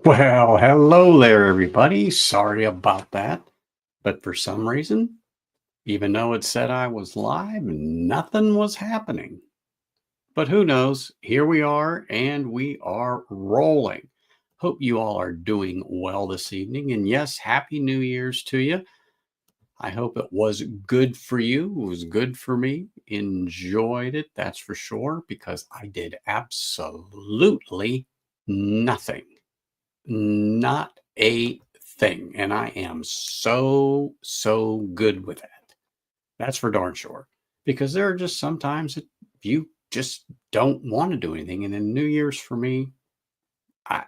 Well, hello there, everybody. Sorry about that. But for some reason, even though it said I was live, nothing was happening. But who knows? Here we are, and we are rolling. Hope you all are doing well this evening. And yes, Happy New Year's to you. I hope it was good for you. It was good for me. Enjoyed it, that's for sure, because I did absolutely nothing. Not a thing. And I am so good with that. That's for darn sure. Because there are just sometimes that you just don't want to do anything. And then New Year's for me, I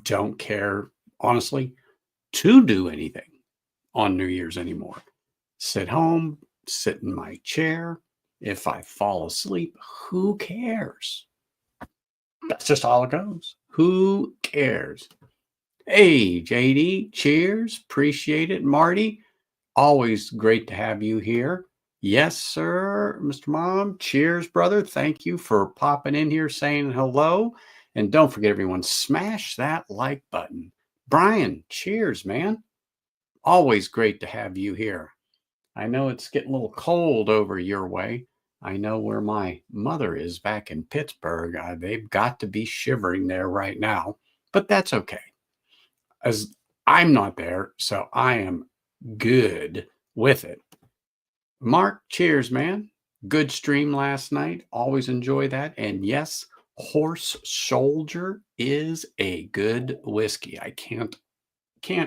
don't care, honestly, to do anything on New Year's anymore. Sit home, sit in my chair. If I fall asleep, who cares? That's just all it goes. Who cares? Hey, JD, cheers. Appreciate it. Marty, always great to have you here. Yes, sir, Mr. Mom. Cheers, brother. Thank you for popping in here saying hello. And don't forget, everyone, smash that like button. Brian, cheers, man. Always great to have you here. I know it's getting a little cold over your way. I know where my mother is back in Pittsburgh. They've got to be shivering there right now, but that's okay as I'm not there, so I am good with it. Mark, cheers, man. Good stream last night. Always enjoy that. And yes, Horse Soldier is a good whiskey. I can't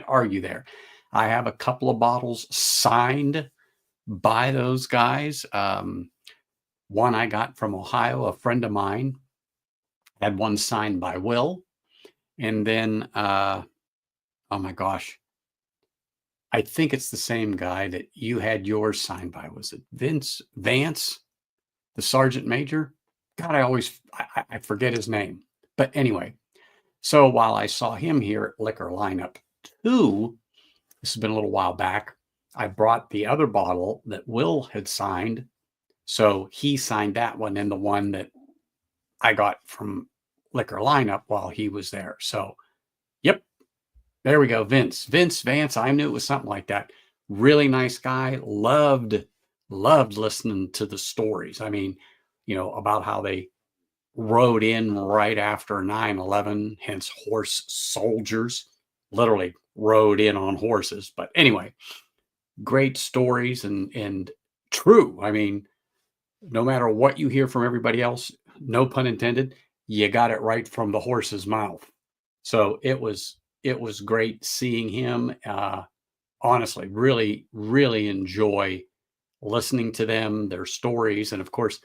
argue there. I have a couple of bottles signed by those guys. One I got from Ohio, a friend of mine had one signed by Will, and then oh my gosh, I think it's the same guy that you had yours signed by. Was it Vince Vance, the sergeant major? God, I forget his name. But anyway, so while I saw him here at Liquor Lineup 2, this has been a little while back, I brought the other bottle that Will had signed. So he signed that one and the one that I got from Liquor Lineup while he was there. So, yep, there we go. Vince Vance. I knew it was something like that. Really nice guy. Loved listening to the stories. I mean, about how they rode in right after 9/11, hence horse soldiers, literally rode in on horses. But anyway, great stories and true. I mean, no matter what you hear from everybody else, no pun intended, you got it right from the horse's mouth. So it was great seeing him. Honestly, really enjoy listening to them, their stories, and of course,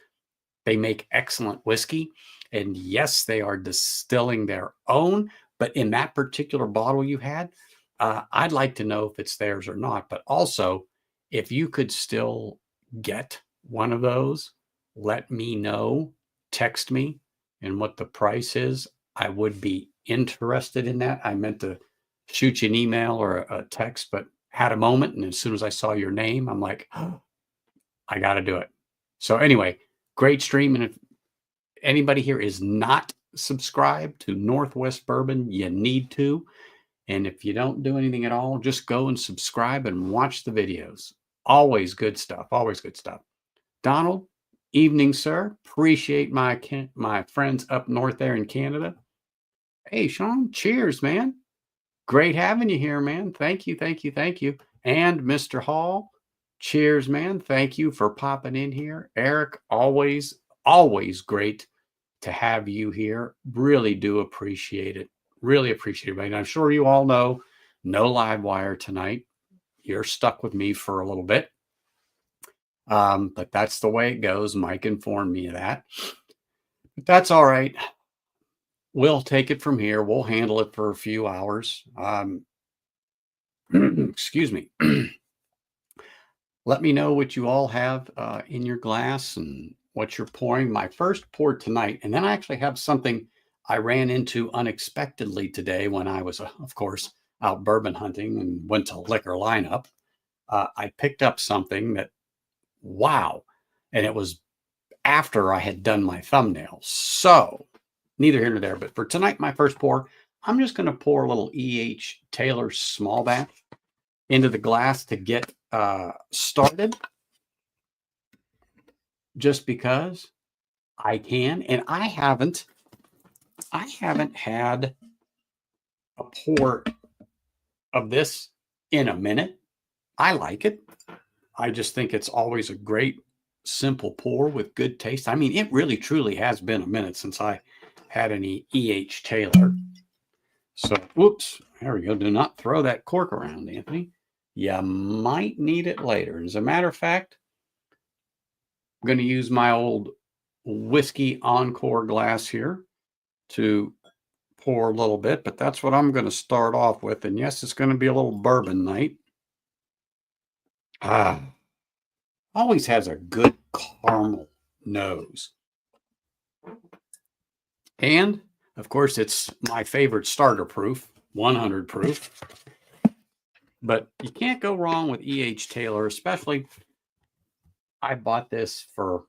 they make excellent whiskey. And yes, they are distilling their own. But in that particular bottle you had, I'd like to know if it's theirs or not. But also, if you could still get one of those, let me know. Text me and what the price is. I would be interested in that. I meant to shoot you an email or a text, but had a moment. And as soon as I saw your name, I'm like, oh, I got to do it. So, anyway, great stream. And if anybody here is not subscribed to Northwest Bourbon, you need to. And if you don't do anything at all, just go and subscribe and watch the videos. Always good stuff. Always good stuff. Donald, evening, sir. Appreciate my friends up north there in Canada. Hey, Sean, cheers, man. Great having you here, man. Thank you, thank you, thank you. And Mr. Hall, cheers, man. Thank you for popping in here. Eric, always great to have you here. Really do appreciate it. Really appreciate it. And I'm sure you all know no live wire tonight. You're stuck with me for a little bit. But that's the way it goes. Mike informed me of that. But that's all right. We'll take it from here. We'll handle it for a few hours. Excuse me. Let me know what you all have in your glass and what you're pouring. My first pour tonight, and then I actually have something I ran into unexpectedly today when I was, of course, out bourbon hunting and went to Liquor Lineup. I picked up something that, wow, and it was after I had done my thumbnail. So neither here nor there. But for tonight, my first pour, I'm just going to pour a little E.H. Taylor small batch into the glass to get started, just because I can. And I haven't had a pour of this in a minute. I like it. I just think it's always a great, simple pour with good taste. I mean, it really, truly has been a minute since I had any E.H. Taylor. So, whoops, there we go. Do not throw that cork around, Anthony. You might need it later. As a matter of fact, I'm going to use my old whiskey encore glass here to pour a little bit, but that's what I'm going to start off with. And yes, it's going to be a little bourbon night. Always has a good caramel nose. And of course, it's my favorite starter proof, 100 proof. But you can't go wrong with E.H. Taylor, especially I bought this for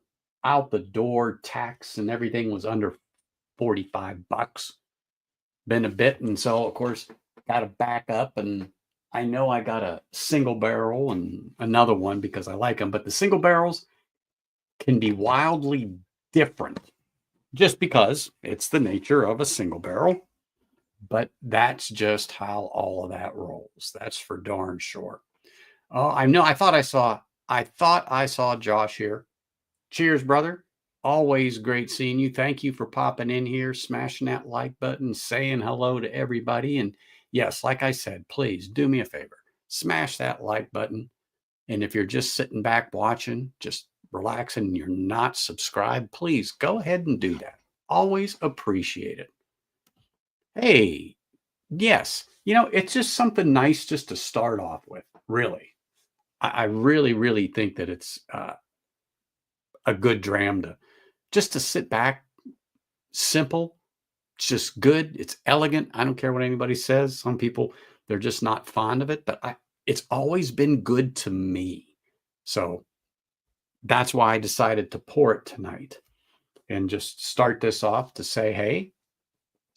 out the door tax and everything was under 45 bucks. Been a bit. And so, of course, got to back up. And I know I got a single barrel and another one because I like them. But the single barrels can be wildly different just because it's the nature of a single barrel. But that's just how all of that rolls. That's for darn sure. Oh, I know. I thought I saw Josh here. Cheers, brother. Always great seeing you. Thank you for popping in here, smashing that like button, saying hello to everybody. And yes, like I said, please do me a favor. Smash that like button. And if you're just sitting back watching, just relaxing, and you're not subscribed, please go ahead and do that. Always appreciate it. Hey, yes, it's just something nice just to start off with, really. I really, really think that it's a good dram to sit back, simple, it's just good, it's elegant. I don't care what anybody says. Some people, they're just not fond of it, but it's always been good to me. So that's why I decided to pour it tonight and just start this off to say, hey,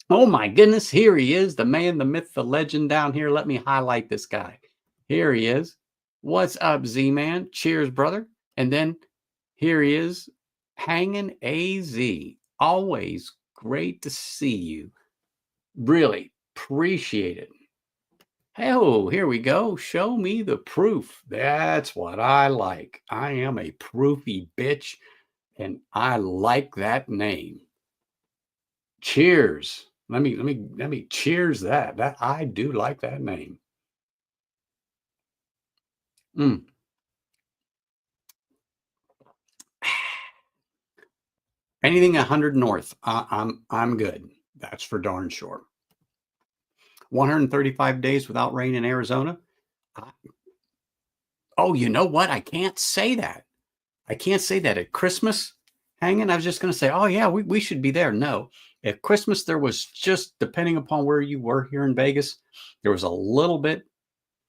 oh my goodness, here he is, the man, the myth, the legend down here. Let me highlight this guy. Here he is. What's up, Z-Man? Cheers, brother. And then here he is, hanging AZ. Always great to see you. Really appreciate it. Oh, here we go. Show me the proof. That's what I like. I am a proofy bitch, and I like that name. Cheers. Let me cheers that. That I do like that name. Mm. Anything 100 north, I'm good. That's for darn sure. 135 days without rain in Arizona. Oh, you know what? I can't say that. I can't say that at Christmas. Hanging, I was just going to say, oh yeah, we should be there. No, at Christmas there was just, depending upon where you were here in Vegas, there was a little bit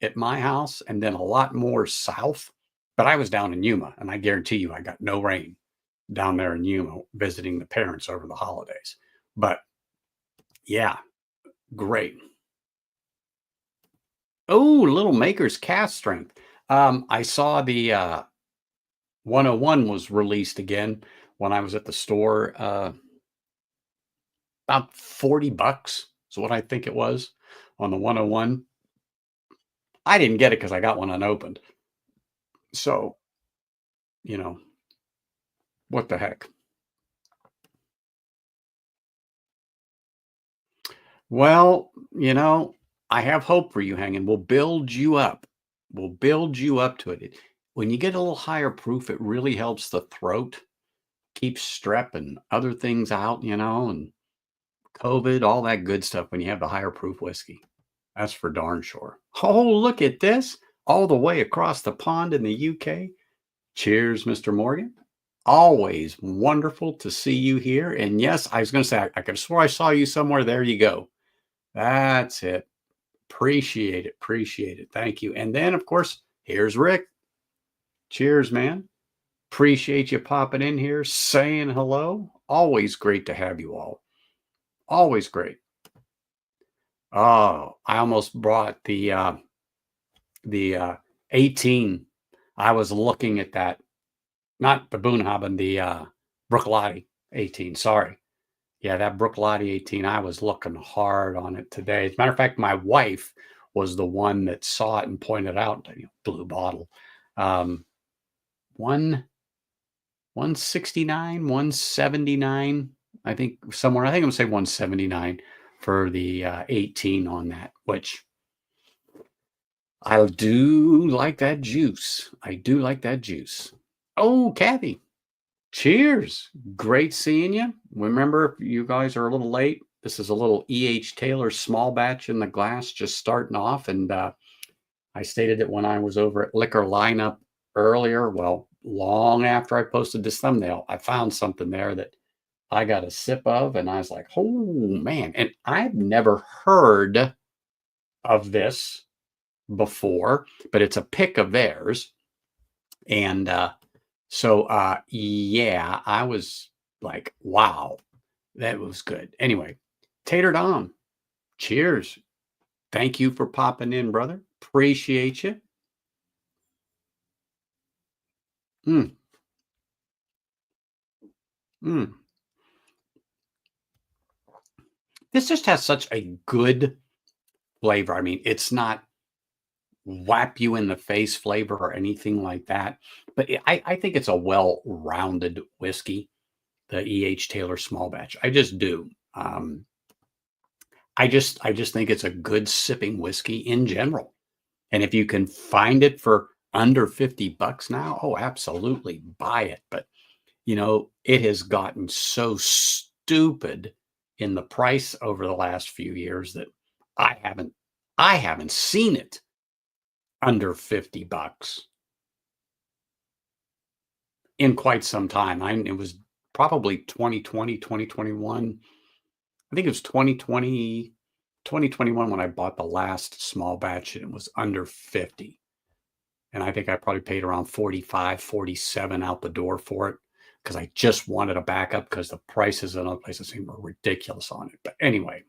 at my house and then a lot more south. But I was down in Yuma, and I guarantee you I got no rain down there in Yuma visiting the parents over the holidays. But yeah, great. Oh, little Maker's cast strength. I saw the 101 was released again when I was at the store. About 40 bucks is what I think it was on the 101. I didn't get it because I got one unopened. So, you know, what the heck? Well, I have hope for you, Hanging. We'll build you up. We'll build you up to it. When you get a little higher proof, it really helps the throat, keeps strep and other things out, and COVID, all that good stuff when you have the higher proof whiskey. That's for darn sure. Oh, look at this. All the way across the pond in the UK. Cheers, Mr. Morgan. Always wonderful to see you here. And yes, I was going to say, I could have swore I saw you somewhere. There you go. That's it. Appreciate it. Appreciate it. Thank you. And then, of course, here's Rick. Cheers, man. Appreciate you popping in here, saying hello. Always great to have you all. Always great. Oh, I almost brought the 18. I was looking at that, not the Boonhaben, the Brooklotti 18. Sorry. Yeah, that Brooklotti 18. I was looking hard on it today. As a matter of fact, my wife was the one that saw it and pointed out, blue bottle. One 169, 179, I think somewhere. I think I'm gonna say 179 for the 18 on that, which I do like that juice. I do like that juice. Oh, Kathy, cheers. Great seeing you. Remember, if you guys are a little late, this is a little E.H. Taylor small batch in the glass, just starting off. And I stated it when I was over at Liquor Lineup earlier. Well, long after I posted this thumbnail, I found something there that I got a sip of, and I was like, oh man. And I've never heard of this before, but it's a pick of theirs. And yeah, I was like, wow, that was good. Anyway, Tater Dom, cheers. Thank you for popping in, brother. Appreciate you. Mm, mm. This just has such a good flavor. I mean, it's not whap you in the face flavor or anything like that, but I think it's a well-rounded whiskey, the E.H. Taylor small batch. I just do. I just think it's a good sipping whiskey in general. And if you can find it for under 50 bucks now, oh, absolutely buy it. But it has gotten so stupid in the price over the last few years that I haven't I haven't seen it under 50 bucks in quite some time. It was probably 2020, 2021. I think it was 2020, 2021 when I bought the last small batch and it was under 50. And I think I probably paid around 45, 47 out the door for it because I just wanted a backup because the prices in other places seem ridiculous on it. But anyway,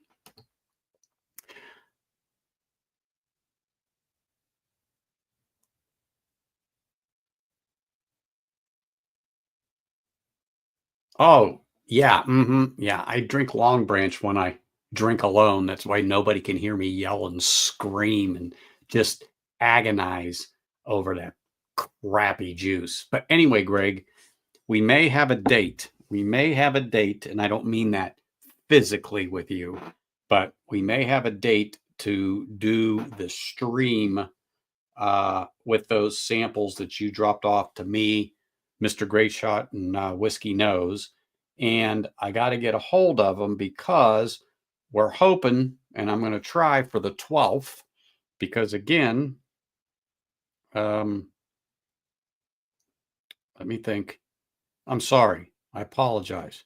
oh, yeah, yeah, I drink Long Branch when I drink alone. That's why nobody can hear me yell and scream and just agonize over that crappy juice. But anyway, Greg, we may have a date. We may have a date, and I don't mean that physically with you, but we may have a date to do the stream with those samples that you dropped off to me, Mr. Great Shot, and Whiskey Nose. And I got to get a hold of them because we're hoping, and I'm going to try for the 12th, because again, um, let me think. I'm sorry. I apologize.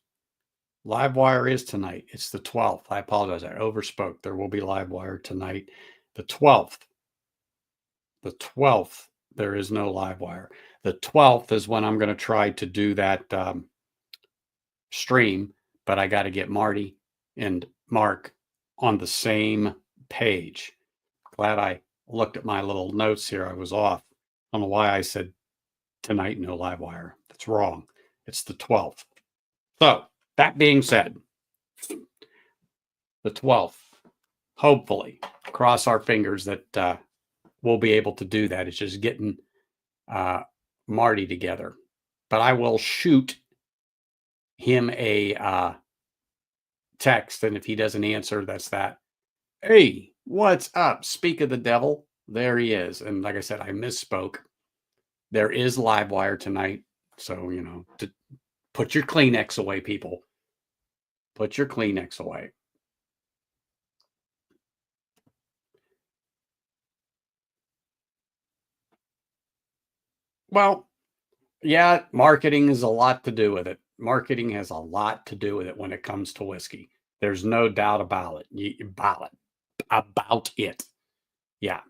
Livewire is tonight. It's the 12th. I apologize. I overspoke. There will be Livewire tonight. The 12th. The 12th, there is no Livewire. The 12th is when I'm going to try to do that stream, but I got to get Marty and Mark on the same page. Glad I looked at my little notes here. I was off. I don't know why I said tonight, no Livewire. That's wrong. It's the 12th. So, that being said, the 12th, hopefully, cross our fingers that we'll be able to do that. It's just getting Marty together. But I will shoot him a text, and if he doesn't answer, that's that. Hey, what's up? Speak of the devil, there he is. And like I said, I misspoke. There is Livewire tonight, so to put your Kleenex away, people. Put your Kleenex away. Well, yeah, marketing has a lot to do with it. Marketing has a lot to do with it when it comes to whiskey. There's no doubt about it. About it. Yeah.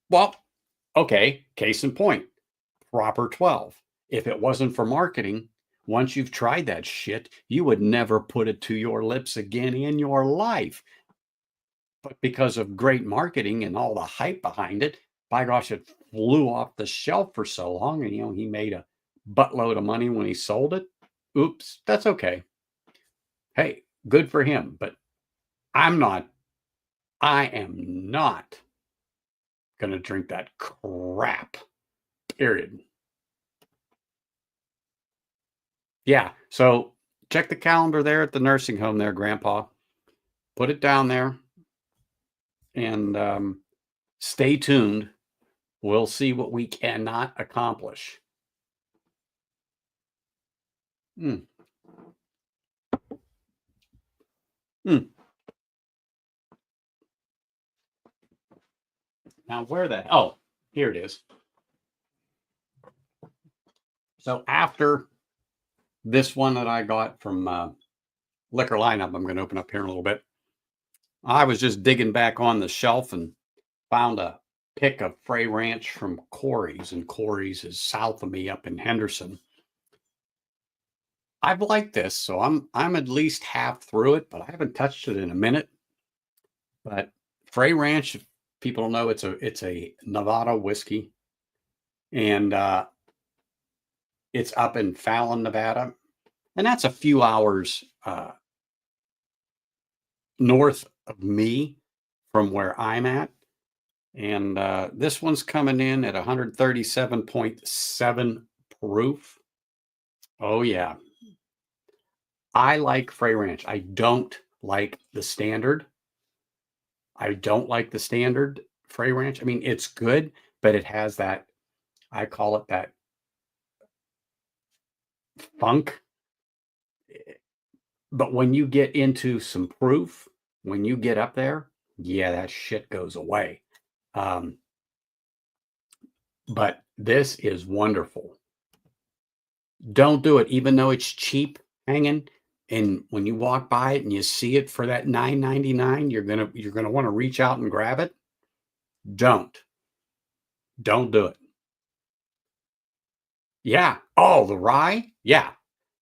Well, okay. Case in point, proper 12. If it wasn't for marketing, once you've tried that shit, you would never put it to your lips again in your life. But because of great marketing and all the hype behind it, by gosh, it flew off the shelf for so long. And, he made a buttload of money when he sold it. Oops, that's okay. Hey, good for him. But I'm not, I am not going to drink that crap, period. Yeah. So check the calendar there at the nursing home there, Grandpa. Put it down there and stay tuned. We'll see what we cannot accomplish. Mm. Mm. Now, oh, here it is. So after this one that I got from Liquor Lineup, I'm going to open up here in a little bit. I was just digging back on the shelf and found a pick of Frey Ranch from Corey's, and Corey's is south of me up in Henderson. I've liked this, so I'm at least half through it, but I haven't touched it in a minute. But Frey Ranch, people don't know, it's a Nevada whiskey, and it's up in Fallon, Nevada, and that's a few hours north of me from where I'm at. And this one's coming in at 137.7 proof. Oh, yeah. I like Frey Ranch. I don't like the standard. Frey Ranch. I mean, it's good, but it has that, I call it that funk. But when you get into some proof, when you get up there, yeah, that shit goes away. But this is wonderful. Don't do it, even though it's cheap hanging. And when you walk by it and you see it for that $9.99, you're gonna want to reach out and grab it. Don't do it. Yeah. Oh, the rye. Yeah,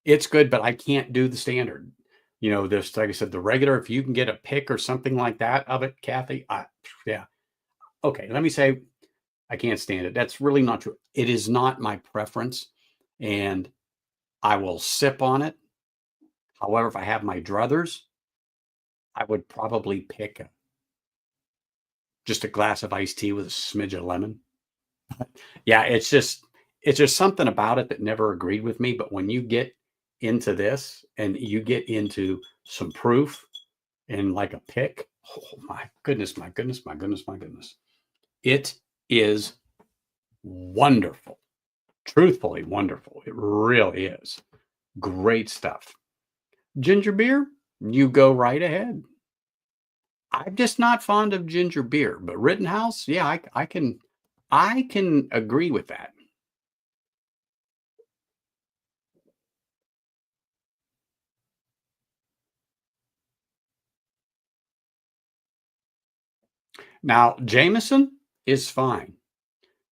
it's good, but I can't do the standard. This, like I said, the regular. If you can get a pick or something like that of it, Kathy. Yeah. Okay. Let me say, I can't stand it. That's really not true. It is not my preference, and I will sip on it. However, if I have my druthers, I would probably pick just a glass of iced tea with a smidge of lemon. Yeah, it's just something about it that never agreed with me. But when you get into this and you get into some proof and like a pick, oh my goodness, my goodness, my goodness, my goodness. It is wonderful. Truthfully wonderful. It really is. Great stuff. Ginger beer, you go right ahead. I'm just not fond of ginger beer, but Rittenhouse, yeah, I can agree with that. Now, Jameson is fine.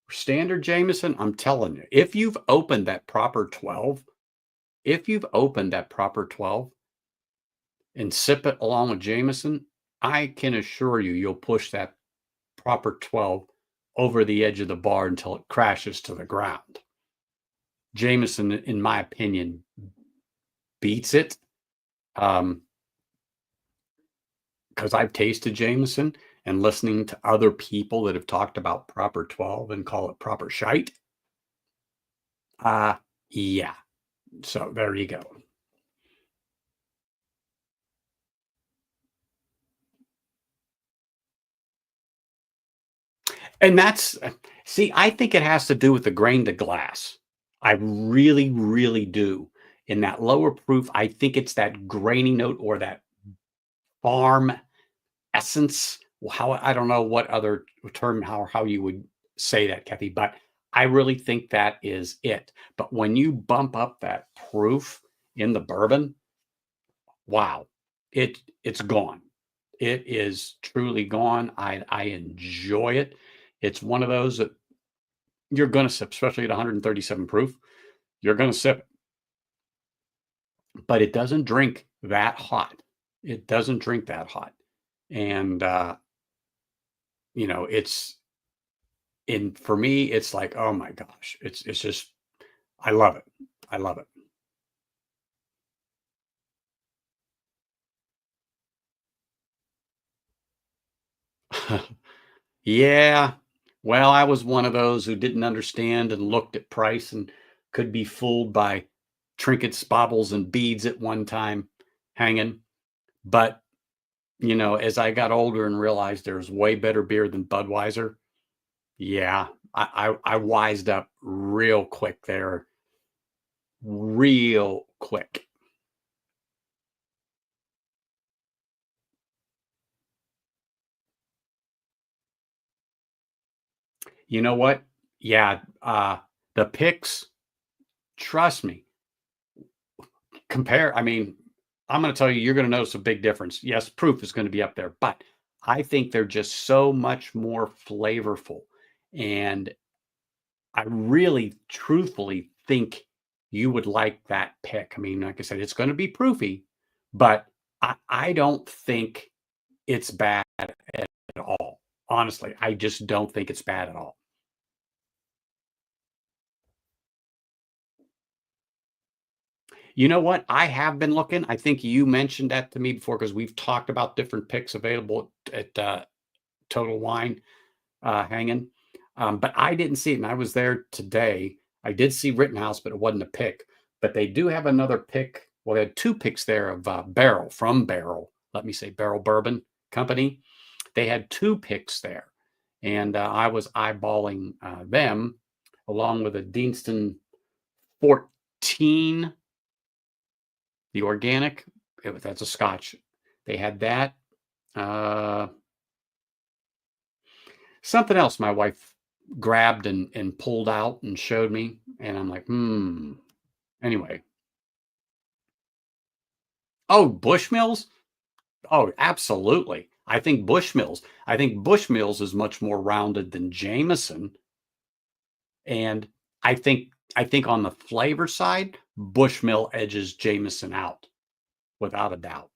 Standard Jameson, I'm telling you, if you've opened that proper 12 and sip it along with Jameson, I can assure you you'll push that proper 12 over the edge of the bar until it crashes to the ground. Jameson, in my opinion, beats it. Because I've tasted Jameson and listening to other people that have talked about proper 12 and call it proper shite. Yeah. So there you go. And see, I think it has to do with the grain to glass. I really, really do. In that lower proof, I think it's that grainy note or that farm essence. How I don't know what other term how you would say that, Kathy, but I really think that is it. But when you bump up that proof in the bourbon, wow, it's gone. It is truly gone. I enjoy it. It's one of those that you're going to sip, especially at 137 proof. You're going to sip it, but it doesn't drink that hot. It doesn't drink that hot. And it's in for me, it's like, oh my gosh, it's just I love it. I love it. Yeah. Well, I was one of those who didn't understand and looked at price and could be fooled by trinkets, baubles, and beads at one time hanging. But, as I got older and realized there's way better beer than Budweiser, yeah, I wised up real quick there, real quick. You know what? Yeah, the picks, trust me, compare I mean, I'm gonna tell you, you're gonna notice a big difference. Yes, proof is gonna be up there, but I think they're just so much more flavorful, and I really truthfully think you would like that pick. I mean, like I said, it's gonna be proofy, but I don't think it's bad at all. Honestly, I just don't think it's bad at all. You know what? I have been looking. I think you mentioned that to me before because we've talked about different picks available at Total Wine hanging. But I didn't see it, and I was there today. I did see Rittenhouse, but it wasn't a pick. But they do have another pick. Well, they had two picks there of Barrel from Barrel. Let me say Barrel Bourbon Company. They had two picks there, and I was eyeballing them along with a Deanston 14, the organic. That's a Scotch. They had that. Uh, Something else my wife grabbed and pulled out and showed me, and I'm like, "Hmm." Anyway. Oh, Bushmills? Oh, absolutely. I think Bushmills is much more rounded than Jameson, and I think on the flavor side, Bushmill edges Jameson out without a doubt.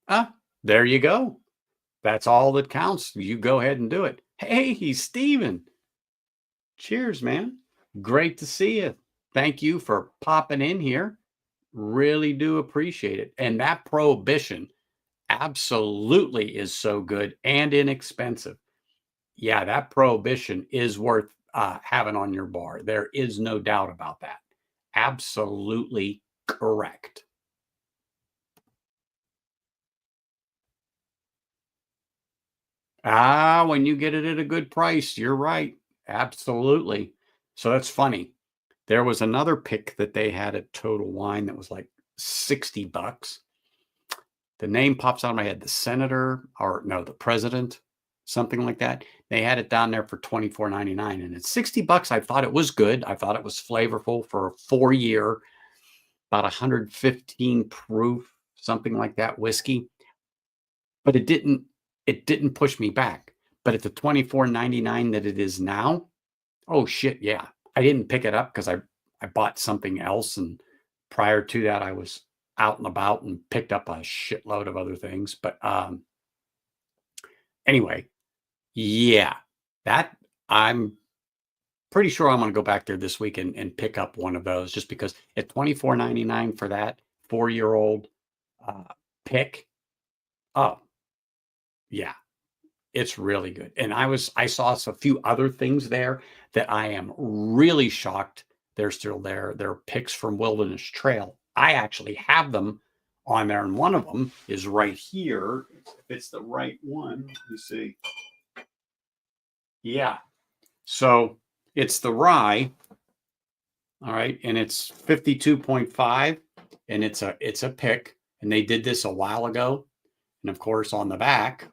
Ah, there you go. That's all that counts. You go ahead and do it. Hey, Steven. Cheers, man. Great to see you. Thank you for popping in here. Really do appreciate it. And that prohibition absolutely is so good and inexpensive. Yeah, that prohibition is worth having on your bar. There is no doubt about that. Absolutely correct. When you get it at a good price, you're right. Absolutely. So that's funny. There was another pick that they had at Total Wine that was like $60. The name pops out of my head, the senator or no, the president, something like that. They had it down there for 24.99, and it's $60. I thought it was good. I thought it was flavorful for a 4-year, about 115 proof, something like that whiskey, but it didn't push me back. But at the 24.99 that it is now, oh shit, yeah. I didn't pick it up because I bought something else, and prior to that, I was out and about and picked up a shitload of other things. But anyway, yeah, that I'm pretty sure I'm going to go back there this week and pick up one of those just because at 24.99 for that 4-year-old uh, pick. Oh yeah, it's really good. And I saw a few other things there that I am really shocked they're still there. They're picks from Wilderness Trail. I actually have them on there, and one of them is right here. If it's the right one, let me see. Yeah. So it's the rye, all right, and it's 52.5, and it's a pick, and they did this a while ago. And of course, on the back,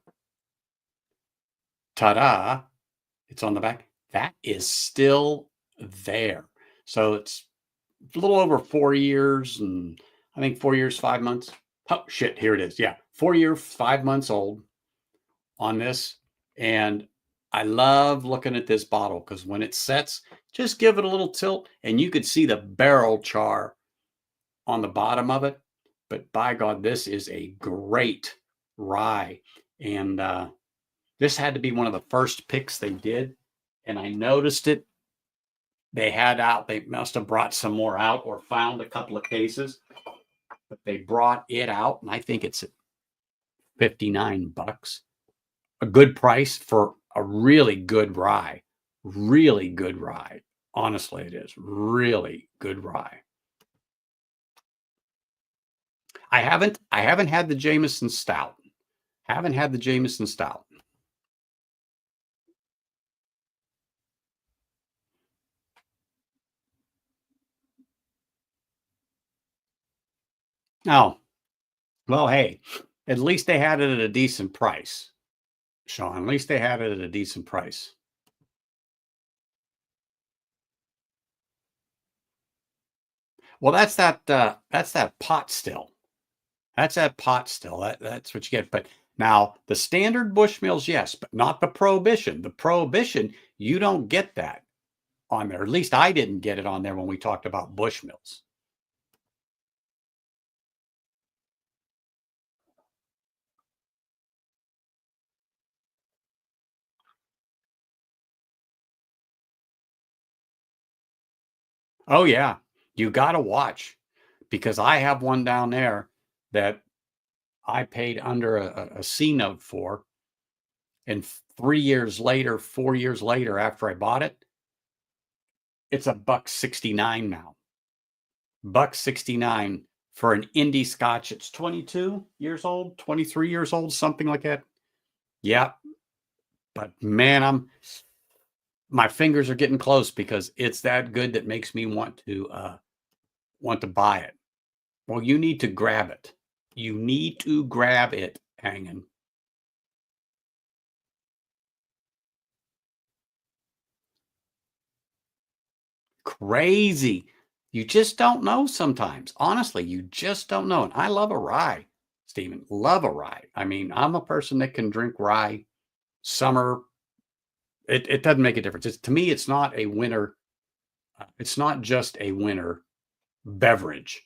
ta-da, it's on the back. That is still there. So it's a little over 4 years, and I think 4 years, 5 months. Oh, shit. Here it is. Yeah. 4 year, 5 months old on this. And I love looking at this bottle because when it sets, just give it a little tilt, and you could see the barrel char on the bottom of it. but by God, this is a great rye. And this had to be one of the first picks they did. And I noticed it. They must have brought some more out or found a couple of cases, but they brought it out. And I think it's at $59. A good price for a really good rye. Really good rye. Honestly, it is really good rye. I haven't had the Jameson Stout. Haven't had the Jameson Stout. Oh, well, hey, at least they had it at a decent price, Sean. At least they had it at a decent price. Well, that's that pot still. That's that pot still. That's what you get. But now the standard Bushmills, yes, but not the Prohibition. The Prohibition, you don't get that on there. At least I didn't get it on there when we talked about Bushmills. Oh yeah, you got to watch because I have one down there that I paid under a C note for, and 3 years later, 4 years later, after I bought it, it's a buck 69 now. Buck 69 for an Indy Scotch. It's 22 years old, 23 years old, something like that. Yeah, but man, my fingers are getting close because it's that good that makes me want to buy it. Well, you need to grab it. You need to grab it, hanging. Crazy. You just don't know sometimes. Honestly, you just don't know. And I love a rye, Stephen. Love a rye. I mean, I'm a person that can drink rye summer. It doesn't make a difference. To me, it's not a winter. It's not just a winter beverage.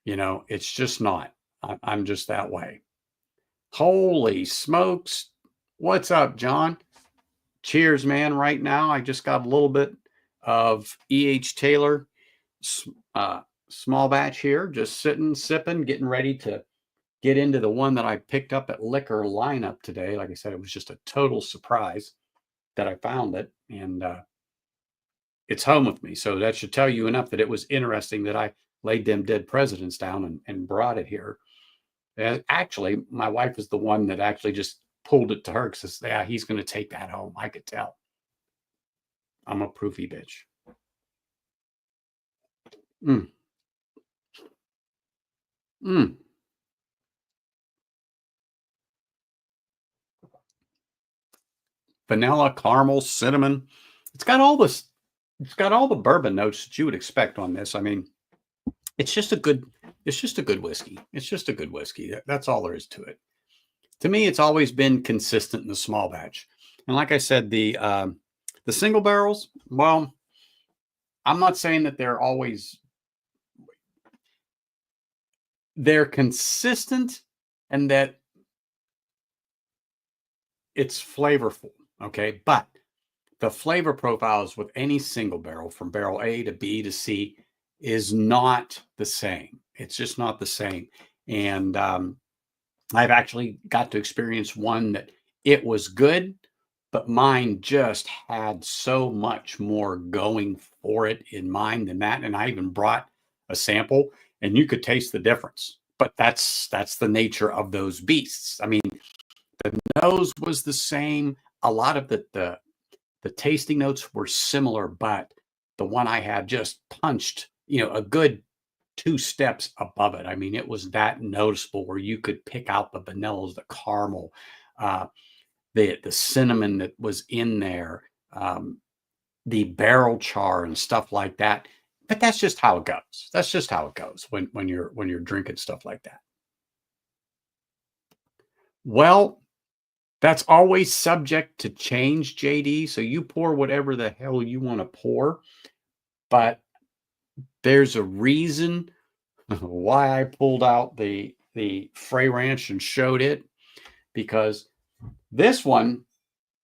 It's just not. I'm just that way. Holy smokes. What's up, John? Cheers, man. Right now, I just got a little bit of E.H. Taylor uh, small batch here, just sitting, sipping, getting ready to get into the one that I picked up at Liquor Lineup today. Like I said, it was just a total surprise that I found it, and it's home with me. So that should tell you enough that it was interesting that I laid them dead presidents down and brought it here. And actually, my wife is the one that actually just pulled it to her because, yeah, he's going to take that home. I could tell. I'm a proofy bitch. Mm, mm. Vanilla, caramel, cinnamon. It's got all this. It's got all the bourbon notes that you would expect on this. I mean, it's just a good. It's just a good whiskey. It's just a good whiskey. That's all there is to it. To me, it's always been consistent in the small batch. And like I said, the single barrels. Well, I'm not saying that they're consistent and that it's flavorful. Okay, but the flavor profiles with any single barrel from barrel A to B to C is not the same. It's just not the same. And I've actually got to experience one that it was good, but mine just had so much more going for it in mine than that. And I even brought a sample, and you could taste the difference. But that's the nature of those beasts. I mean, the nose was the same. A lot of the tasting notes were similar, but the one I had just punched, a good two steps above it. I mean, it was that noticeable where you could pick out the vanillas, the caramel, uh, the cinnamon that was in there, the barrel char and stuff like that. But that's just how it goes. That's just how it goes when you're drinking stuff like that. Well, that's always subject to change, JD. So you pour whatever the hell you want to pour, but there's a reason why I pulled out the Frey Ranch and showed it, because this one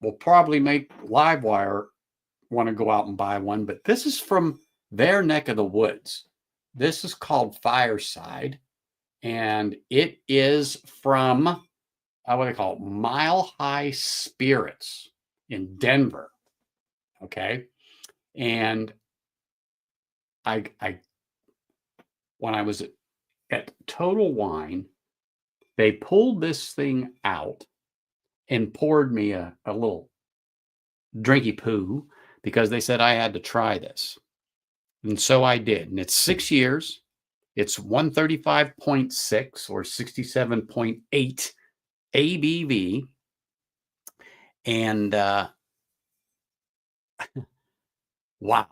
will probably make Livewire want to go out and buy one, but this is from their neck of the woods. This is called Fireside, and it is from what they call Mile High Spirits in Denver. Okay, and I when I was at Total Wine, they pulled this thing out and poured me a little drinky poo because they said I had to try this. And so I did. And it's 6 years. It's 135.6 or 67.8 ABV. And wow.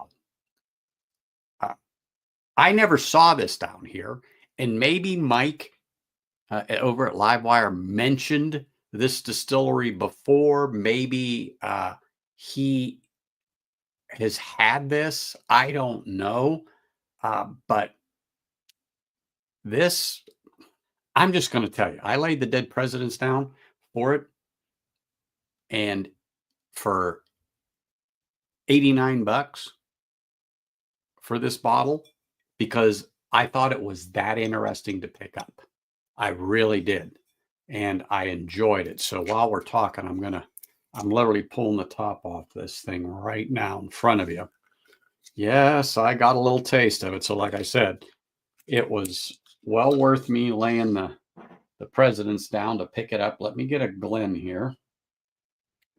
I never saw this down here. And maybe Mike over at Livewire mentioned this distillery before. Maybe he has had this. I don't know. But this, I'm just going to tell you, I laid the dead presidents down for it. And for $89 for this bottle, because I thought it was that interesting to pick up. I really did. And I enjoyed it. So while we're talking, I'm literally pulling the top off this thing right now in front of you. Yes, I got a little taste of it. So like I said, it was well worth me laying the presidents down to pick it up. Let me get a Glen here.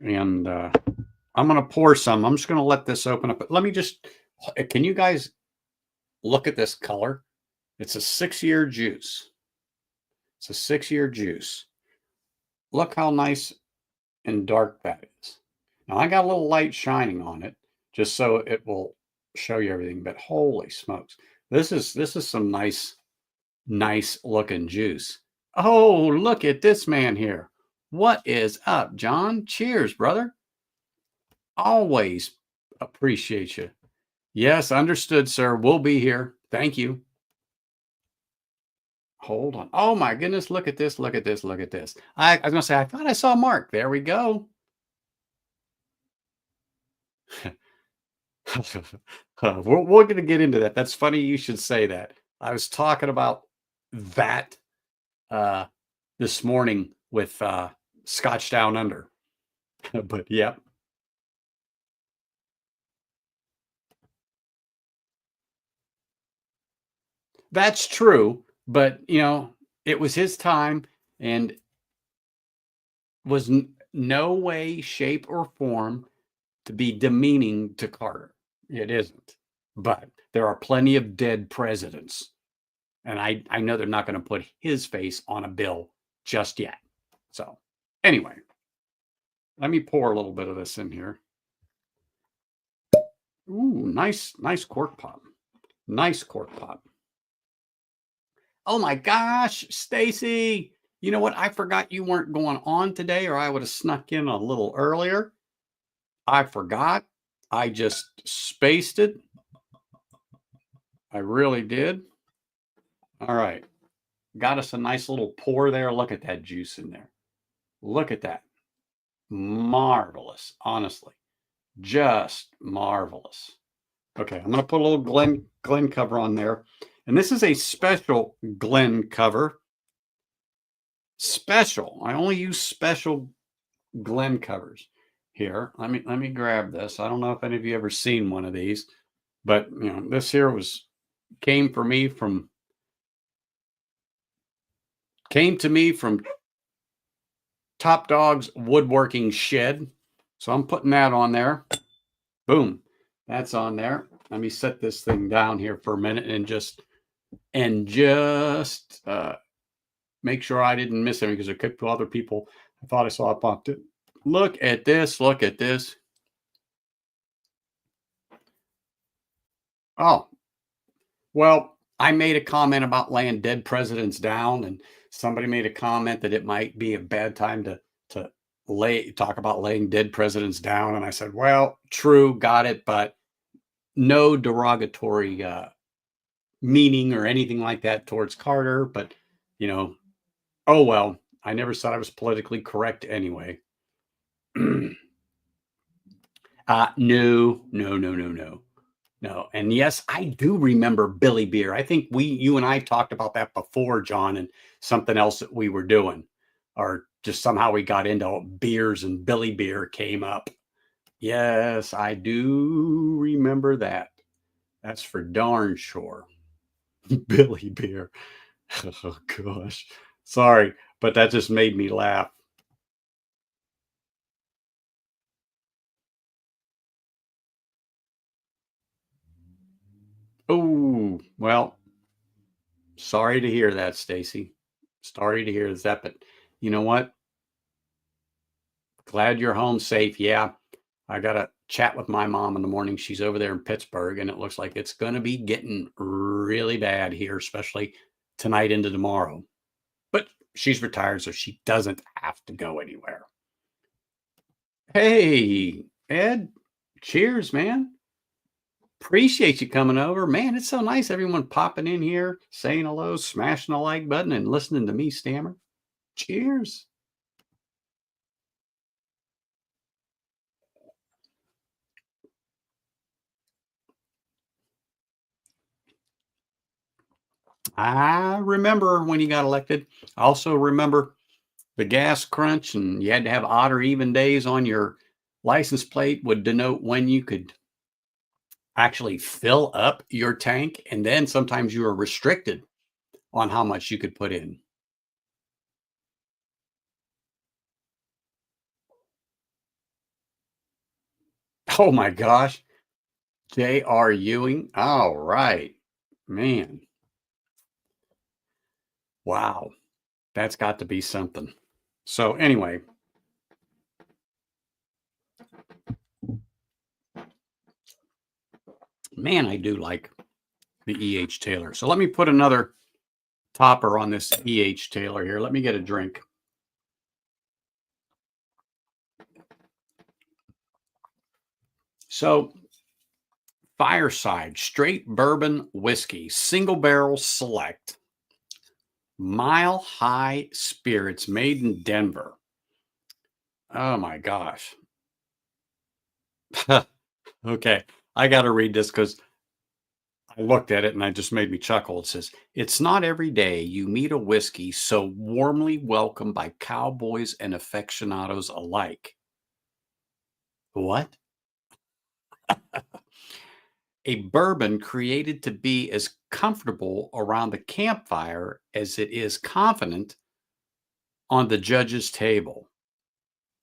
And I'm going to pour some. I'm just going to let this open up. Let me just, can you guys look at this color? It's a 6-year juice. It's a 6-year juice. Look how nice and dark that is. Now I got a little light shining on it just so it will show you everything, but holy smokes. This is some nice looking juice. Oh, look at this man here. What is up, John? Cheers, brother. Always appreciate you. Yes, understood, sir. We'll be here. Thank you. Hold on. Oh my goodness, look at this, look at this, look at this. I was gonna say, I thought I saw Mark. There we go. We're gonna get into that. That's funny you should say that. I was talking about that this morning with Scotch Down Under. But yeah. That's true, but it was his time and was no way, shape, or form to be demeaning to Carter. It isn't. But there are plenty of dead presidents. And I know they're not going to put his face on a bill just yet. So anyway, let me pour a little bit of this in here. Ooh, nice cork pop. Nice cork pop. Oh my gosh, Stacy. You know what? I forgot you weren't going on today, or I would have snuck in a little earlier. I forgot. I just spaced it. I really did. All right. Got us a nice little pour there. Look at that juice in there. Look at that. Marvelous, honestly. Just marvelous. Okay, I'm going to put a little Glen cover on there. And this is a special Glen cover. Special. I only use special Glen covers here. Let me grab this. I don't know if any of you ever seen one of these, but this here came to me from Top Dog's woodworking shed. So I'm putting that on there. Boom. That's on there. Let me set this thing down here for a minute and just make sure I didn't miss anything, because there could be other people. I thought I saw it popped it. Look at this. Look at this. Oh, well, I made a comment about laying dead presidents down, and somebody made a comment that it might be a bad time to talk about laying dead presidents down. And I said, well, true, got it, but no derogatory meaning or anything like that towards Carter, but you know, oh well. I never thought I was politically correct anyway. No, no, no, no, no. No, and yes, I do remember Billy Beer. I think you and I talked about that before, John, and something else that we were doing, or just somehow we got into beers and Billy Beer came up. Yes, I do remember that. That's for darn sure. Billy Beer. Oh gosh, sorry, but that just made me laugh. Oh well, sorry to hear that, Stacy. Sorry to hear that, but you know what? Glad you're home safe. Yeah, I got to chat with my mom in the morning. She's over there in Pittsburgh, and it looks like it's going to be getting really bad here, especially tonight into tomorrow. But she's retired, so she doesn't have to go anywhere. Hey, Ed, cheers, man. Appreciate you coming over. Man, it's so nice everyone popping in here, saying hello, smashing the like button, and listening to me stammer. Cheers. I remember when you got elected. I also remember the gas crunch, and you had to have odd or even days on your license plate would denote when you could actually fill up your tank. And then sometimes you were restricted on how much you could put in. Oh my gosh. J.R. Ewing. All right. Man. Wow. That's got to be something. So, anyway, man, I do like the E.H. Taylor. So, let me put another topper on this E.H. Taylor here. Let me get a drink. So, Fireside Straight Bourbon Whiskey, Single Barrel Select, Mile High Spirits, made in Denver. Oh my gosh. Okay, I got to read this because I looked at it and it just made me chuckle. It says, "It's not every day you meet a whiskey so warmly welcomed by cowboys and aficionados alike." What? A bourbon created to be as comfortable around the campfire as it is confident on the judge's table.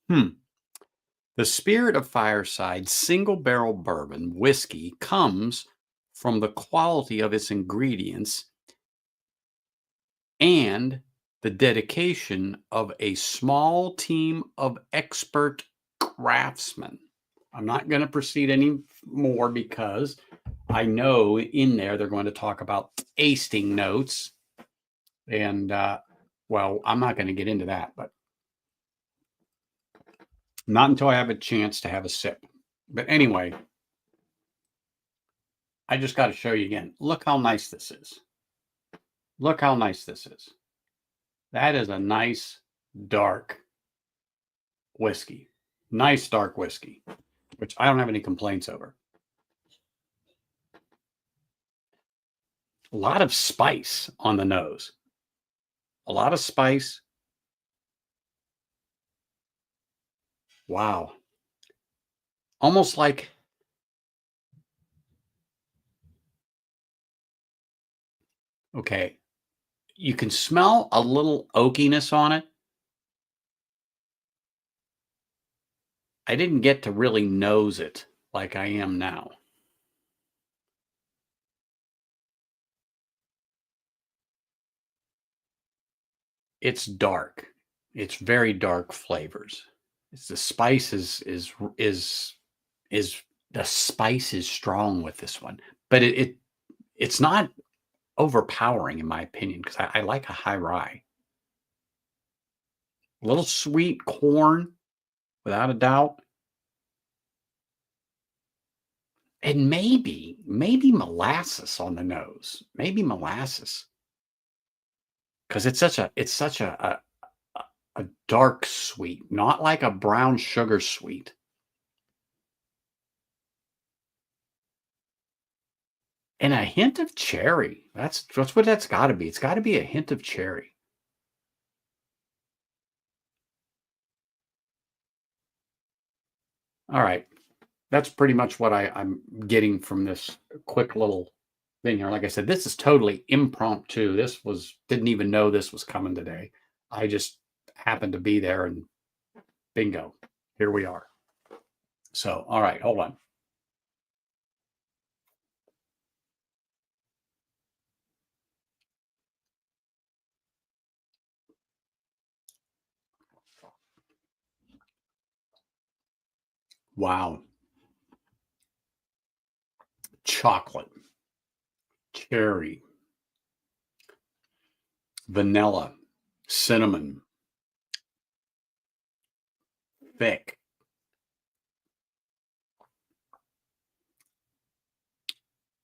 Hmm. The spirit of Fireside single barrel bourbon whiskey comes from the quality of its ingredients and the dedication of a small team of expert craftsmen. I'm not going to proceed any more because I know in there they're going to talk about tasting notes. And, well, I'm not going to get into that, but not until I have a chance to have a sip. But anyway, I just got to show you again. Look how nice this is. Look how nice this is. That is a nice dark whiskey. Nice dark whiskey, which I don't have any complaints over. A lot of spice on the nose. A lot of spice. Wow. Almost like, okay, you can smell a little oakiness on it. I didn't get to really nose it like I am now. It's dark. It's very dark flavors. It's the spice is the spice is strong with this one, but it's not overpowering in my opinion because I like a high rye. A little sweet corn, without a doubt. And maybe molasses on the nose, maybe molasses, because it's such a dark sweet, not like a brown sugar sweet. And a hint of cherry. That's what that's gotta be. It's gotta be a hint of cherry. All right. That's pretty much what I'm getting from this quick little thing here. Like I said, this is totally impromptu. This was didn't even know this was coming today. I just happened to be there and bingo, here we are. So, all right, hold on. Wow. Chocolate, cherry, vanilla, cinnamon, thick.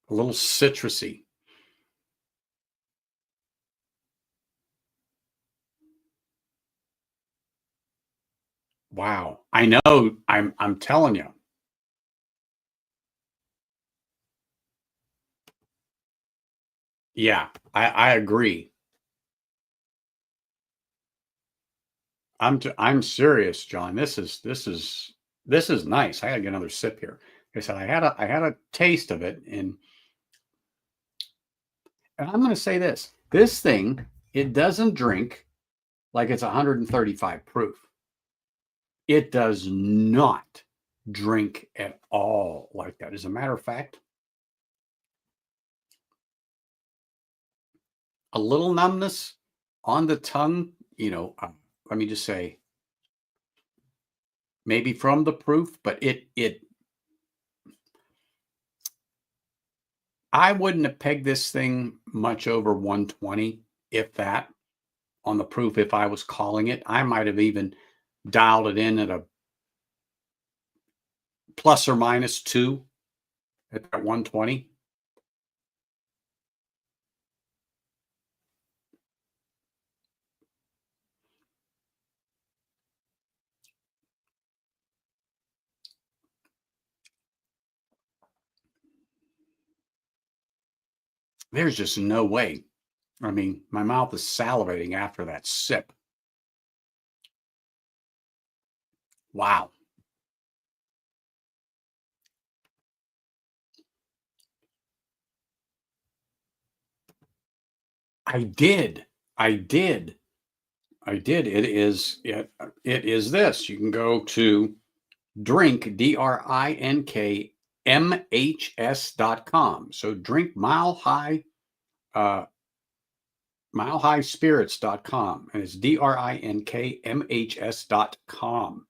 A little citrusy. Wow. I know. I'm telling you. Yeah, I agree. I'm serious, John. This is nice. I gotta get another sip here. Like I said, I had a taste of it, and I'm gonna say this. This thing, it doesn't drink like it's 135 proof. It does not drink at all like that. As a matter of fact, a little numbness on the tongue, let me just say, maybe from the proof, but it I wouldn't have pegged this thing much over 120, if that, on the proof if I was calling it. I might have even dialed it in at a plus or minus 2 at that 120. There's just no way. I mean, my mouth is salivating after that sip. Wow. I did. I did. I did. It is this. You can go to drink drinkmhs.com. So drink uh milehighspirits.com, and it's drinkmhs.com,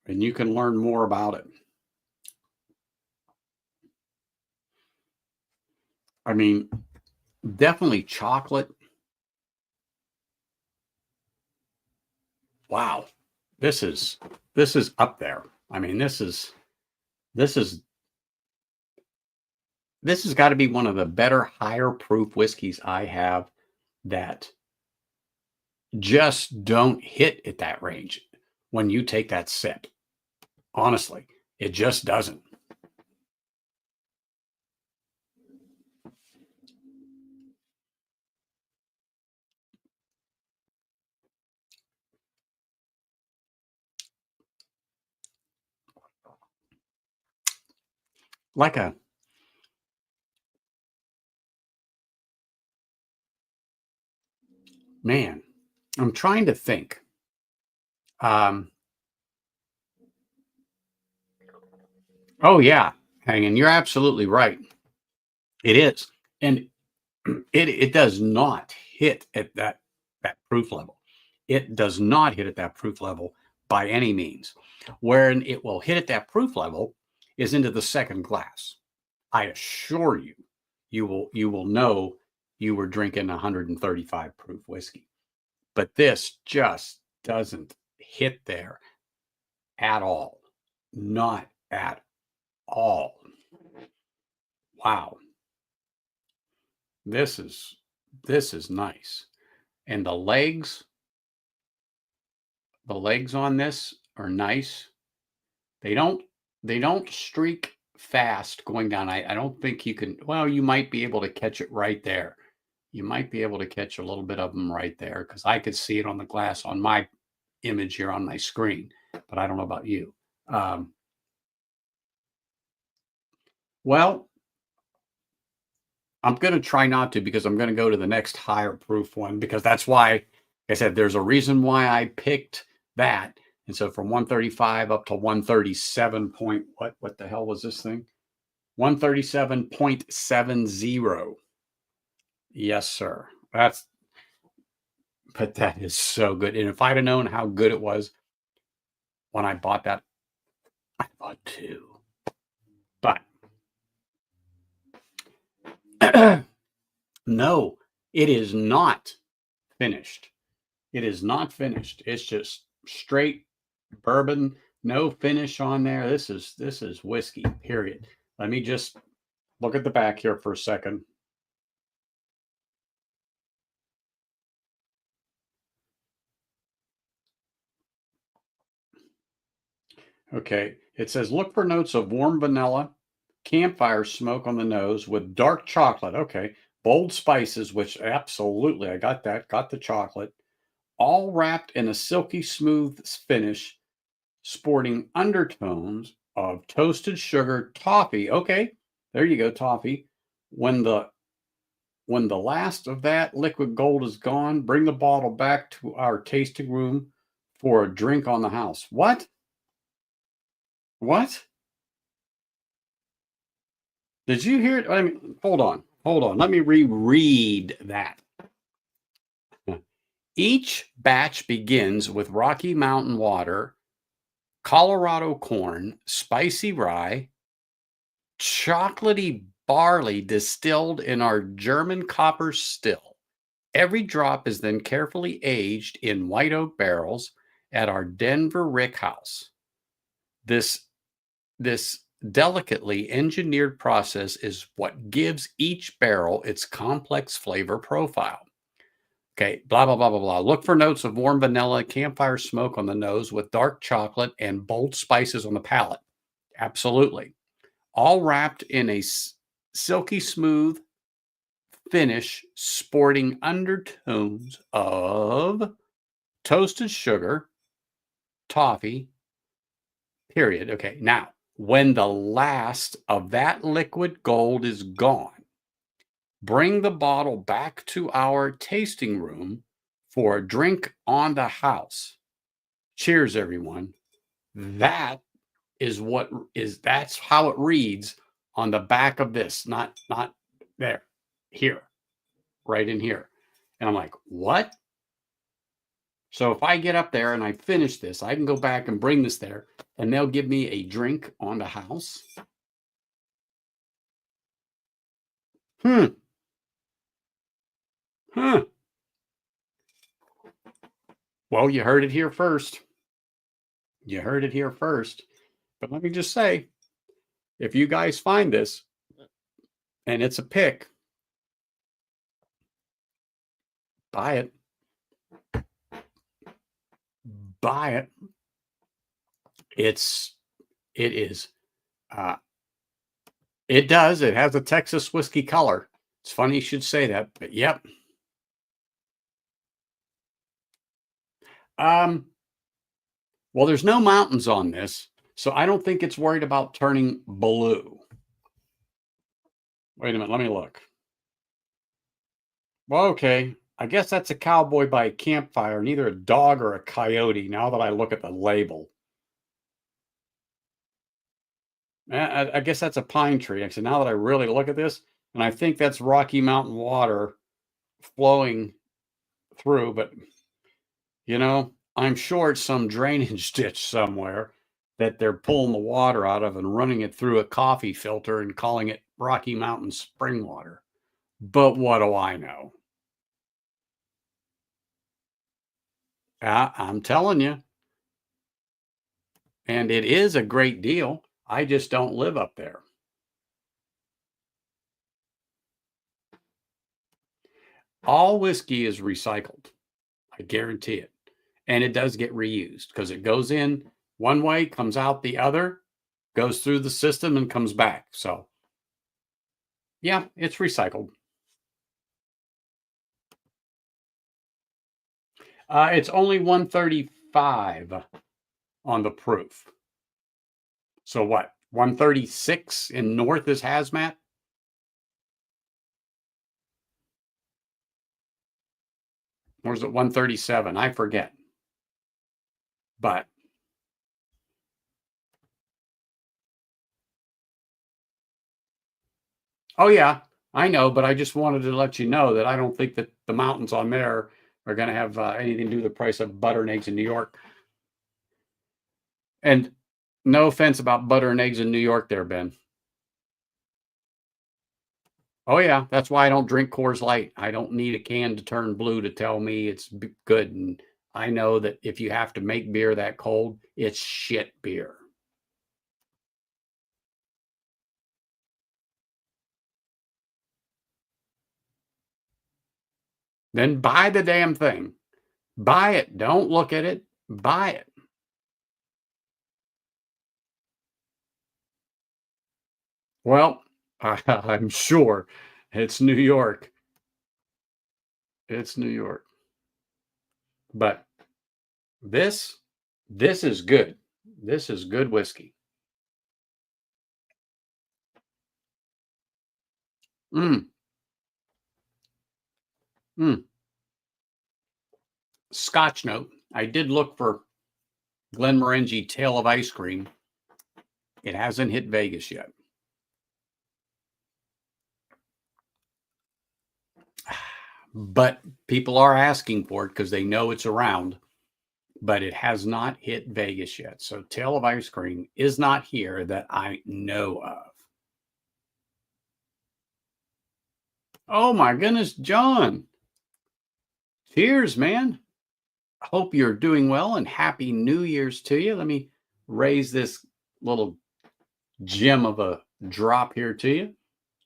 and you can learn more about it. I mean, definitely chocolate. Wow. This is up there. I mean, this is this has got to be one of the better higher proof whiskeys I have that just don't hit at that range when you take that sip. Honestly, it just doesn't. Like a man, I'm trying to think. Um, oh yeah, hanging. You're absolutely right. It is, and it does not hit at that proof level. It does not hit at that proof level by any means. Wherein it will hit at that proof level is into the second glass. I assure you, you will know you were drinking 135 proof whiskey. But this just doesn't hit there at all. Not at all. Wow. This is this is nice. And the legs on this are nice. They don't they don't streak fast going down. I don't think you can, well, you might be able to catch it right there. You might be able to catch a little bit of them right there because I could see it on the glass on my image here on my screen, but I don't know about you. Um, well, I'm going to try not to because I'm going to go to the next higher proof one because that's why, like I said, there's a reason why I picked that. And so from 135 up to 137 point, what the hell was this thing? 137.70. Yes, sir. But that is so good. And if I'd have known how good it was when I bought that, I bought two. But no, it is not finished. It is not finished. It's just straight bourbon, no finish on there. This is whiskey, period. Let me just look at the back here for a second. Okay, it says look for notes of warm vanilla, campfire smoke on the nose with dark chocolate. Okay, bold spices, which absolutely I got that. Got the chocolate, all wrapped in a silky smooth finish, sporting undertones of toasted sugar toffee. Okay, there you go, toffee. When the when the last of that liquid gold is gone, bring the bottle back to our tasting room for a drink on the house. What? What? Did you hear it? I mean, hold on. Hold on. Let me reread that. Each batch begins with Rocky Mountain water, Colorado corn, spicy rye, chocolatey barley distilled in our German copper still. Every drop is then carefully aged in white oak barrels at our Denver Rick House. This delicately engineered process is what gives each barrel its complex flavor profile. Okay, blah, blah, blah, blah, blah. Look for notes of warm vanilla, campfire smoke on the nose with dark chocolate and bold spices on the palate. Absolutely. All wrapped in a silky smooth finish, sporting undertones of toasted sugar, toffee, period. Okay, now, when the last of that liquid gold is gone, bring the bottle back to our tasting room for a drink on the house. Cheers, everyone. That is that's how it reads on the back of this, not there, here, right in here. And I'm like, what? So if I get up there and I finish this, I can go back and bring this there and they'll give me a drink on the house. Hmm. Huh. Well, you heard it here first. You heard it here first. But let me just say, if you guys find this and it's a pick, buy it. Buy it. It is. Uh, it does. It has a Texas whiskey color. It's funny you should say that, but yep. Um, well, there's no mountains on this, so I don't think it's worried about turning blue. Wait a minute, let me look. Well, okay. I guess that's a cowboy by a campfire, neither a dog or a coyote, now that I look at the label. I guess that's a pine tree. Actually, now that I really look at this, and I think that's Rocky Mountain water flowing through, but I'm sure it's some drainage ditch somewhere that they're pulling the water out of and running it through a coffee filter and calling it Rocky Mountain spring water. But what do I know? I'm telling you. And it is a great deal. I just don't live up there. All whiskey is recycled. I guarantee it. And it does get reused because it goes in one way, comes out the other, goes through the system and comes back. So, yeah, it's recycled. It's only 135 on the proof. So what? 136 in North is hazmat? Or is it 137? I forget. But oh yeah, I know, but I just wanted to let you know that I don't think that the mountains on there are going to have anything to do with the price of butter and eggs in New York. And no offense about butter and eggs in New York there, Ben. Oh yeah, that's why I don't drink Coors Light. I don't need a can to turn blue to tell me it's good. And I know that if you have to make beer that cold, it's shit beer. Then buy the damn thing. Buy it. Don't look at it. Buy it. Well, I'm sure it's New York. It's New York. But this this is good. This is good whiskey. Mm, mm. Scotch note. I did look for Glenmorangie Tail of Ice Cream. It hasn't hit Vegas yet. But people are asking for it because they know it's around, but it has not hit Vegas yet. So Tail of Ice Cream is not here that I know of. Oh my goodness, John. Cheers, man. Hope you're doing well and happy New Year's to you. Let me raise this little gem of a drop here to you.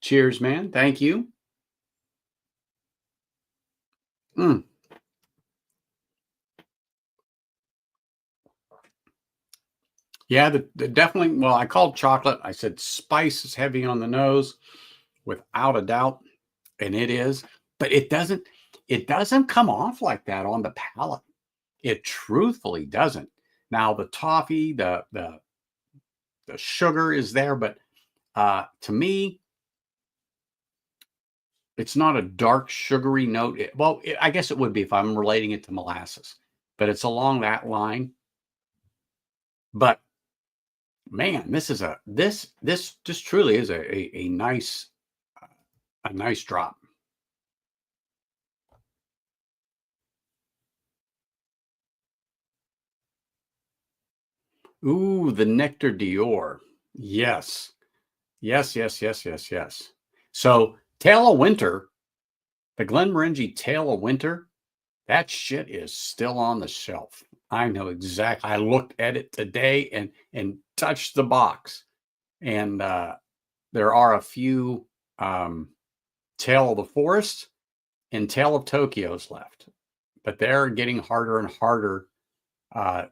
Cheers, man. Thank you. Mm. Yeah, the definitely. Well, I called chocolate. I said spice is heavy on the nose, without a doubt, and it is. But it doesn't. It doesn't come off like that on the palate. It truthfully doesn't. Now the toffee, the sugar is there, but to me, it's not a dark sugary note. I guess it would be if I'm relating it to molasses, but it's along that line. But man, this just truly is a nice drop. Ooh, the Nectar Dior. Yes. Yes, yes, yes, yes, yes. So Tail of Winter, the Glenmorangie Tail of Winter, that shit is still on the shelf. I know exactly. I looked at it today and touched the box. And there are a few Tale of the Forest and Tale of Tokyo's left, but they're getting harder and harder uh,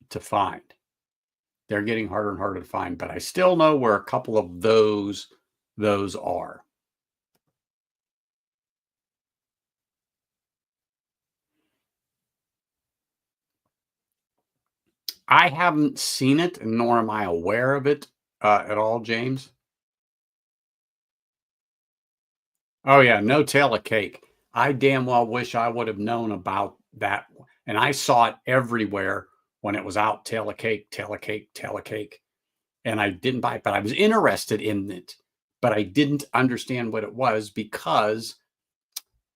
to find. They're getting harder and harder to find, but I still know where a couple of those are. I haven't seen it, nor am I aware of it at all, James. Oh yeah, no tail of cake. I damn well wish I would have known about that. And I saw it everywhere when it was out. Tail of cake, tail of cake, tail of cake. And I didn't buy it, but I was interested in it. But I didn't understand what it was because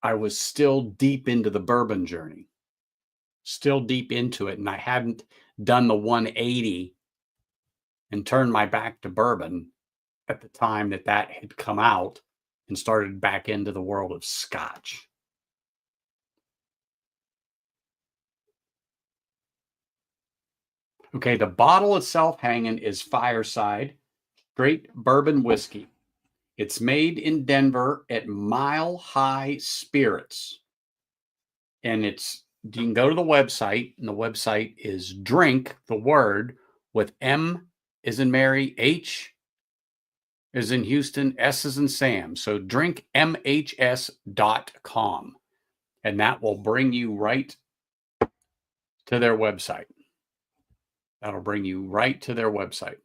I was still deep into the bourbon journey, still deep into it. And I hadn't done the 180 and turned my back to bourbon at the time that that had come out and started back into the world of scotch. Okay, the bottle itself hanging is Fireside Straight Bourbon Whiskey. It's made in Denver at Mile High Spirits. And you can go to the website, and the website is drink, the word, with M is in Mary, H is in Houston, S is in Sam. So drinkmhs.com. And that will bring you right to their website. That'll bring you right to their website.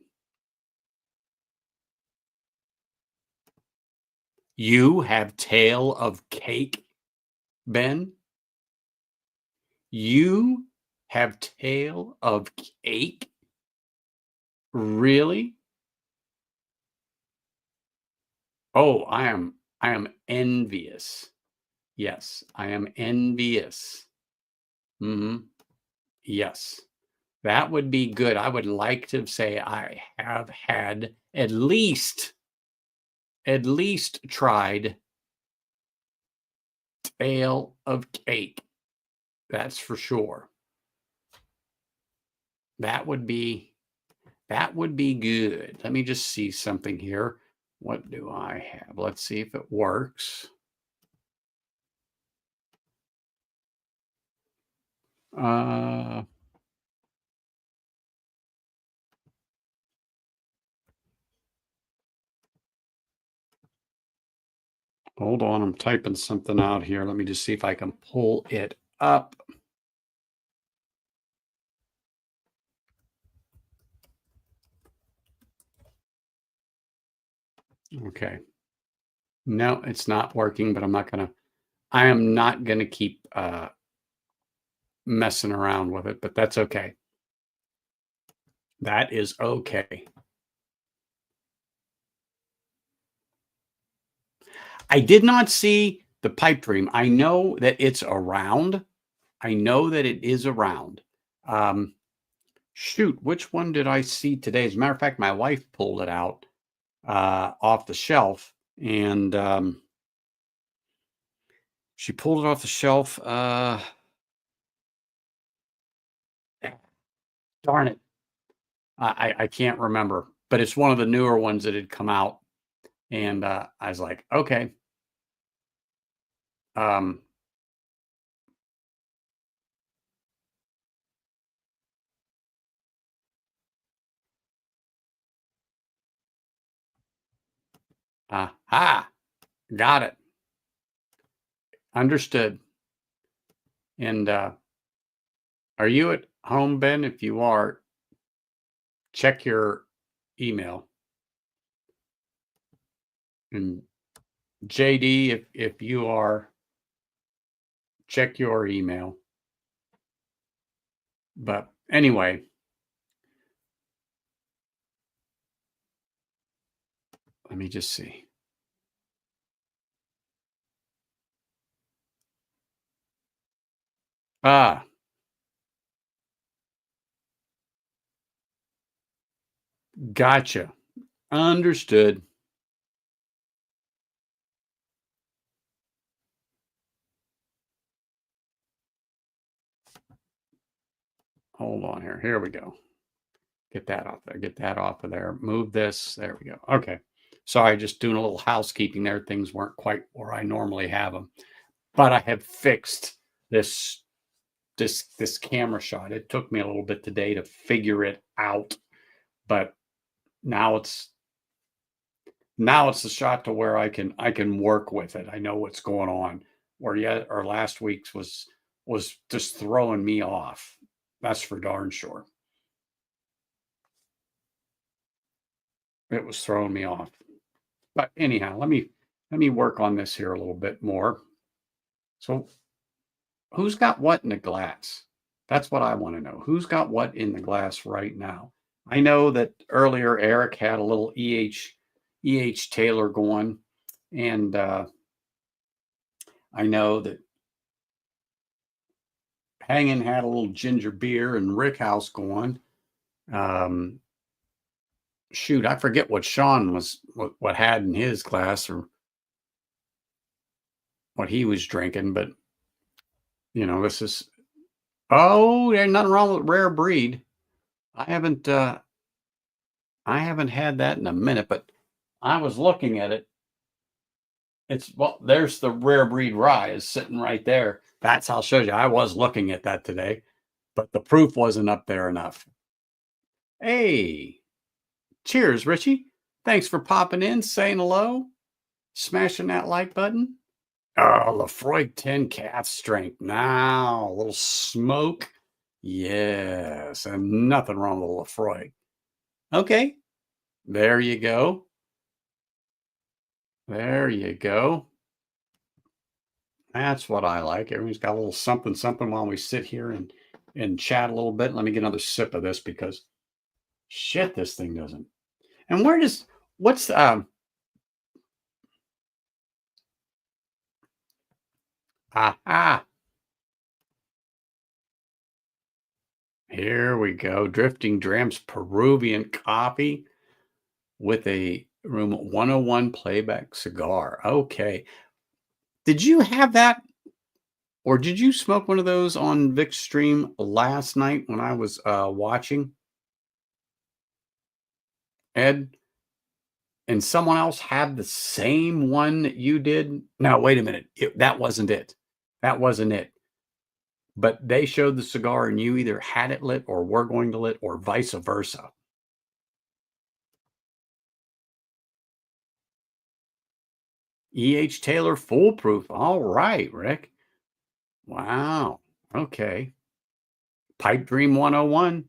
You have tail of cake, Ben? You have tail of cake? Really? Oh, I am envious. Yes, I am envious. Mhm. Yes. That would be good. I would like to say I have had at least tried tail of cake. That's for sure. That would be that would be good. Let me just see something here. What do I have? Let's see if it works. Uh, hold on. I'm typing something out here. Let me just see if I can pull it up. Okay. No, it's not working, but I am not gonna keep messing around with it, but that's okay. That is okay. I did not see the pipe dream. I know that it's around. I know that it is around. Um, shoot, which one did I see today? As a matter of fact, my wife pulled it out off the shelf, and she pulled it off the shelf. Darn it, I can't remember, but it's one of the newer ones that had come out, and I was like, okay. Um, Aha, got it. Understood. And are you at home, Ben? If you are, check your email. And JD, if you are, check your email. But anyway, let me just see. Ah, gotcha. Understood. Hold on here. Here we go. Get that off there. Get that off of there. Move this. There we go. Okay. Sorry, just doing a little housekeeping there. Things weren't quite where I normally have them, but I have fixed this this camera shot. It took me a little bit today to figure it out, but now it's now it's the shot to where I can work with it. I know what's going on. Or last week's was just throwing me off. That's for darn sure. It was throwing me off. But anyhow, let me work on this here a little bit more. So who's got what in the glass? That's what I want to know. Who's got what in the glass right now? I know that earlier Eric had a little Taylor going, and I know that Hangin had a little ginger beer and Rick House going. Um, shoot, I forget what Sean what had in his glass or what he was drinking, but this is, oh, there's nothing wrong with rare breed. I haven't had that in a minute, but I was looking at it. It's well, there's the rare breed rye is sitting right there. That's how shows you. I was looking at that today, but the proof wasn't up there enough. Hey, cheers, Richie. Thanks for popping in, saying hello, smashing that like button. Oh, Lafroy 10 calf strength. Now, a little smoke. Yes, and nothing wrong with Lafroy. Okay, there you go. There you go. That's what I like. Everyone's got a little something, something while we sit here and chat a little bit. Let me get another sip of this because shit, this thing doesn't. And where does what's ah, here we go. Drifting Dramps Peruvian coffee with a room 101 playback cigar. Okay. Did you have that or did you smoke one of those on Vic's stream last night when I was watching? Ed, and someone else had the same one that you did? No, wait a minute. That wasn't it. That wasn't it. But they showed the cigar and you either had it lit or were going to lit or vice versa. E.H. Taylor foolproof. All right, Rick. Wow. Okay. Pipe Dream 101.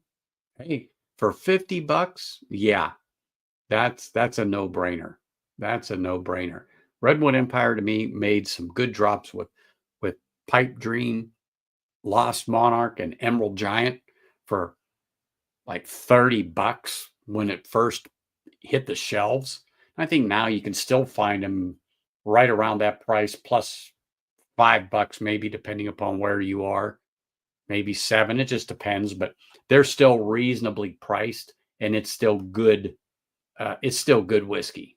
Hey, for 50 bucks, yeah, that's a no-brainer. That's a no-brainer. Redwood Empire to me made some good drops with Pipe Dream, Lost Monarch, and Emerald Giant for like 30 bucks when it first hit the shelves. I think now you can still find them right around that price plus $5 maybe depending upon where you are. Maybe 7, it just depends, but they're still reasonably priced and it's still good whiskey.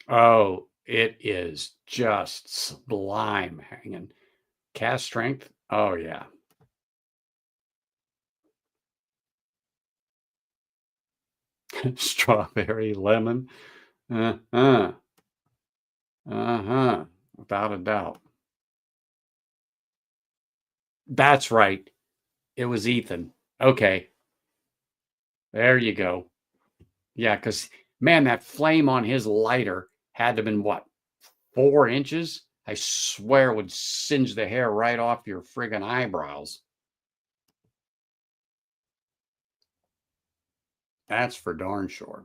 Oh, it is just sublime hanging. Cast strength. Oh yeah. Strawberry lemon. Uh-huh. Uh-huh. Without a doubt. That's right. It was Ethan. Okay. There you go. Yeah, because man, that flame on his lighter had to have been what, 4 inches? I swear would singe the hair right off your friggin' eyebrows. That's for darn sure.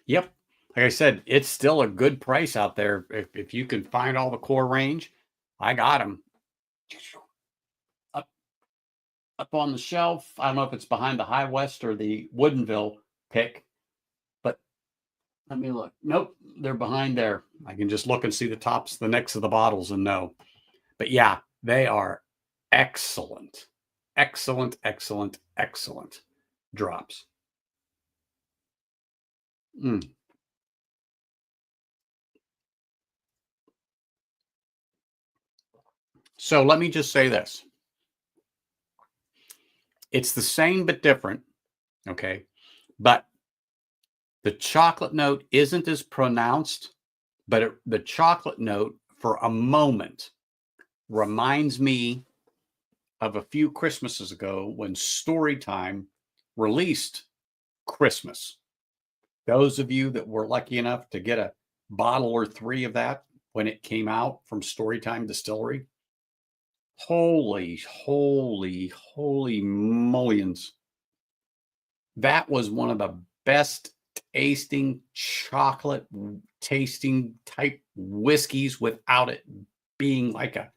Yep. Like I said, it's still a good price out there. If you can find all the core range, I got them up, up on the shelf. I don't know if it's behind the High West or the Woodinville pick, but let me look. Nope, they're behind there. I can just look and see the tops, the necks of the bottles and know. But yeah, they are excellent, excellent, excellent, excellent drops. Mm. So let me just say this. It's the same but different. Okay. But the chocolate note isn't as pronounced, but the chocolate note for a moment reminds me of a few Christmases ago when Storytime released Christmas. Those of you that were lucky enough to get a bottle or 3 of that when it came out from Storytime Distillery, holy millions. That was one of the best tasting chocolate tasting type whiskeys without it being like a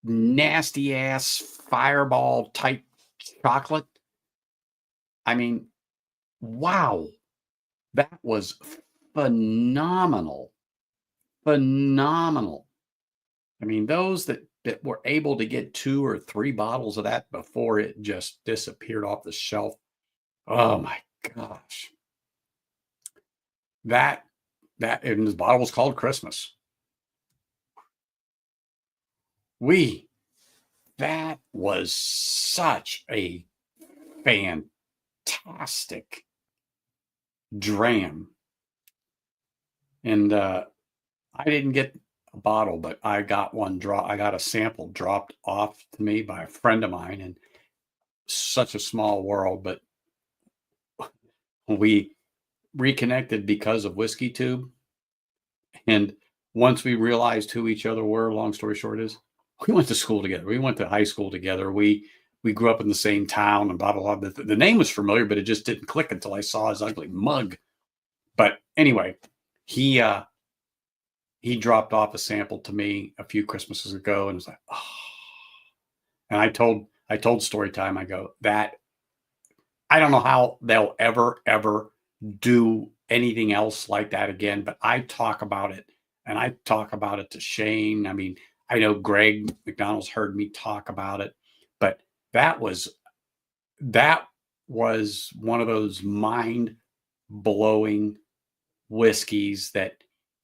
nasty ass fireball type chocolate. I mean, wow, that was phenomenal. Phenomenal. I mean, those that were able to get 2 or 3 bottles of that before it just disappeared off the shelf. Oh my gosh, that and the bottle was called Christmas. We That was such a fantastic dram, and I didn't get a bottle, but I got a sample dropped off to me by a friend of mine, and such a small world, but we reconnected because of Whiskey Tube. And once we realized who each other were, long story short is we went to school together. We went to high school together. We grew up in the same town and blah blah blah. The name was familiar, but it just didn't click until I saw his ugly mug. But anyway, he uh he dropped off a sample to me a few Christmases ago and was like, oh. And I told story time, I go, that I don't know how they'll ever do anything else like that again, but I talk about it and I talk about it to Shane. I mean, I know Greg McDonald's heard me talk about it, but that was that was one of those mind blowing whiskeys that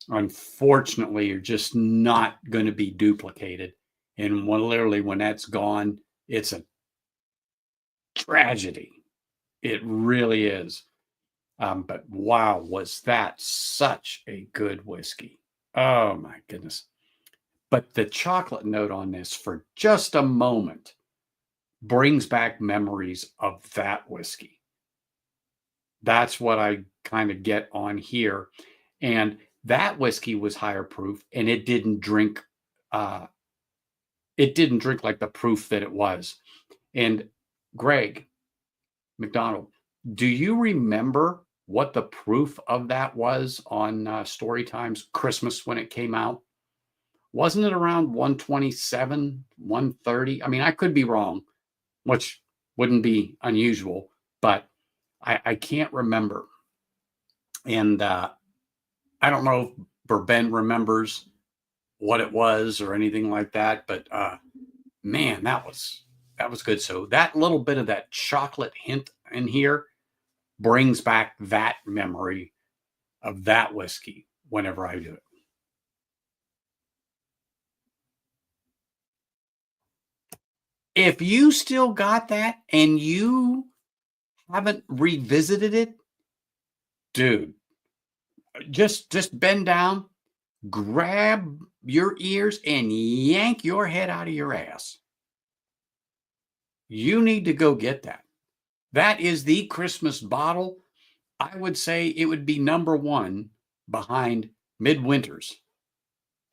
unfortunately are just not going to be duplicated. And literally when that's gone, it's a tragedy. It really is. But wow, was that such a good whiskey? Oh my goodness. But the chocolate note on this for just a moment brings back memories of that whiskey. That's what I kind of get on here. And that whiskey was higher proof and uh it didn't drink like the proof that it was. And Greg McDonald, do you remember what the proof of that was on Storytime's Christmas when it came out? Wasn't it around 127, 130? I mean, I could be wrong, which wouldn't be unusual, but I can't remember. And I don't know if Burben remembers what it was or anything like that, but man, that was good. So that little bit of that chocolate hint in here brings back that memory of that whiskey whenever I do it. If you still got that and you haven't revisited it, dude, just bend down, grab your ears and yank your head out of your ass. You need to go get that. That is the Christmas bottle. I would say it would be number one behind Midwinters.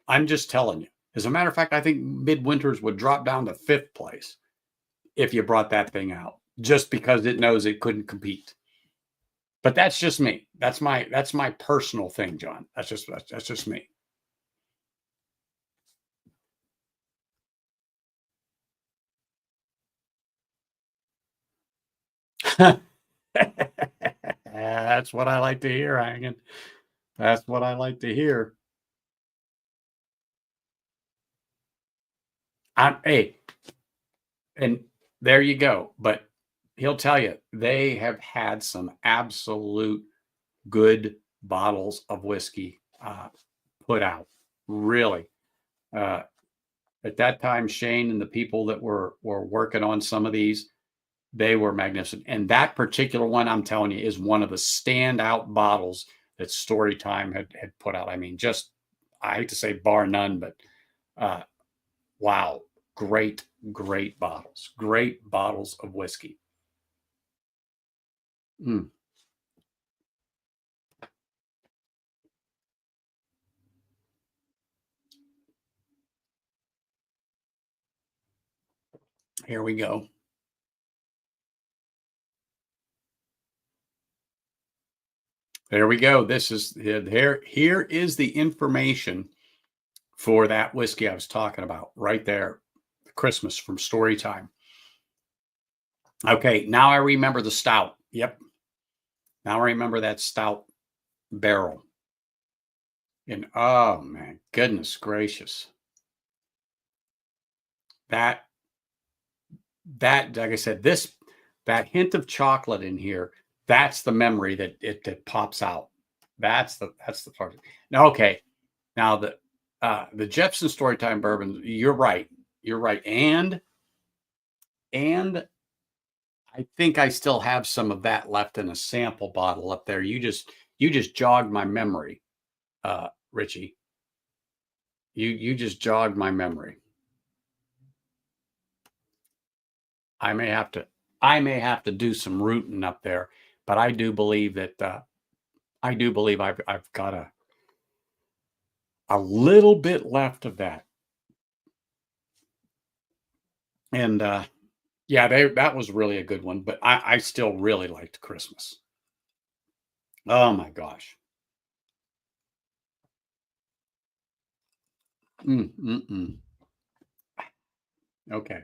I'm just telling you. As a matter of fact, I think Midwinters would drop down to fifth place if you brought that thing out, just because it knows it couldn't compete. But that's just me. That's my personal thing, John. That's just me. That's what I like to hear, hanging. That's what I like to hear. Hey, and there you go. But he'll tell you they have had some absolute good bottles of whiskey put out. Really, uh, at that time, Shane and the people that were working on some of these, they were magnificent. And that particular one, I'm telling you, is one of the standout bottles that Storytime had put out. I mean, just I hate to say bar none, but uh, wow, great bottles of whiskey. Mm, here we go. There we go. This is here. Here is the information for that whiskey I was talking about right there. Christmas from Storytime. Okay, now I remember the stout. Yep. Now I remember that stout barrel. And oh man, goodness gracious. That like I said, that hint of chocolate in here, That's the memory that pops out. That's the part. Now, okay. Now the Jepson Storytime bourbon. You're right. You're right. And I think I still have some of that left in a sample bottle up there. You just jogged my memory, Richie. You just jogged my memory. I may have to do some rooting up there, but I do believe that I've got a little bit left of that. And yeah, that was really a good one, but I still really liked Christmas. Oh my gosh. Okay.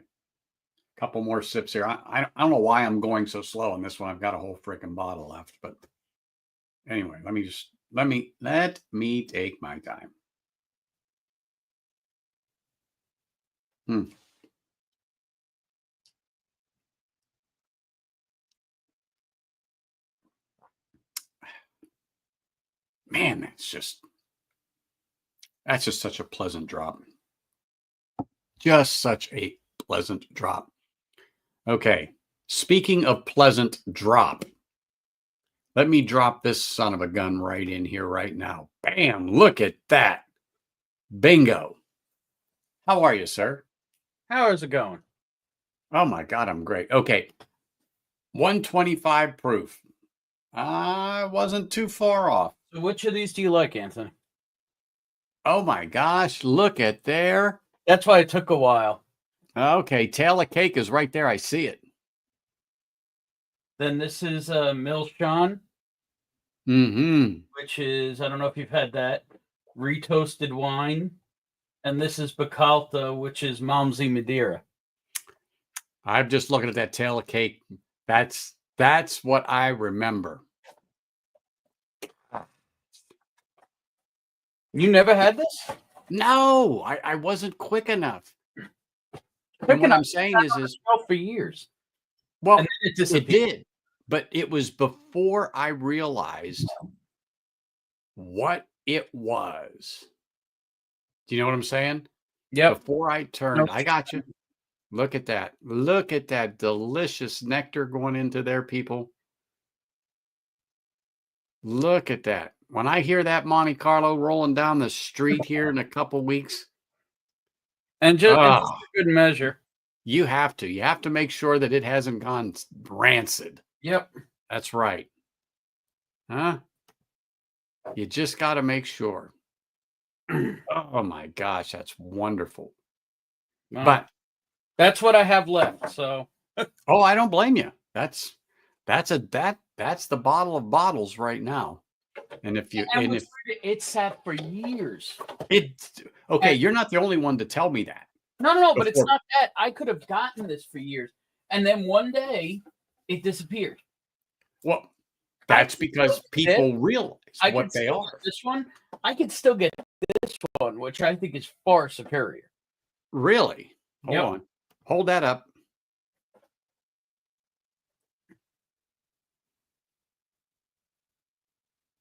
Couple more sips here. I don't know why I'm going so slow on this one. I've got a whole freaking bottle left, but anyway, let me take my time. Man, that's just such a pleasant drop. Just such a pleasant drop. Okay. Speaking of pleasant drop, let me drop this son of a gun right in here right now. Bam! Look at that. Bingo. How are you, sir? How is it going? Oh my God, I'm great. Okay. 125 proof. I wasn't too far off. So which of these do you like, Anthony? Oh my gosh, look at there. That's why it took a while. Okay, tail of cake is right there. I see it. Then this is Milchon, which is, I don't know if you've had that, retoasted wine. And this is Bacalta, which is Malmsey Madeira. I'm just looking at that tail of cake. That's what I remember. You never had this? No, I wasn't quick enough. And what I'm saying is for years. Well, it did, but it was before I realized what it was. Do you know what I'm saying? Yeah. Before I turned, I got you. Look at that. Look at that delicious nectar going into there, people. Look at that. When I hear that Monte Carlo rolling down the street here in a couple weeks. And just a good measure. You have to make sure that it hasn't gone rancid. Yep. That's right. Huh? You just got to make sure. Oh my gosh, that's wonderful. But that's what I have left. So oh, I don't blame you. That's the bottle of bottles right now. And if it sat for years. You're not the only one to tell me that. No, but it's not that. I could have gotten this for years. And then one day it disappeared. Well, that's because people realize what they are. This one, I could still get this one, which I think is far superior. Really? Hold on. Hold that up.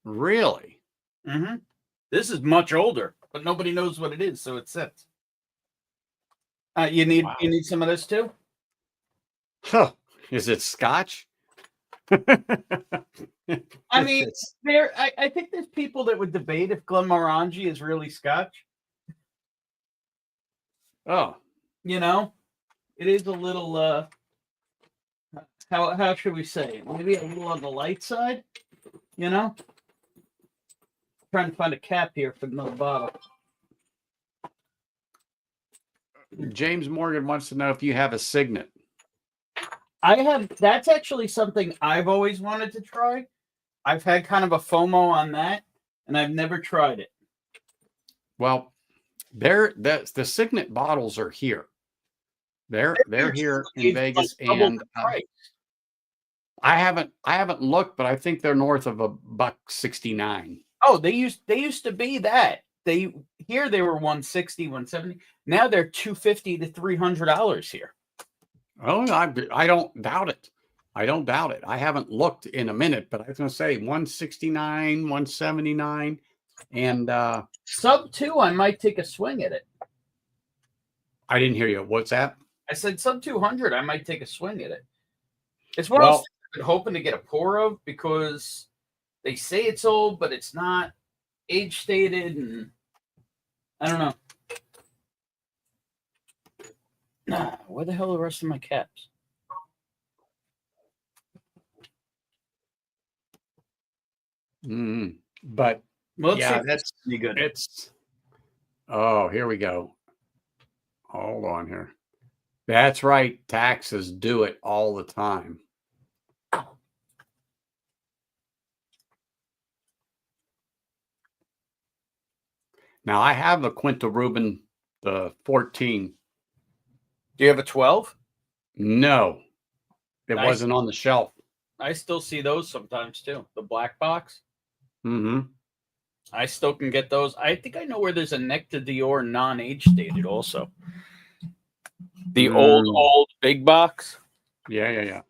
Really? Mm-hmm. This is much older, but nobody knows what it is, so it sits. You need some of this too? Huh. Is it Scotch? I mean, I think there's people that would debate if Glenmorangie is really Scotch. Oh. You know, it is a little how should we say it? Maybe a little on the light side, you know? Trying to find a cap here for another bottle. James Morgan wants to know if you have a signet. I have. That's actually something I've always wanted to try. I've had kind of a FOMO on that, and I've never tried it. Well, the signet bottles are here. They're here in Vegas, and I haven't looked, but I think they're north of $169. Oh, they used to be that. They were $160, $170. Now they're $250 to $300 here. Oh, I don't doubt it. I don't doubt it. I haven't looked in a minute, but I was going to say 169, 179, and Sub 2, I might take a swing at it. I didn't hear you. What's that? I said sub 200, I might take a swing at it. It's one of those things I've been hoping to get a pour of because they say it's old, but it's not age stated, and I don't know. Nah, where the hell are the rest of my caps? But Well, yeah, that's pretty good. It's here we go. Hold on here. That's right. Taxes do it all the time. Now I have a Quinta Rubin, the 14. Do you have a 12? No, it wasn't on the shelf. I still see those sometimes too. The black box. Mm-hmm. I still can get those. I think I know where there's a Nectar Dior non-age stated also. The old big box. Yeah.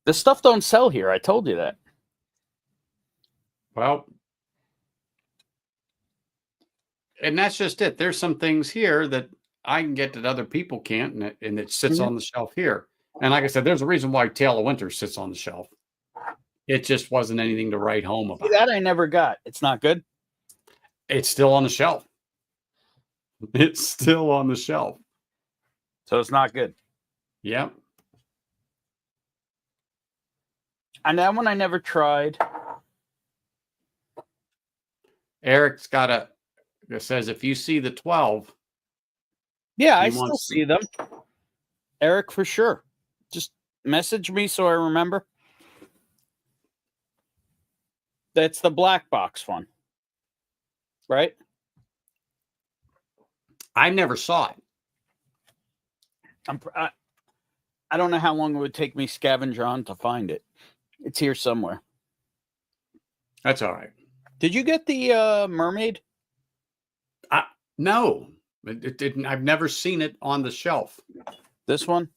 This stuff don't sell here. I told you that. Well, and that's just it. There's some things here that I can get that other people can't, and it sits on the shelf here. And like I said, there's a reason why Tale of Winter sits on the shelf. It just wasn't anything to write home about. That I never got. It's not good. It's still on the shelf. It's still on the shelf. So it's not good. Yep. And that one I never tried. Eric's got it says if you see the 12. Yeah, I still see them. Eric, for sure. Just message me so I remember. That's the black box one. Right? I never saw it. I don't know how long it would take me scavenger on to find it. It's here somewhere. That's all right. Did you get the mermaid? No, it didn't. I've never seen it on the shelf. This one?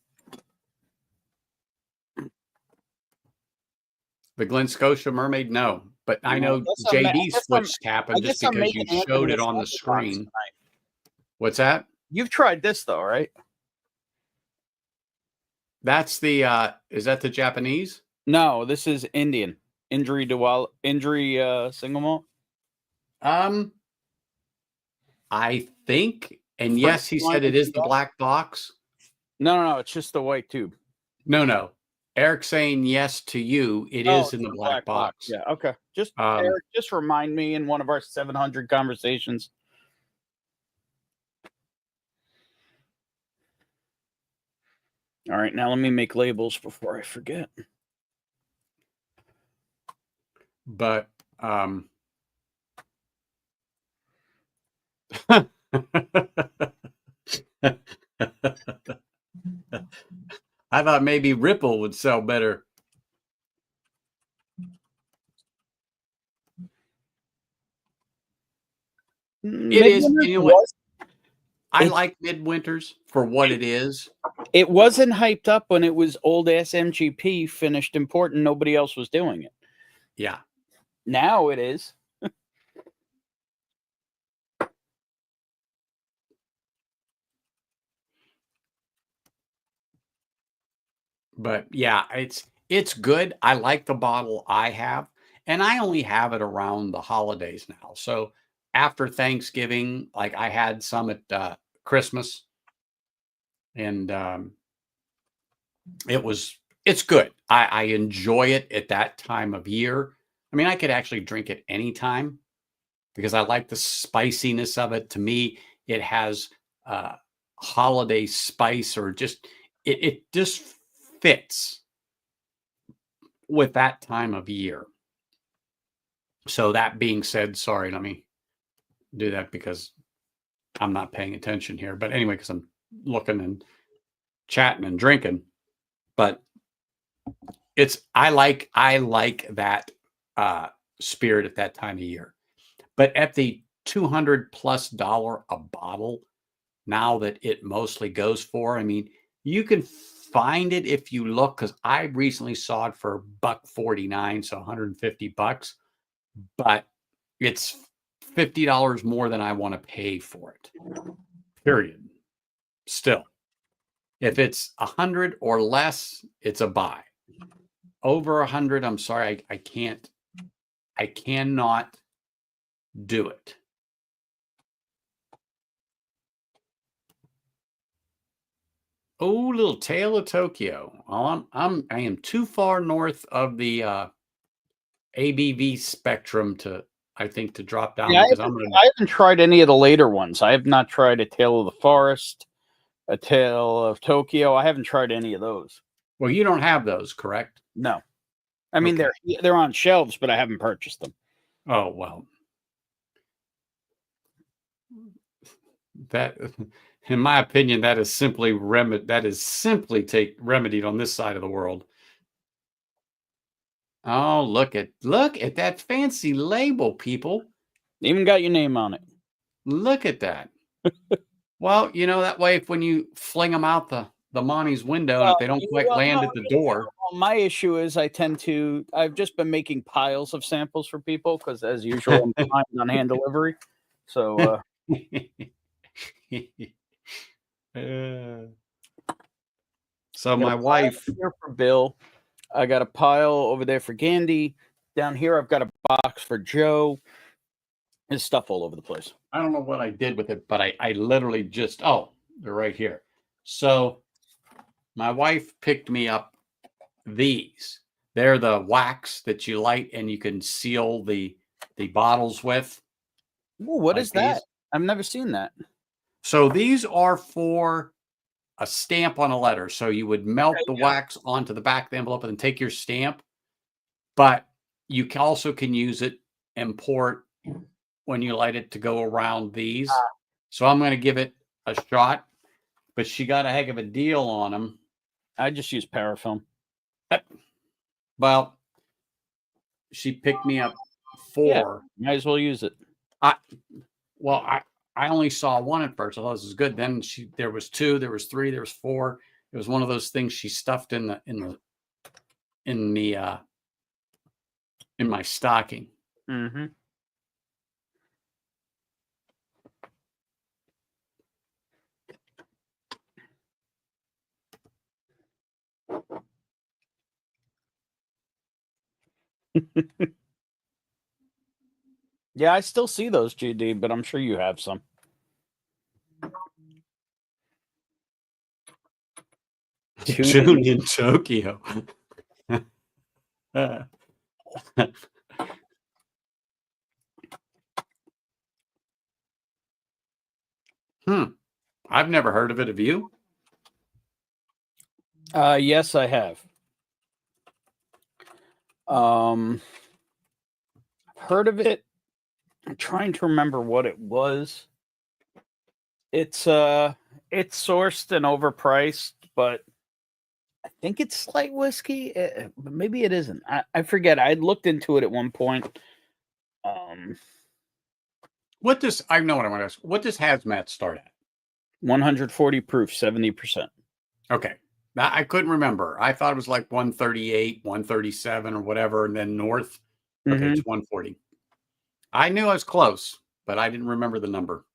The Glen Scotia mermaid? No, but I know JD switched happened just because you showed it on the screen. What's that? You've tried this though, right? That's the is that the Japanese? No, this is Indian. Injury single malt. I think, and yes, he said it is the black box. No, it's just the white tube. No. Eric's saying yes to you. It is in the black box. Yeah, okay. Just Eric, just remind me in one of our 700 conversations. All right, now let me make labels before I forget. But I thought maybe Ripple would sell better. It is. You know what? I like Midwinters for what it is. It wasn't hyped up when it was old ass MGP finished import and nobody else was doing it. Yeah. Now it is. But yeah, it's good. I like the bottle I have, and I only have it around the holidays now. So after Thanksgiving, like I had some at Christmas, and it's good. I enjoy it at that time of year. I mean, I could actually drink it anytime because I like the spiciness of it. To me, it has holiday spice, or just it just fits with that time of year. So that being said, sorry, let me do that because I'm not paying attention here. But anyway, because I'm looking and chatting and drinking. But I like that spirit at that time of year. But at the $200+ a bottle, now that it mostly goes for. I mean, you can find it if you look, because I recently saw it for $1.49, so $150, but it's $50 more than I want to pay for it. Period. Still, if it's 100 or less, it's a buy. Over 100, I'm sorry, I can't. I cannot do it. Oh, little Tale of Tokyo. Well, I am too far north of the ABV spectrum to, I think, to drop down, Yeah, because I'm gonna. I haven't tried any of the later ones. I have not tried A Tale of the Forest, A Tale of Tokyo. I haven't tried any of those. Well, you don't have those, correct? No, I mean Okay. they're on shelves, but I haven't purchased them. Oh well, that, in my opinion, that is simply remedied on this side of the world. Oh, look at that fancy label, people. Even got your name on it. Look at that. Well, that way, if when you fling them out the Monty's window, and if they don't quite land at the door. My issue is I've just been making piles of samples for people because, as usual, I'm behind on hand delivery. So, so my wife here for Bill, I got a pile over there for Gandhi. Down here, I've got a box for Joe. There's stuff all over the place. I don't know what I did with it, but I literally just, they're right here. So my wife picked me up these. They're the wax that you light and you can seal the bottles with. Ooh, what is that? I've never seen that. So these are for a stamp on a letter. So you would melt the wax onto the back of the envelope and then take your stamp. But you also can use it and pour it when you light it to go around these. So I'm going to give it a shot. But she got a heck of a deal on them. I just use parafilm. Well, she picked me up 4. Yeah, might as well use it. I only saw 1 at first. I thought this was good. Then there was 2, there was 3, there was 4. It was one of those things she stuffed in my stocking. Mm-hmm. Yeah, I still see those, GD, but I'm sure you have some. June in Tokyo. I've never heard of it. Have you? Yes, I have. I've heard of it. I'm trying to remember what it was. It's sourced and overpriced, but I think it's light whiskey. But maybe it isn't. I forget. I looked into it at one point. I know what I want to ask. What does hazmat start at? 140 proof, 70%. Okay. Now, I couldn't remember. I thought it was like 138, 137 or whatever, and then north. Okay, it's 140. I knew I was close, but I didn't remember the number.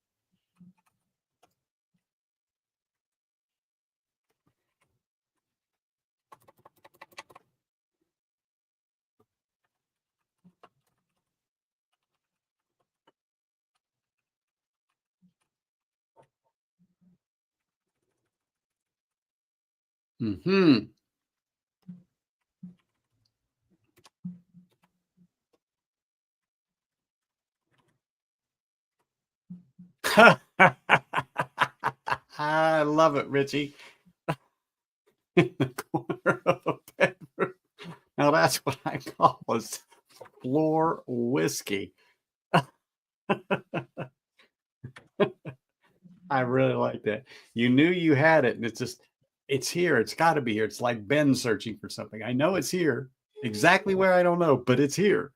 Mm-hmm. I love it, Richie. In the corner of a bedroom. Now that's what I call a floor whiskey. I really like that. You knew you had it, and it's here. It's got to be here. It's like Ben searching for something. I know it's here. Exactly where, I don't know, but it's here.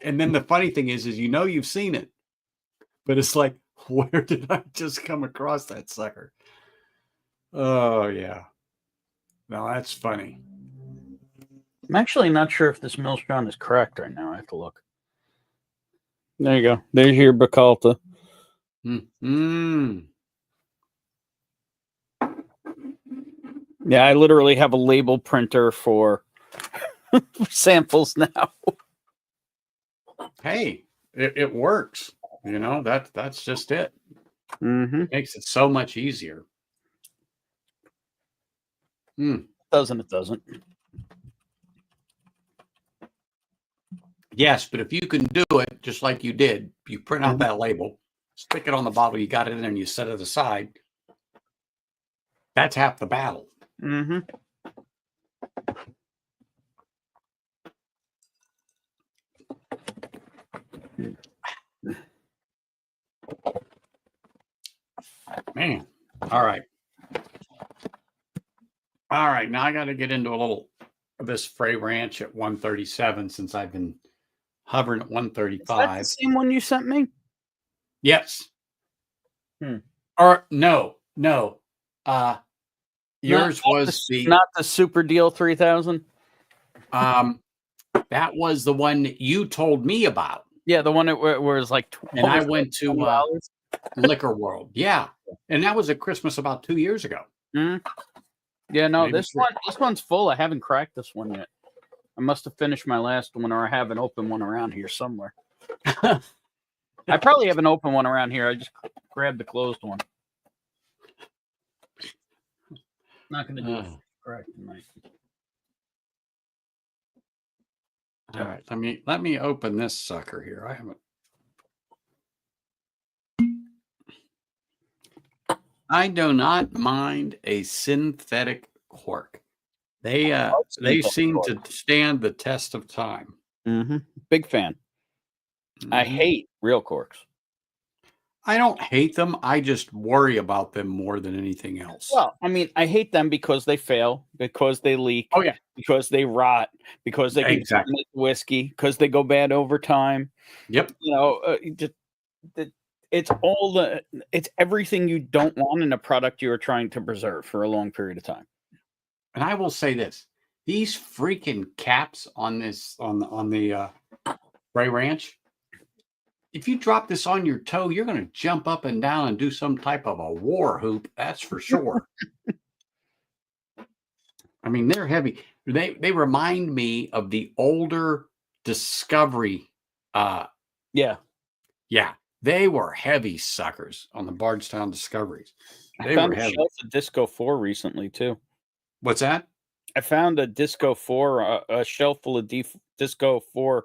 And then the funny thing is you've seen it, but it's like, Where did I just come across that sucker? Oh, yeah. No, that's funny. I'm actually not sure if this Millstone is correct right now. I have to look. There you go. There's your Bacalta. Mm. Yeah, I literally have a label printer for samples now. Hey, it works. You know, that's just it. Mm-hmm. Makes it so much easier. Doesn't it? Doesn't. Yes, but if you can do it just like you did, you print out that label, stick it on the bottle, you got it in there, and you set it aside. That's half the battle. Mm-hmm. Man. All right. All right. Now I got to get into a little of this Frey Ranch at 137 since I've been hovering at Is that 135. the same one you sent me? Yes. Hmm. Or no. Yours was not the Super Deal 3000. that was the one that you told me about. Yeah, the one that was like. And I went to Liquor World. Yeah. And that was at Christmas about 2 years ago. Mm-hmm. Yeah, no, Maybe this one's full. I haven't cracked this one yet. I must have finished my last one, or I have an open one around here somewhere. I probably have an open one around here. I just grabbed the closed one. Not going to do it correct tonight. All right, let me open this sucker here. I haven't. I do not mind a synthetic cork. They seem to stand the test of time. Mm-hmm. Big fan. Mm-hmm. I hate real corks. I don't hate them. I just worry about them more than anything else. Well, I mean, I hate them because they fail, because they leak, because they rot, because they can contaminate whiskey, because they go bad over time. Yep. You know, it's everything you don't want in a product you are trying to preserve for a long period of time. And I will say this: these freaking caps on this on the Frey Ranch. If you drop this on your toe, you're going to jump up and down and do some type of a war hoop. That's for sure. I mean, they're heavy. They remind me of the older Discovery. Yeah. They were heavy suckers on the Bardstown Discoveries. I found a shelf of Disco 4 recently, too. What's that? I found a Disco 4, a shelf full of Disco 4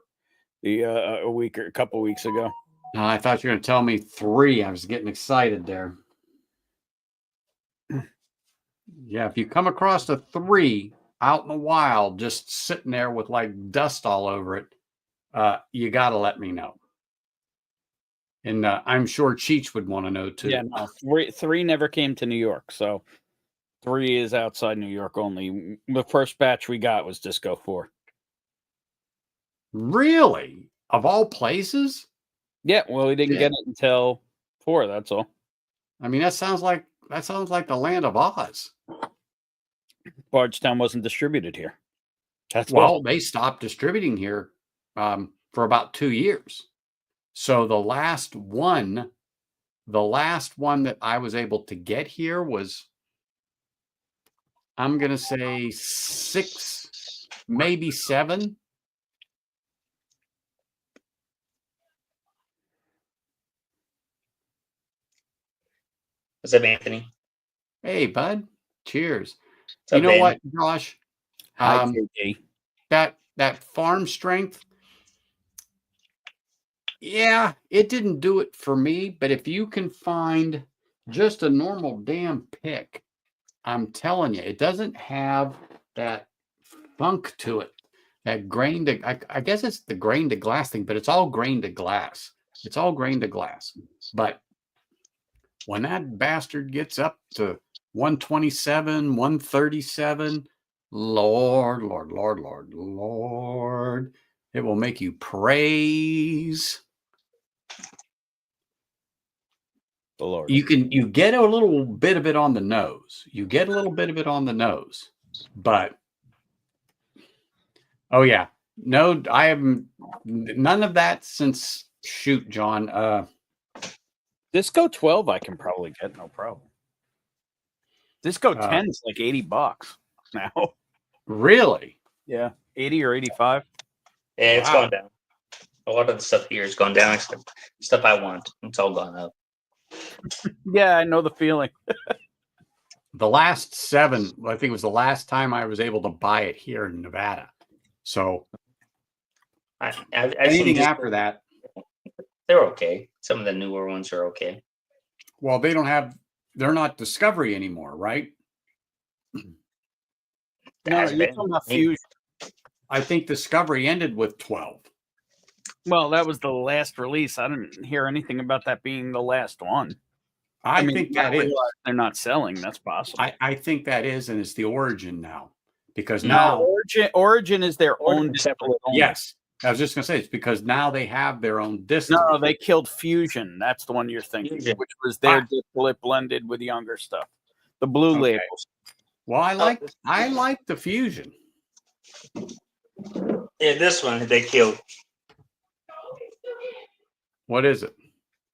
a couple weeks ago. I thought you were going to tell me 3. I was getting excited there. Yeah, if you come across a 3 out in the wild, just sitting there with like dust all over it, you got to let me know. And I'm sure Cheech would want to know too. Yeah, no, 3 never came to New York, so 3 is outside New York only. The first batch we got was Disco 4. Really? Of all places? Yeah, well, we didn't get it until 4, that's all. I mean, that sounds like the land of Oz. Bardstown wasn't distributed here. They stopped distributing here for about 2 years. So the last one that I was able to get here was, I'm going to say 6, maybe 7. What's up, Anthony? Hey, bud. Cheers. What's you up, know what, Josh? Hi, KD. That farm strength, yeah, it didn't do it for me. But if you can find just a normal damn pick, I'm telling you, it doesn't have that funk to it. That grain to, I guess it's the grain to glass thing, but it's all grain to glass. It's all grain to glass. But when that bastard gets up to 127, 137, Lord, it will make you praise. the Lord. You get a little bit of it on the nose. You get a little bit of it on the nose, but oh yeah, no, I haven't none of that since shoot, John. Disco 12, I can probably get no problem. Disco Uh, 10 is like $80 now. Really? Yeah, 80 or 85. Yeah, it's Wow. gone down. A lot of the stuff here has gone down. Except stuff I want, it's all gone up. Yeah, I know the feeling. The last 7, I think it was the last time I was able to buy it here in Nevada. So I've seen anything just, after that, they're okay. Some of the newer ones are okay. well, they're not Discovery anymore, right? No, Has you're been. talking about Fusion. I think Discovery ended with 12. Well, that was the last release. I didn't hear anything about that being the last one. I mean, think I that is. realize they're not selling. That's possible. I think that is, and it's the Origin now. Because No, now, Origin is their own Origin separate. distillate only. yes, I was just going to say, it's because now they have their own No, distillate. they killed Fusion. That's the one you're thinking, Fusion. which was their Ah. distillate blended with younger stuff. The blue Okay. labels. Well, I like the Fusion. Yeah, this one they killed. What is it?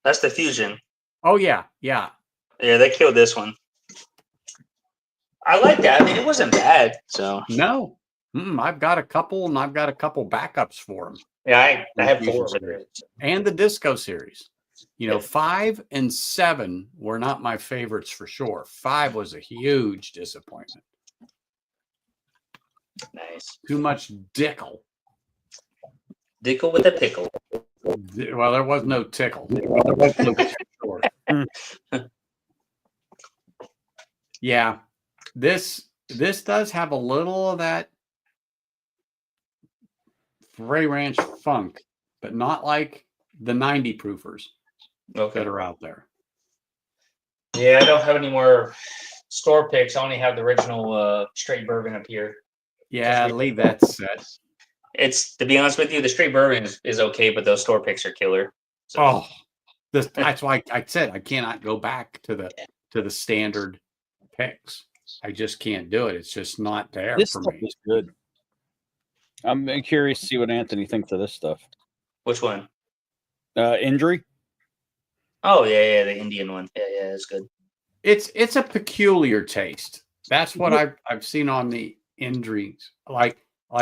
That's the Fusion. Oh yeah, yeah. Yeah, they killed this one. I like that. I mean, it wasn't bad. So No, I've got a couple, and I've got a couple backups for them, yeah, I have Fusion 4 of series. it. And the Disco series. You know, Yeah. 5 and 7 were not my favorites for sure. 5 was a huge disappointment. Nice. Too much dickle. Dickle with a pickle. Well, there was no tickle. There was no tickle. Yeah, this does have a little of that Frey Ranch funk, but not like the 90 proofers Okay. that are out there. Yeah, I don't have any more store picks. I only have the original straight bourbon up here. Yeah, leave that set. It's, to be honest with you, the straight bourbon is okay, but those store picks are killer. So, Oh, that's why I said I cannot go back to the standard picks. I just can't do it. It's just not there This for stuff me. is good. I'm curious to see what Anthony thinks of this stuff. which one? Injury? Oh yeah, the Indian one. Yeah, it's good. It's a peculiar taste. That's what I've seen on the injuries, like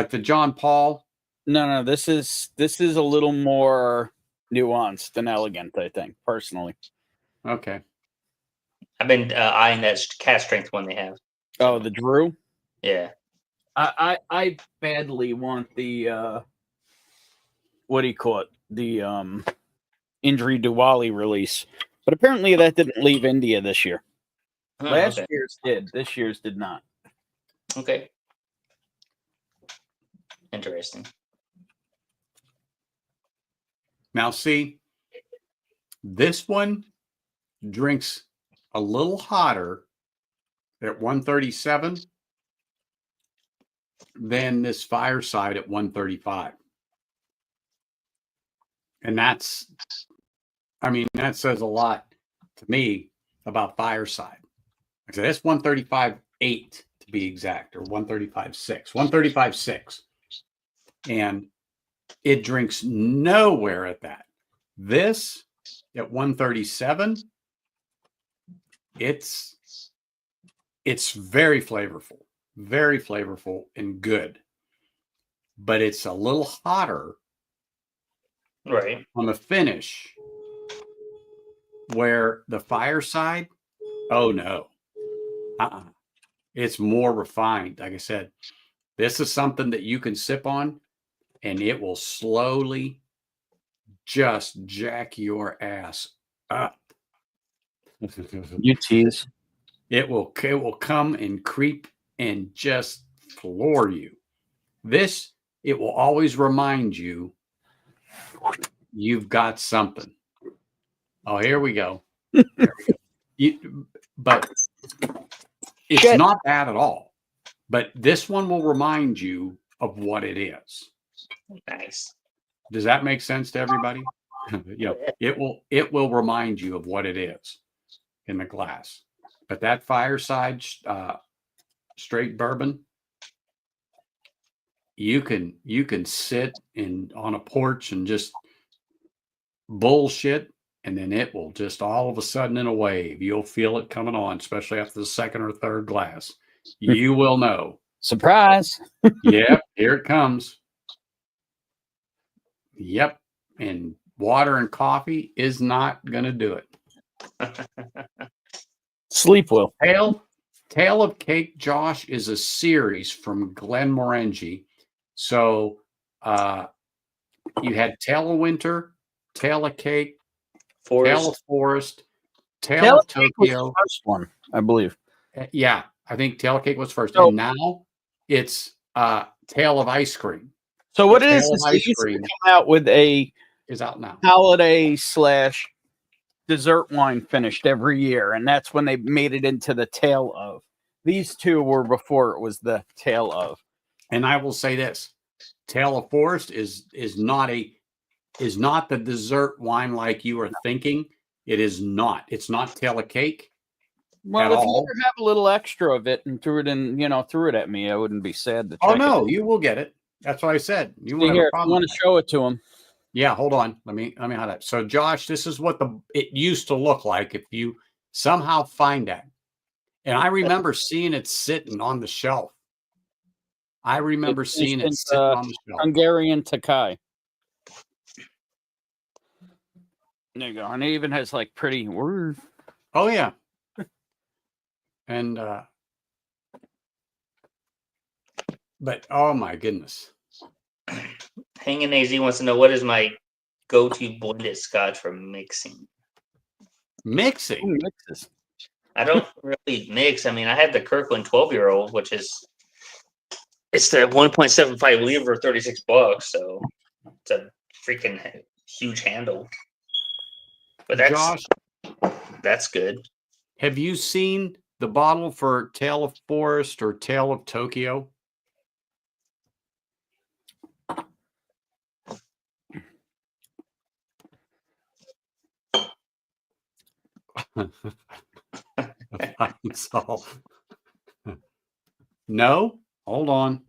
the John Paul. No. This is a little more nuanced and elegant, I think, personally. Okay. I've been eyeing that cast strength one they have. Oh, the Drew? Yeah. I badly want the what do you call it? The Injury Diwali release. But apparently that didn't leave India this year. Oh, Last okay. year's did. This year's did not. Okay. Interesting. Now see, this one drinks a little hotter at 137 than this Fireside at 135. And that says a lot to me about Fireside. I said it's 135.8 to be exact, or 135.6, 135.6. And it drinks nowhere at that. This at 137, it's very flavorful and good. But it's a little hotter Right. on the finish, where the Fireside, oh no. It's more refined. Like I said, this is something that you can sip on and it will slowly just jack your ass up. You tease. It will come and creep and just floor you. It will always remind you you've got something. Oh, here we go. But it's not bad at all. But this one will remind you of what it is. Nice. Does that make sense to everybody? It will remind you of what it is. in the glass. But that fireside straight bourbon, you can sit on a porch and just bullshit, and then it will just all of a sudden in a wave. You'll feel it coming on, especially after the second or third glass. You will know. Surprise. Yep, here it comes. Yep. And water and coffee is not going to do it. Sleep will. Tale of Cake, Josh, is a series from Glenmorangie. So you had Tale of Winter, Tale of Cake, Tale of Forest, Tale of Cake was the Tokyo. first one, I believe. Yeah, I think Tale of Cake was first. So- and now it's Tale of Ice Cream So what it Tale is of they Ice used to Cream come out with a is out now. holiday / dessert wine finished every year, and that's when they made it into the Tale of. These two were before it was the Tale of. And I will say this: Tale of Forest is not the dessert wine like you are thinking. It is not. It's not Tale of Cake. Well, At if you all. ever have a little extra of it and threw it at me, I wouldn't be sad to. Oh try it. no, you will get it. That's what I said. You See won't have here, a if you problem. want with to that. show it to him. Yeah, hold on. Let me have that. So, Josh, this is what it used to look like if you somehow find that. And I remember seeing it sitting on the shelf. I remember seeing it sitting on the shelf. Hungarian Takai. There you go. And it even has like pretty words. Oh yeah. And but oh my goodness. Hanging AZ wants to know what is my go-to blended scotch for mixing. Mixing. Mixes. I don't really mix. I mean, I have the Kirkland 12-year-old, which is it's the 1.75 liter, $36. So it's a freaking huge handle. But that's good. Have you seen the bottle for Tale of Forest or Tale of Tokyo? No, hold on.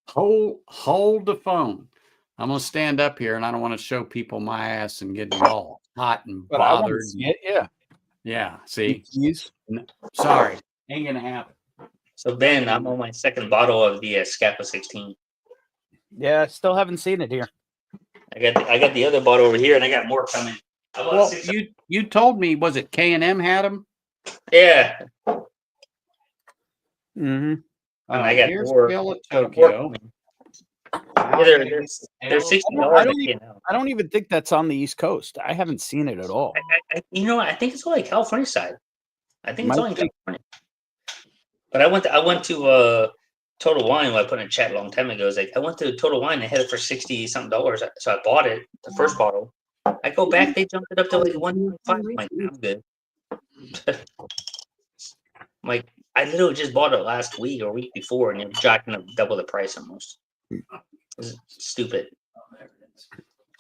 Hold the phone. I'm gonna stand up here, and I don't want to show people my ass and get all hot and But I want bothered. to see it, yeah. Yeah, see, Jeez. sorry, ain't gonna happen. So Ben, I'm on my second bottle of the Scapa 16. Yeah, I still haven't seen it here. I got the other bottle over here, and I got more coming. I bought Well, 6 you told me, was it K&M had them? Yeah, Mm-hmm. and I got here's more. Tale of more Tokyo. coming. Wow, They're Tale $60 of- I don't even think that's on the East Coast. I haven't seen it at all. You know, I think it's only California side. I think it's Might only be. California. But I went to Total Wine. I put in a chat a long time ago. It's like I went to Total Wine. They had it for $60 something. So I bought it, the first bottle. I go back, they jumped it up to like 1.5. I'm like, I'm good. I'm like, I literally just bought it last week or week before, and it's jacking up double the price almost. It's stupid.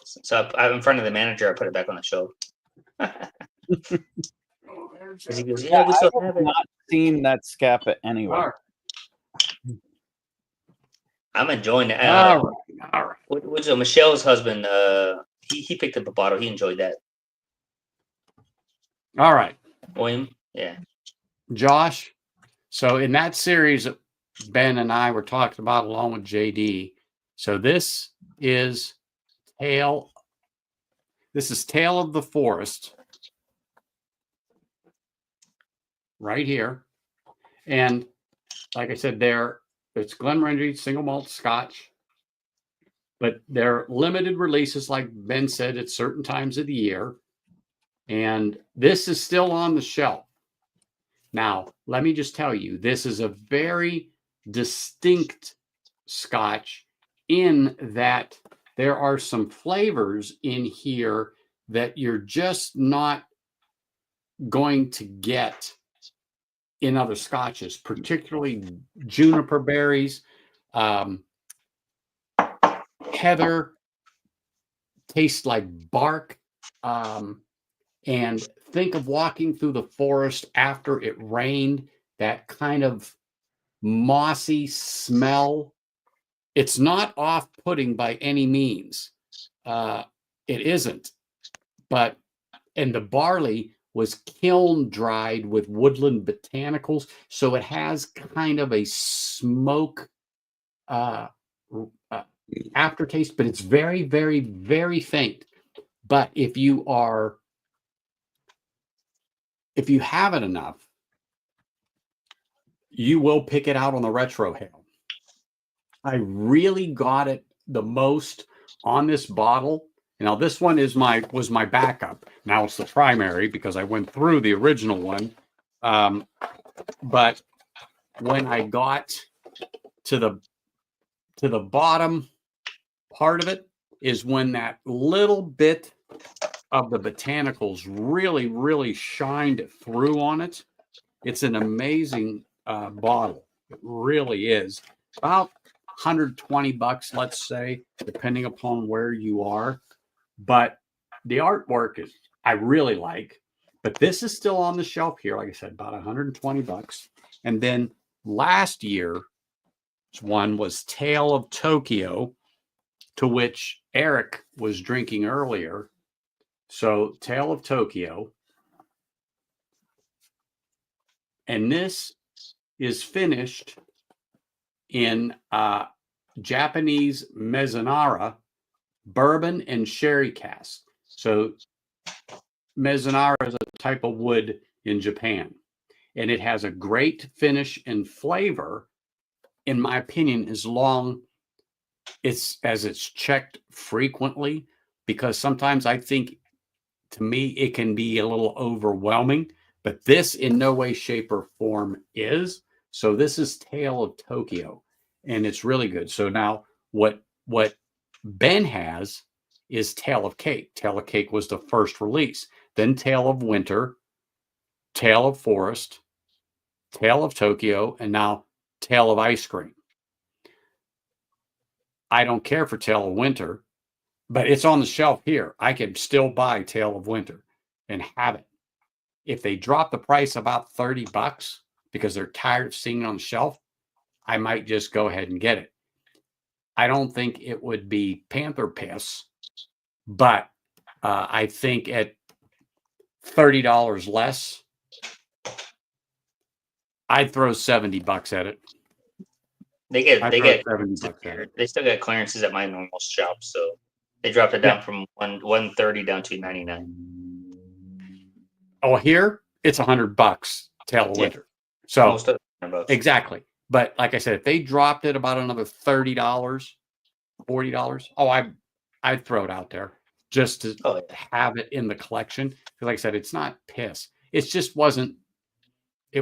So I'm in front of the manager. I put it back on the shelf. Because he goes, yeah, we still have it. Not seen that Scapa anywhere. I'm enjoying it. All right. Which Michelle's husband, he picked up a bottle. He enjoyed that. All right, William, yeah. Josh. So in that series that Ben and I were talking about along with JD, so this is Tale of the Forest right here. And like I said, it's Glenmorangie single malt Scotch, but they're limited releases, like Ben said, at certain times of the year. And this is still on the shelf. Now, let me just tell you, this is a very distinct Scotch in that there are some flavors in here that you're just not going to get in other Scotches, particularly juniper berries, heather, tastes like bark, and think of walking through the forest after it rained, that kind of mossy smell. It's not off-putting by any means. It isn't. But, and the barley was kiln dried with woodland botanicals, so it has kind of a smoke aftertaste, but it's very, very, very faint. But if you have it enough, you will pick it out on the retro hail. I really got it the most on this bottle. Now this one was my backup. Now it's the primary because I went through the original one. But when I got to the bottom part of it is when that little bit of the botanicals really, really shined through on it. It's an amazing bottle. It really is. About $120, let's say, depending upon where you are. But the artwork I really like. But this is still on the shelf here, like I said, about $120. And then last year's one was Tale of Tokyo, to which Eric was drinking earlier. So Tale of Tokyo. And this is finished in Japanese Mezzanara bourbon and sherry cask. So Mezzanara is a type of wood in Japan. And it has a great finish and flavor, in my opinion, as long as it's checked frequently, because sometimes I think, to me, it can be a little overwhelming, but this in no way, shape, or form is. So this is Tale of Tokyo, and it's really good. So now what Ben has is Tale of Cake. Tale of Cake was the first release. Then Tale of Winter, Tale of Forest, Tale of Tokyo, and now Tale of Ice Cream. I don't care for Tale of Winter, but it's on the shelf here. I can still buy Tale of Winter and have it. If they drop the price about $30 because they're tired of seeing it on the shelf, I might just go ahead and get it. I don't think it would be Panther piss, but I think at $30 less, I'd throw $70 at it. They get $70 at it. they still get clearances at my normal shop, so they dropped it down from 130 down to 99. Oh, here it's $100 Tale of Winter. So Most of $100. Exactly. But like I said, if they dropped it about another $30, $40, I'd throw it out there just to have it in the collection. Because like I said, it's not piss. It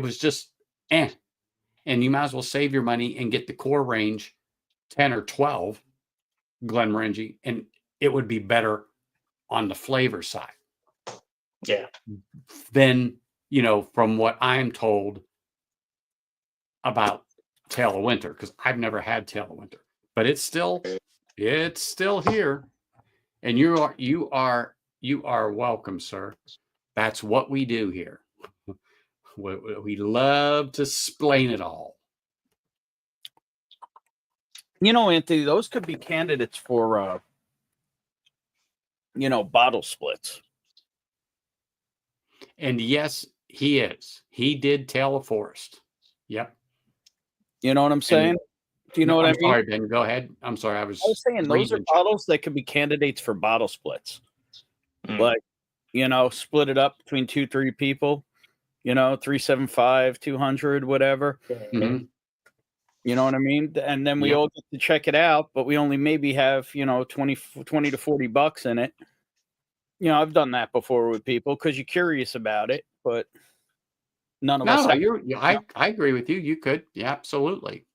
was just eh. And you might as well save your money and get the core range 10 or 12 Glenmorangie, and it would be better on the flavor side. Yeah. Then, from what I'm told about Tale of Winter, because I've never had Tale of Winter, but it's still here. And you are welcome, sir. That's what we do here. We love to explain it all. Anthony, those could be candidates for, bottle splits. And yes, he is. He did Tale of Forest. Yep. You know what I'm saying? Do you know what I mean? Sorry, Ben. Go ahead. I'm sorry. I was saying those are bottles that could be candidates for bottle splits. Like, split it up between 2-3 people. 375, 200, whatever. Mm-hmm. You know what I mean? And then we all get to check it out, but we only maybe have, 20 to $40 in it. I've done that before with people because you're curious about it, but none of us. I agree with you. You could. Yeah, absolutely.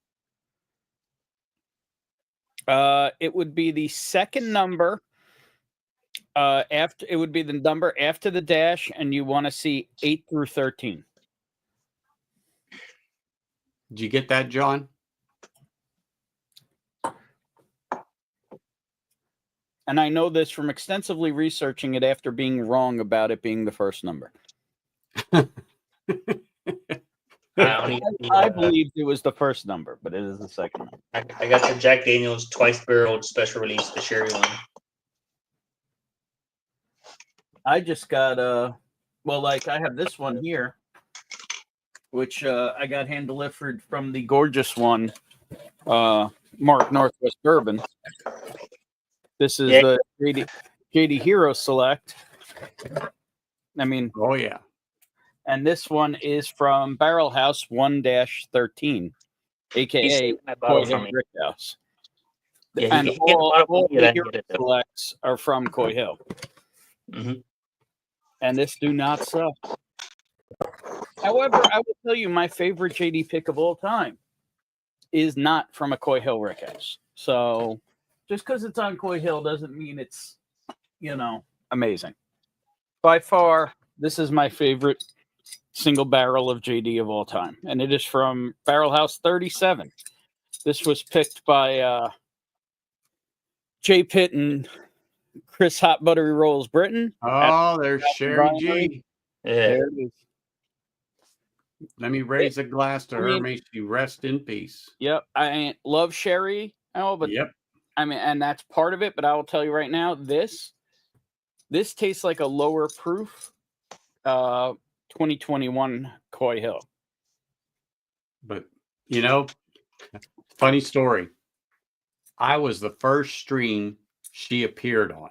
It would be the second number. It would be the number after the dash, and you want to see 8 through 13. Did you get that, John? And I know this from extensively researching it after being wrong about it being the first number. I believed it was the first number, but it is the second number. I got the Jack Daniels twice barreled special release, the sherry one. I just got well, like I have this one here, which I got hand delivered from the gorgeous one, Mark Northwest Bourbon. This is the JD Hero Select. I mean, Oh yeah. and this one is from Barrel House 1-13, aka Coy Hill Brick House. Yeah, And he all the the Hero Selects are from Coy Hill. Mm-hmm. And this do not suck. However, I will tell you my favorite JD pick of all time is not from a Coy Hill Brick House. So just because it's on Coy Hill doesn't mean it's, amazing. By far, this is my favorite single barrel of JD of all time. And it is from Barrel House 37. This was picked by Jay Pitt and Chris Hot Buttery Rolls Britton. Oh, there's Sherry G. Yeah. There it is. Let me raise a glass to her. May she rest in peace. Yep. I love Sherry. But yep. I mean, and that's part of it. But I will tell you right now, this tastes like a lower proof 2021 Coy Hill. But, funny story. I was the first stream she appeared on.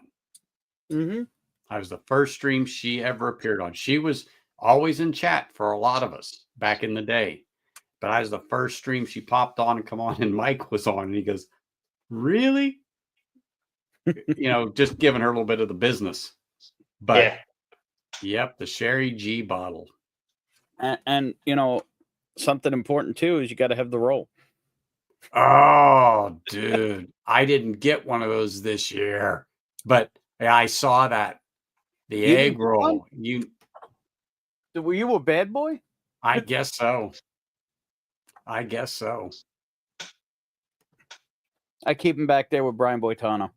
Mm-hmm. I was the first stream she ever appeared on. She was always in chat for a lot of us back in the day. But I was the first stream she popped on and come on, and Mike was on, and he goes, really? Just giving her a little bit of the business. But, yep, the Sherry G bottle. And something important, too, is you got to have the roll. Oh, dude. I didn't get one of those this year. But I saw that. The egg roll. Were you a bad boy? I guess so. I keep him back there with Brian Boitano.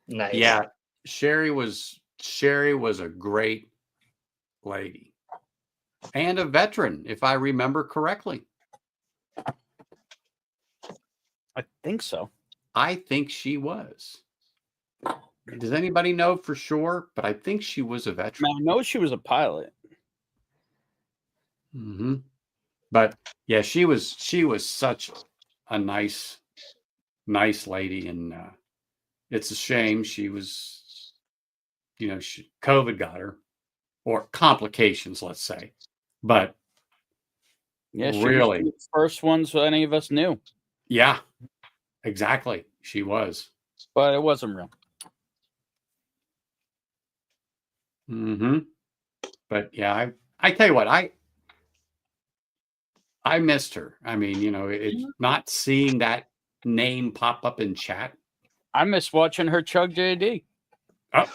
Nice. Yeah. Sherry was a great lady. And a veteran, if I remember correctly. I think so. I think she was. Does anybody know for sure? But I think she was a veteran. I know she was a pilot. Mm-hmm. But yeah, she was such a nice lady, and it's a shame she was, COVID got her, or complications, let's say. But yeah, she really, was the first ones any of us knew. Yeah, exactly. She was, but it wasn't real. Mm-hmm. But yeah, I tell you what, I missed her. I mean, it's not seeing that name pop up in chat. I miss watching her chug JD. Oh,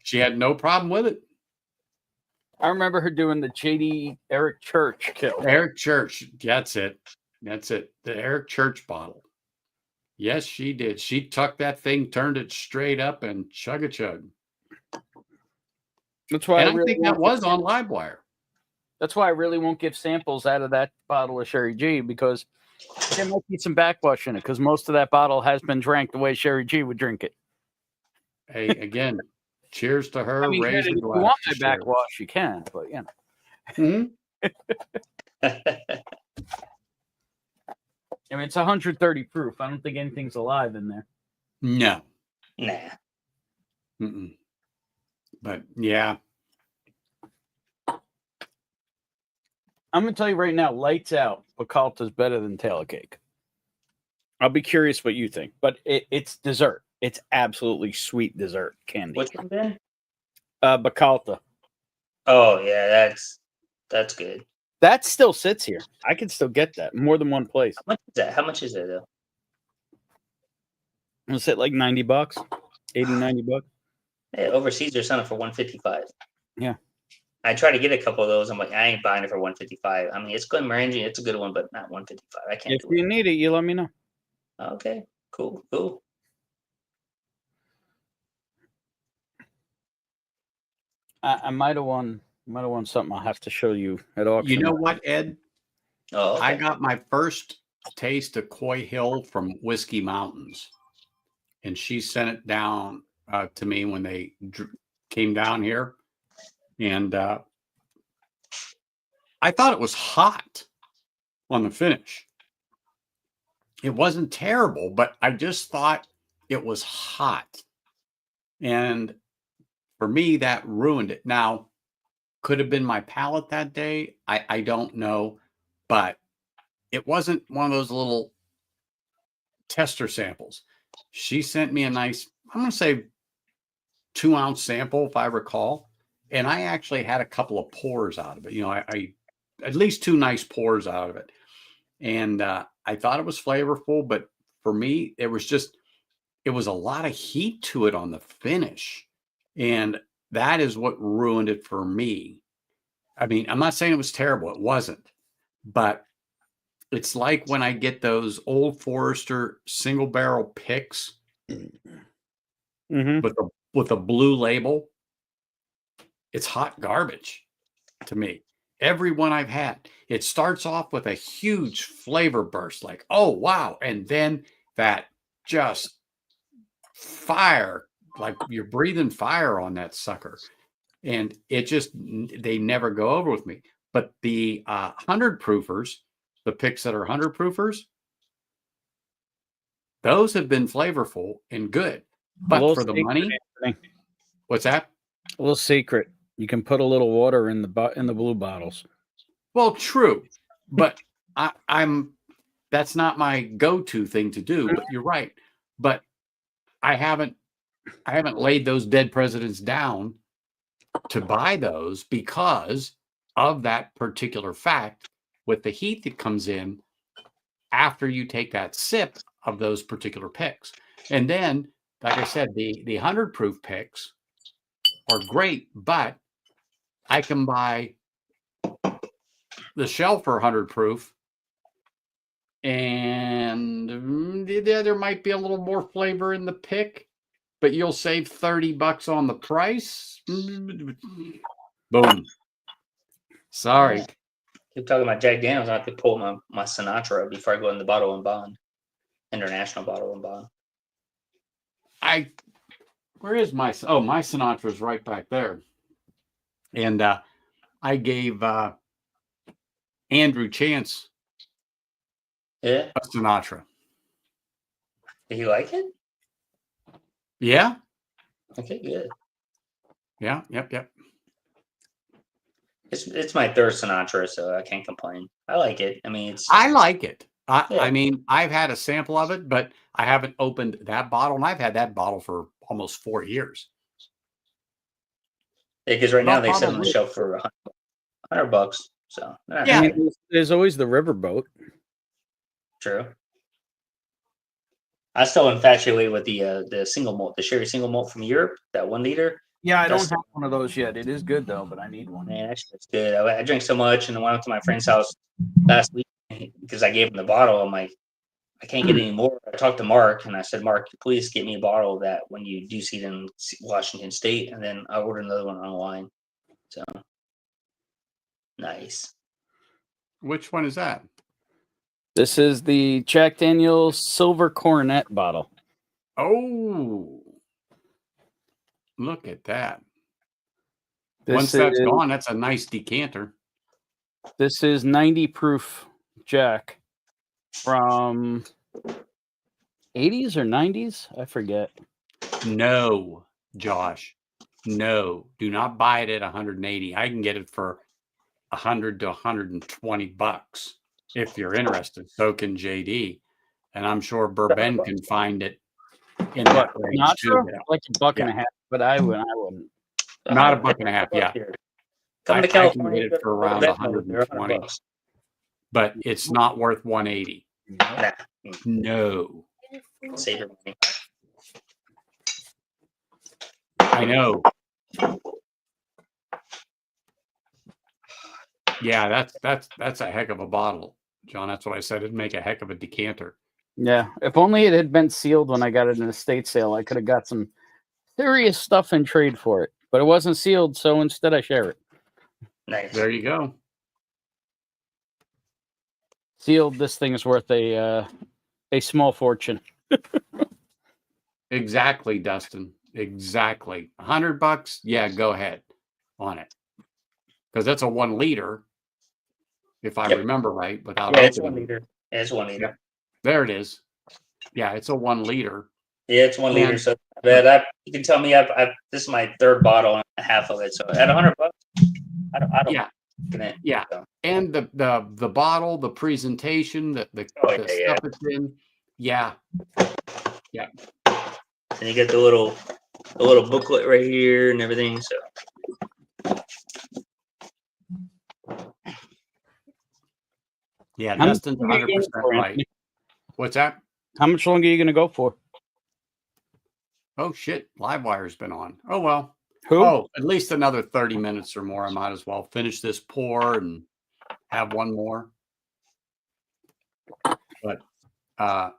she had no problem with it. I remember her doing the JD Eric Church kill. Eric Church. That's it. The Eric Church bottle. Yes, she did. She tucked that thing, turned it straight up, and chug a chug. That's why I think that was on Livewire. That's why I really won't give samples out of that bottle of Sherry G, because there might be some backwash in it, because most of that bottle has been drank the way Sherry G would drink it. Hey, again, cheers to her. I mean, raise if a you glass want to my Sherry. backwash, you can, but Mm-hmm. I mean, it's 130 proof. I don't think anything's alive in there. No. Nah. Mm-mm. But yeah. I'm going to tell you right now, lights out, Bacalta's better than Taylor Cake. I'll be curious what you think, but it's dessert. It's absolutely sweet dessert candy. Which one, Ben? Bacalta. Oh, yeah, that's good. That still sits here. I can still get that more than one place. How much is that? How much is it, though? It's at like $90, 80, $90. Hey, overseas they're selling for $155. Yeah. I try to get a couple of those. I'm like, I ain't buying it for $155. I mean, it's good Marangi. It's a good one, but not $155. I can't. If you need it, you let me know. Okay. Cool. I might have won. Might have won something. I'll have to show you at auction. You know what, Ed? Oh, okay. I got my first taste of Coy Hill from Whiskey Mountains, and she sent it down to me when they came down here, and I thought it was hot on the finish. It wasn't terrible, but I just thought it was hot, and for me, that ruined it. Now, could have been my palate that day. I don't know, but it wasn't one of those little tester samples. She sent me a nice, I'm going to say 2-ounce sample, if I recall. And I actually had a couple of pours out of it. You know, I at least 2 nice pours out of it. And I thought it was flavorful, but for me, it was a lot of heat to it on the finish. And that is what ruined it for me. I mean, I'm not saying it was terrible. It wasn't. But it's like when I get those Old Forester single barrel picks Mm-hmm. with a blue label. It's hot garbage to me. Every one I've had, it starts off with a huge flavor burst, like, oh, wow. And then that just fire, like you're breathing fire on that sucker. And they never go over with me. But the 100 proofers, the picks that are 100 proofers, those have been flavorful and good. But for the money, what's that? A little secret. You can put a little water in the blue bottles. Well, true, but that's not my go-to thing to do. But you're right. But I haven't laid those dead presidents down to buy those because of that particular fact with the heat that comes in after you take that sip of those particular picks. And then, like I said, the 100 proof picks are great, but I can buy the Shelfer 100 proof, and there might be a little more flavor in the pick, but you'll save $30 on the price. Boom. Sorry. Yeah. Keep talking about Jack Daniels. I have to pull my Sinatra before I go in the bottle and bond. International bottle and bond. Where is my Sinatra's right back there. And I gave Andrew Chance a Sinatra. Did you like it? Yeah. Okay, good. Yeah. Yep. It's my third Sinatra, so I can't complain. I like it. I mean, I like it. Yeah. I mean, I've had a sample of it, but I haven't opened that bottle, and I've had that bottle for almost 4 years. Because right now Well, they sit on the probably. shelf for $100. So Yeah. I mean, there's always the riverboat. True. I still infatuated with the single malt, the sherry single malt from Europe, that 1 liter. Yeah, I don't That's- have one of those yet. It is good though, but I need one. Man, that shit's good. I drank so much, and I went up to my friend's house last week because I gave him the bottle. I'm like, I can't get any more. I talked to Mark, and I said, Mark, please get me a bottle of that when you do see it in Washington State, and then I ordered another one online. So nice. Which one is that? This is the Jack Daniel's Silver Coronet bottle. Oh, look at that. This Once that's gone, that's a nice decanter. This is 90 proof Jack from 80s or 90s. I forget. No, Josh. No, do not buy it at 180. I can get it for $100 to $120 if you're interested. So can JD, and I'm sure Bourbon can find it in that range too. Like $1.50, but I wouldn't. Not $1.50. Yeah, Come to I can California. get it for around 120, but it's not worth 180. Nah, No, save your money. I know. Yeah, that's a heck of a bottle, John. That's what I said. It'd make a heck of a decanter. Yeah, if only it had been sealed when I got it in an estate sale, I could have got some serious stuff in trade for it. but it wasn't sealed, so instead I share it. Nice. There you go. Sealed, this thing is worth a small fortune. Exactly, Dustin. Exactly. $100. Yeah, go ahead on it. Because that's a 1 liter, if I Yep. remember right, without Yeah, it's 1 opening. liter. Yeah, it's 1 liter. Yep. There it is. Yeah, it's a 1 liter. Yeah, it's 1 liter. And- So that you can tell me this is my 3rd bottle and half of it. So at $100, I don't Yeah. it. Yeah. So. And the bottle, the presentation, the Oh, the yeah, stuff it's in. Yeah. And you get the little booklet right here and everything. So Yeah, How much Dustin's longer are you 100% going for, right. Anthony? What's that? How much longer are you going to go for? Oh shit, Livewire's been on. Oh well. Who? Oh, at least another 30 minutes or more. I might as well finish this pour and have one more. But I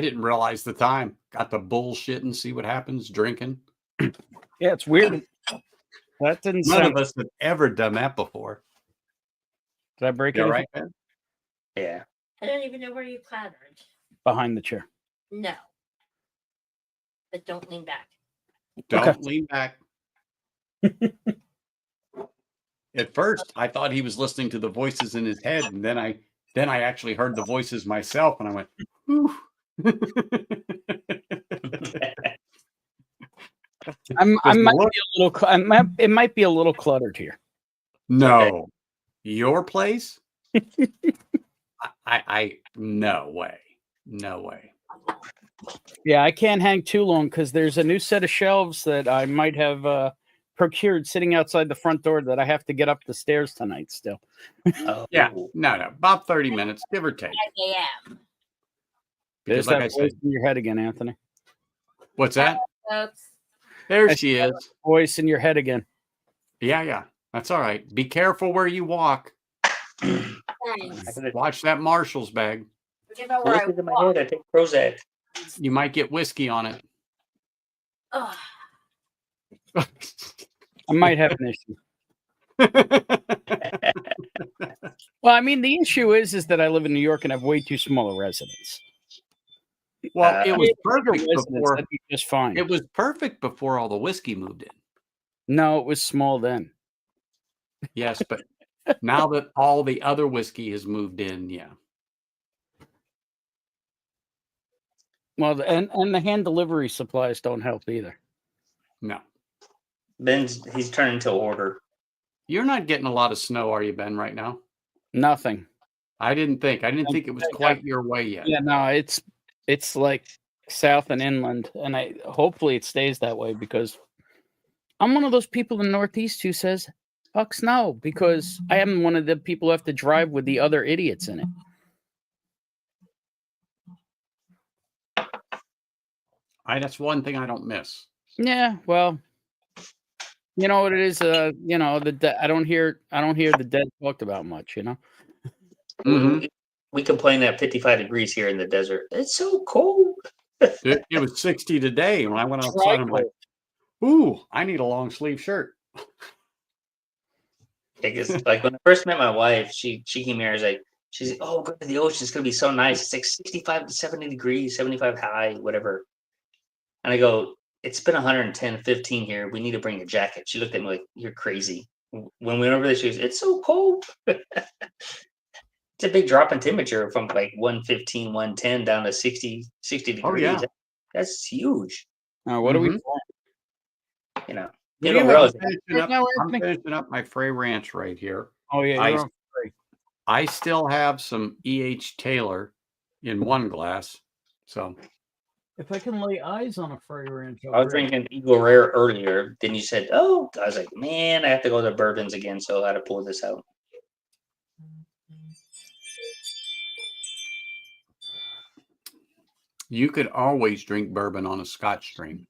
didn't realize the time. Got the bullshit and see what happens drinking. Yeah, it's weird. That didn't None sound. of us have ever done that before. Did I break Yeah, anything? right, Ben? yeah. I don't even know where you clattered. Behind the chair. No. But don't lean back. Don't lean back. At first, I thought he was listening to the voices in his head, and then I actually heard the voices myself, and I went, "Whew." I the might look- be a little. It might be a little cluttered here. No, your place? I no way, no way. Yeah, I can't hang too long because there's a new set of shelves that I might have procured sitting outside the front door that I have to get up the stairs tonight still. Oh, Yeah, no, about 30 minutes, give or take. 5 a.m. Because There's like that I voice said, in your head again, Anthony. what's that? Folks. There I she said is. Voice in your head again. Yeah, that's all right. Be careful where you walk. Thanks. Watch that Marshall's bag. You know where I Voices in my walk. head. I take Prozac. You might get whiskey on it. Ugh. I might have an issue. Well, I mean, the issue is that I live in New York and have way too small a residence. Well, it was Bigger perfect residence, before. that'd be just fine. It was perfect before all the whiskey moved in. No, it was small then. Yes, but now that all the other whiskey has moved in, yeah. Well, and the hand delivery supplies don't help either. No. He's turning to order. You're not getting a lot of snow, are you, Ben, right now? Nothing. I didn't think it was quite your way yet. Yeah, no, it's like south and inland, and hopefully it stays that way because I'm one of those people in the Northeast who says fuck snow because I am one of the people who have to drive with the other idiots in it. That's one thing I don't miss. Yeah, well, you know what it is. I don't hear the dead talked about much. You know. Mhm. We complain at 55 degrees here in the desert. It's so cold. It was 60 today. When I went outside, I'm like, ooh, I need a long sleeve shirt. Because like when I first met my wife, she came here. She's like, oh, go to the ocean. It's gonna be so nice. It's like 65 to 70 degrees, 75 high, whatever. And I go, it's been 110, 15 here. We need to bring a jacket. She looked at me like, you're crazy. When we went over there, she goes, it's so cold. It's a big drop in temperature from like 115, 110 down to 60 degrees. Oh, yeah. That's huge. What are we? Mhm. You know, What you do you don't have? realize I'm finishing up my Frey Ranch right here. Oh yeah, I- you're on free. I still have some E.H. Taylor in one glass. So If I can lay eyes on a Frey Ranch, I was drinking Eagle Rare earlier. Then you said, oh, I was like, man, I have to go to bourbons again. So I had to pull this out. you could always drink bourbon on a Scotch stream.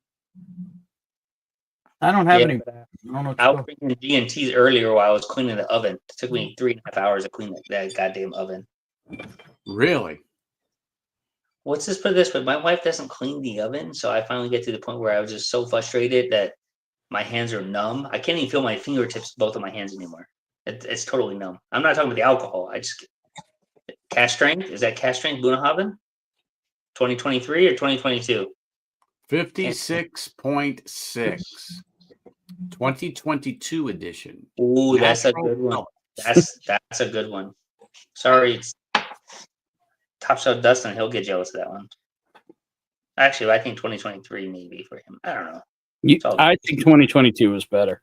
I don't have Yeah, any. but I don't know. What I to was do. drinking G&T's earlier while I was cleaning the oven. It took me 3.5 hours to clean that goddamn oven. Really? Let's just put it this way. My wife doesn't clean the oven. So I finally get to the point where I was just so frustrated that my hands are numb. I can't even feel my fingertips, both of my hands anymore. It's totally numb. I'm not talking about the alcohol. I just cash strength. Is that cash strength Bunahaven? 2023 or 2022? 56.6. 2022 edition. Ooh, that's a Natural good one. colors. That's a good one. Sorry, it's Top Shelf Dustin. He'll get jealous of that one. Actually, I think 2023 maybe for him. I don't know. I think 2022 was better.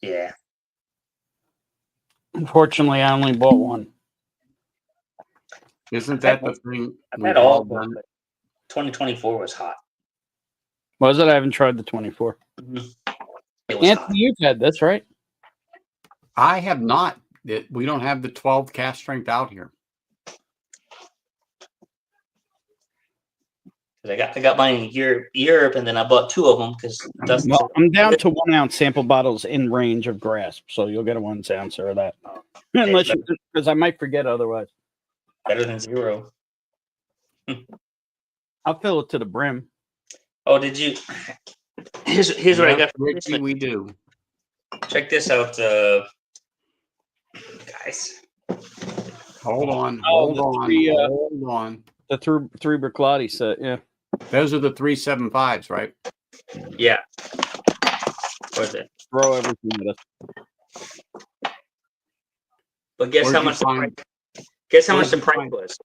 Yeah. Unfortunately, I only bought one. Isn't that the thing? I've we've had all all of them, done? but 2024 was hot. Was it? I haven't tried the 24. It was hot. Anthony, you've had this, right? I have not. We don't have the 12 cash strength out here. I got mine in Europe, and then I bought 2 of them because Dustin. Well, I'm down to 1 ounce sample bottles in range of grasp, so you'll get a 1 ouncer of that. Unless you, because I might forget otherwise. Better than 0. I'll fill it to the brim. Oh, did you? Here's what I got. Richie, we do. Check this out, guys. Hold on. Oh, Hold the on. three, Hold on. The three Briclotti set, yeah. Those are the 375s, right? Yeah. What is it? Throw everything at us. But guess Where'd how you much? find- Guess how where'd much the you price find- was?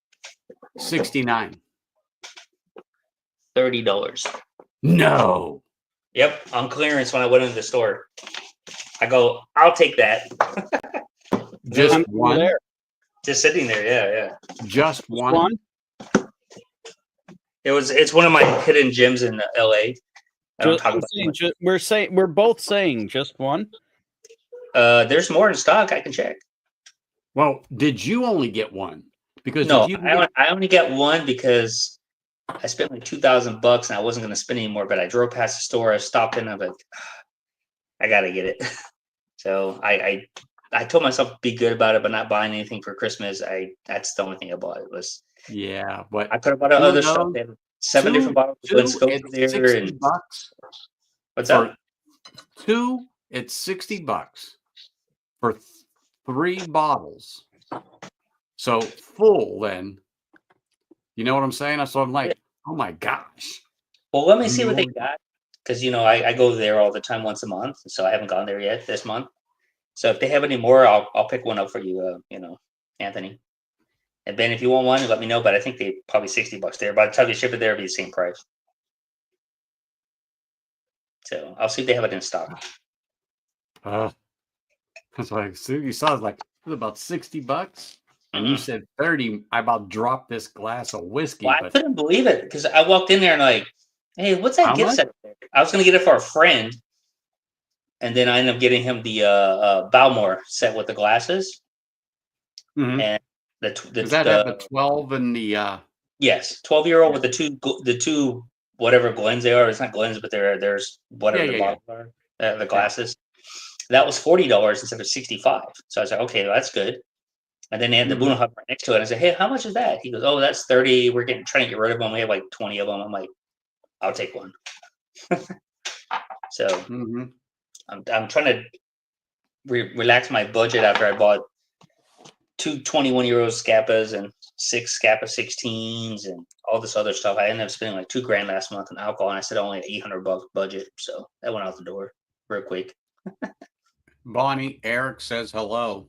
69. $30. No. Yep, on clearance when I went into the store. I go, I'll take that. Just I'm one? there. Just sitting there, yeah. Just one? One? It's one of my hidden gems in LA. I don't talk about it much. We're both saying just one. There's more in stock. I can check. Well, did you only get one? Because No, if you I only got one because I spent like $2,000 and I wasn't going to spend any more. But I drove past the store. I stopped in. I'm like, I gotta get it. So I told myself to be good about it, but not buying anything for Christmas. That's the only thing I bought. It was yeah, but I could have bought other stuff. They have 7 different bottles of Glen Scope it's there. $60. And what's For up? 2, it's $60 for 3 bottles. So full, then. You know what I'm saying? So I'm like, oh my gosh. Well, let me see what they got. Because, I go there all the time once a month. So I haven't gone there yet this month. So if they have any more, I'll pick one up for you, Anthony. And Ben, if you want one, let me know. But I think they probably $60 there. By the time you ship it there, it'll be the same price. So I'll see if they have it in stock. That's like, so you saw it was about $60. And you said 30. I about dropped this glass of whiskey. Well, I couldn't believe it because I walked in there and like, hey, what's that gift set there? I was going to get it for a friend. And then I ended up getting him the Balmore set with the glasses. Mm-hmm. And does that have the 12 and the yes, 12-year-old with the two whatever Glens they are. It's not Glens, but there's whatever the bottles are, the glasses. Yeah. That was $40 instead of $65. So I was like, okay, well, that's good. And then they had the Bunahaven right next to it. I said, hey, how much is that? He goes, oh, that's 30. We're trying to get rid of them. We have like 20 of them. I'm like, I'll take one. So I'm trying to relax my budget after I bought 2 21-year-old Scappas and 6 Scappa 16s and all this other stuff. I ended up spending like $2,000 last month on alcohol, and I said only $800 budget. So that went out the door real quick. Bonnie, Eric says hello.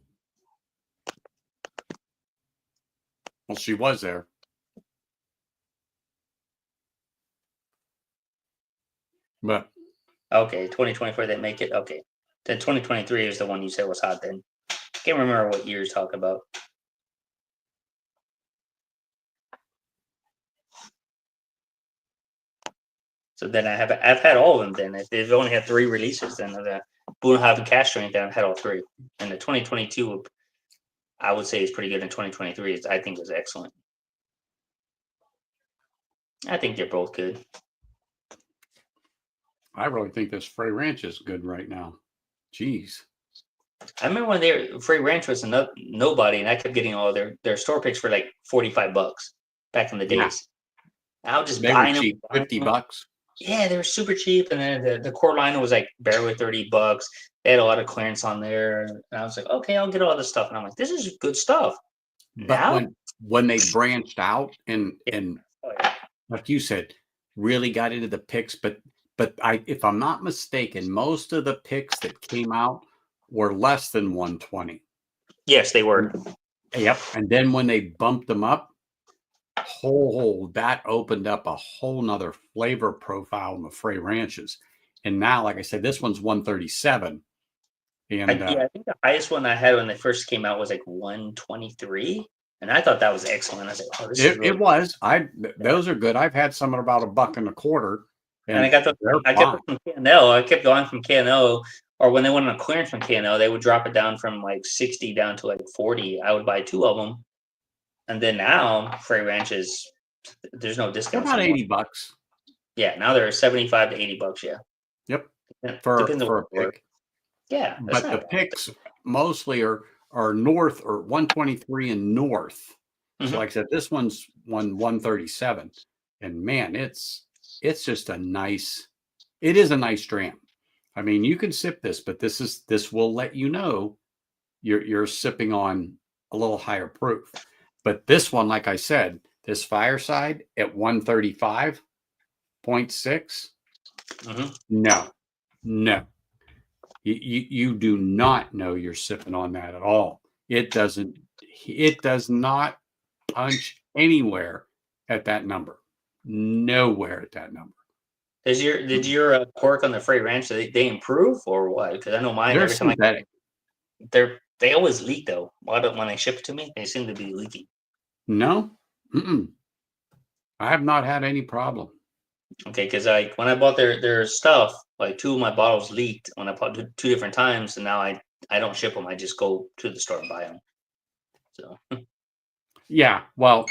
Well, she was there. But okay, 2024 they make it. Okay, then 2023 is the one you said was hot. Then can't remember what year you're talking about. So then I've had all of them. Then if they've only had 3 releases, then the Bunahaven Cash Strength, then I've had all 3. And the 2022, I would say is pretty good. In 2023, I think was excellent. I think they're both good. I really think this Frey Ranch is good right now. Jeez. I remember when Frey Ranch was nobody, and I kept getting all their store picks for like $45 back in the days. Yeah. I was just They buying were cheap, them. $50. Yeah, they were super cheap, and then the core liner was like barely $30. They had a lot of clearance on there, and I was like, okay, I'll get all this stuff, and I'm like, this is good stuff. But Now, when they branched out and oh, yeah. like you said, really got into the picks, but if I'm not mistaken, most of the picks that came out were less than 120. Yes, they were. Yep. And then when they bumped them up, that opened up a whole nother flavor profile in the Frey Ranches. And now, like I said, this one's 137. And I think the highest one I had when they first came out was like 123, and I thought that was excellent. I was like, oh, this is really it was. Those are good. I've had some at about $1.25. And I got I got them from K&L. I kept going from K&L, or when they went on clearance from K&L, they would drop it down from like 60 down to like 40. I would buy 2 of them, and then now Frey Ranches, there's no They're discounts. about anymore. $80. Yeah, now they're 75 to $80. Yeah. Yep. Yeah, For depends on a what order. pick. Yeah, that's But not the bad. picks mostly are north, or 123 and north. Mhm. So like I said, this one's 137. And man, it's just a nice, it is a nice dram. I mean, you can sip this, but this will let you know you're sipping on a little higher proof. But this one, like I said, this Fireside at 135.6, Mhm. no. You do not know you're sipping on that at all. It does not punch anywhere at that number. Nowhere at that number. Did your cork on the Frey Ranch, they improve or what? Because I know mine They're every time synthetic. they always leak though. When they ship it to me, they seem to be leaking. No, I have not had any problem. Okay, because like when I bought their stuff, like 2 of my bottles leaked when I bought 2 different times, and now I don't ship them. I just go to the store and buy them. So Yeah, well,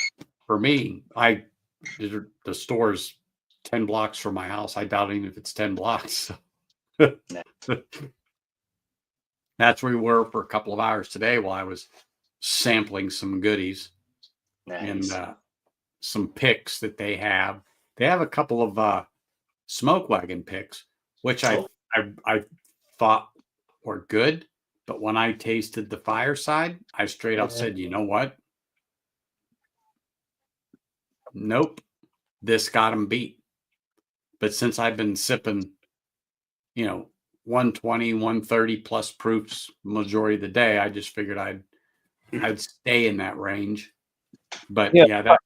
for me, the store's 10 blocks from my house. I doubt even if it's 10 blocks. That's where we were for a couple of hours today while I was sampling some goodies. nice. And some picks that they have. They have a couple of smoke wagon picks, which I thought were good. But when I tasted the Fireside, I straight up said, you know what? Nope, this got them beat. But since I've been sipping, 120, 130 plus proofs majority of the day, I just figured I'd stay in that range. But yeah,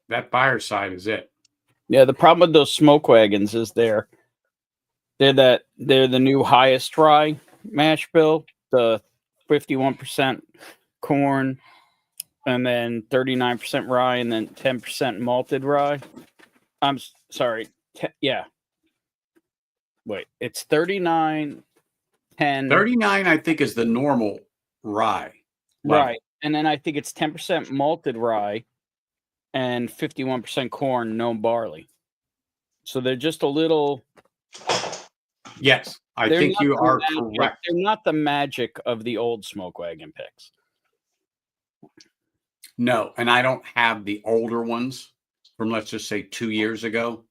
that Fireside is it. Yeah, the problem with those smoke wagons is they're the new highest rye mash bill, the 51% corn, and then 39% rye, and then 10% malted rye. I'm sorry. Yeah. Wait, it's 39, 10. 39, I think, is the normal rye. level. Right. And then I think it's 10% malted rye and 51% corn, no barley. So they're just a little. Yes, I think you are correct. They're not the magic of the old smoke wagon picks. No, and I don't have the older ones from, let's just say, 2 years ago.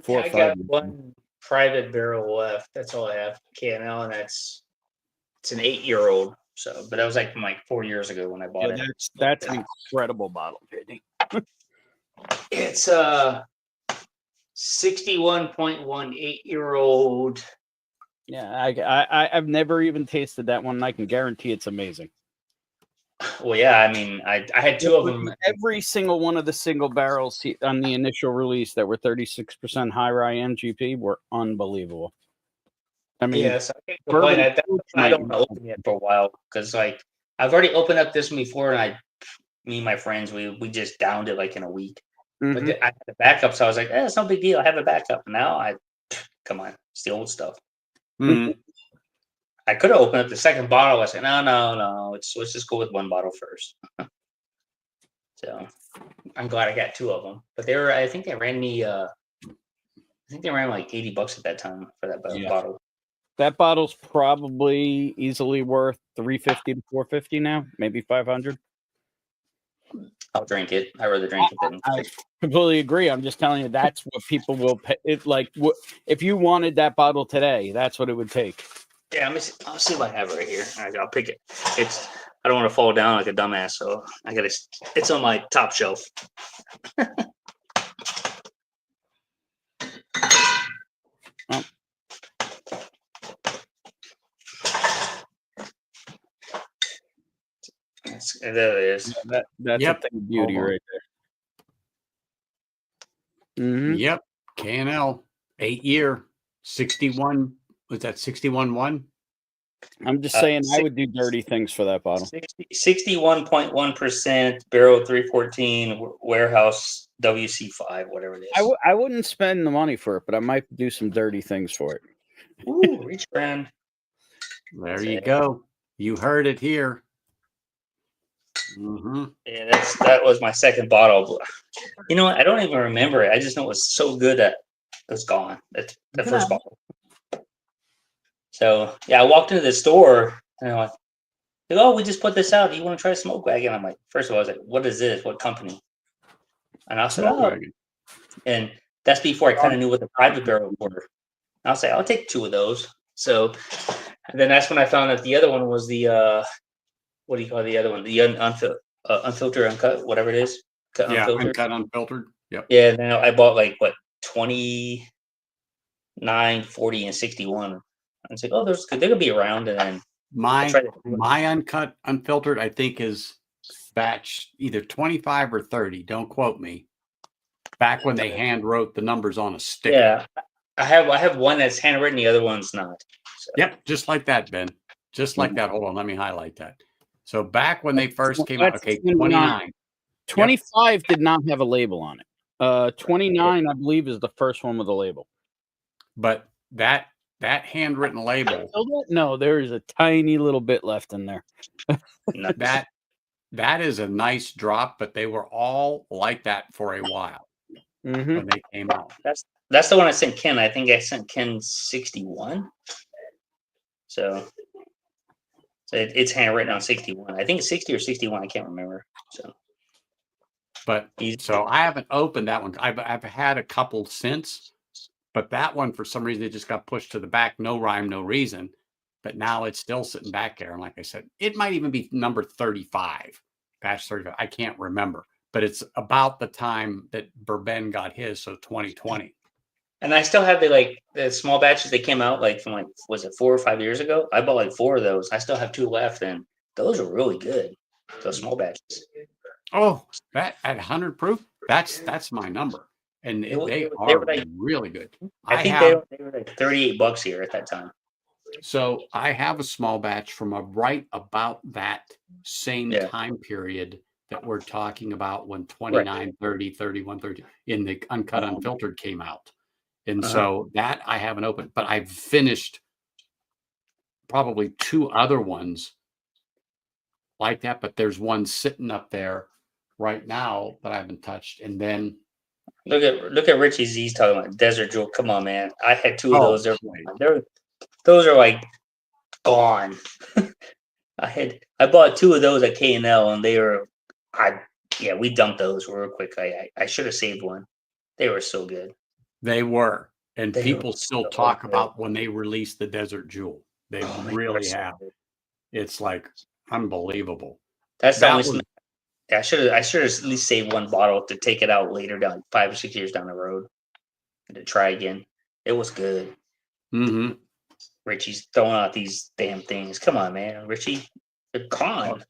4 or I 5 got years. one private barrel left. That's all I have. K&L, and it's an 8-year-old. So, but that was like from like 4 years ago when I bought it. That's an incredible bottle, JD. It's 61.1 8-year-old. Yeah, I've never even tasted that one, and I can guarantee it's amazing. Well, yeah, I mean, I had 2 of them. Every single one of the single barrels on the initial release that were 36% high rye MGP were unbelievable. I mean, Yeah, so I don't want to open it for a while because, like, I've already opened up this one before, and me and my friends, we just downed it like in a week. Mm-hmm. But I had a backup, so I was like, it's no big deal. I have a backup. Now come on, it's the old stuff. Mm. I could have opened up the second bottle. I said, no. Let's just go with one bottle first. So I'm glad I got 2 of them. But I think they ran me, like $80 at that time for that bottle. That bottle's probably easily worth $350 to $450 now, maybe $500. I'll drink it. I rather drink it than. I completely agree. I'm just telling you that's what people will pay. It like if you wanted that bottle today, that's what it would take. Yeah, I'll see what I have right here. I'll pick it. I don't want to fall down like a dumbass, so I gotta. It's on my top shelf. Oh. There it is. That's Yep. a thing of beauty Hold on. right there. Mm-hmm. Yep. K&L 8-year 61. Was that 61.1? I'm just saying I would do dirty things for that bottle. 61.1% barrel 314 warehouse WC5, whatever it is. I wouldn't spend the money for it, but I might do some dirty things for it. Ooh, reach around. There you go. You heard it here. Mm-hmm. Yeah, that was my second bottle. You know what? I don't even remember it. I just know it was so good that it was gone. That the first bottle. So yeah, I walked into the store and I'm like, oh, we just put this out. Do you want to try Smoke Wagon? I'm like, first of all, I was like, what is this? What company? And I said, oh, and that's before I kind of knew what the private barrels were. I'll say, I'll take 2 of those. So and then that's when I found out the other one was the what do you call the other one? The unfiltered, uncut, whatever it is. Yeah, Unfiltered. uncut, unfiltered. Yep. Yeah, then I bought like what 29, 40, and 61. I was like, oh, they're gonna be around, and then My uncut, unfiltered, I think is batch either 25 or 30. Don't quote me. Back when they hand wrote the numbers on a sticker. Yeah, I have one that's handwritten, the other one's not. So. Yep, just like that, Ben. Just like that. Hold on, let me highlight that. So back when they first came out, okay, 29. 25 did not have a label on it. 29, I believe, is the first one with a label. But that handwritten label. No, there is a tiny little bit left in there. that is a nice drop, but they were all like that for a while when they came out. That's the one I sent Ken. I think I sent Ken 61. So it's handwritten on 61. I think it's 60 or 61. I can't remember. So I haven't opened that one. I've had a couple since, but that one for some reason it just got pushed to the back. No rhyme, no reason. But now it's still sitting back there. And like I said, it might even be number 35, batch 35. I can't remember, but it's about the time that Bourbon got his, so 2020. And I still have the small batches that came out from was it 4 or 5 years ago? I bought like 4 of those. I still have 2 left, and those are really good. Those small batches. Oh, that at 100 proof, that's my number, and they are really good. I think they were like $38 here at that time. So I have a small batch from right about that same time period that we're talking about when 29, 30, 31, 30 in the uncut, unfiltered came out. And so that I haven't opened, but I've finished probably 2 other ones like that. But there's one sitting up there right now that I haven't touched. And then look at Richie Z's talking about Desert Jewel. Come on, man! I had 2 of those. Those are like gone. I bought 2 of those at K&L, and they were we dumped those real quick. I should have saved one. They were so good. They were, and people still talk about when they released the Desert Jewel. They really have. It's like unbelievable. That's the only. I should have at least saved 1 bottle to take it out later down 5 or 6 years down the road and to try again. It was good. Mm-hmm. Richie's throwing out these damn things. Come on, man, Richie, they're gone.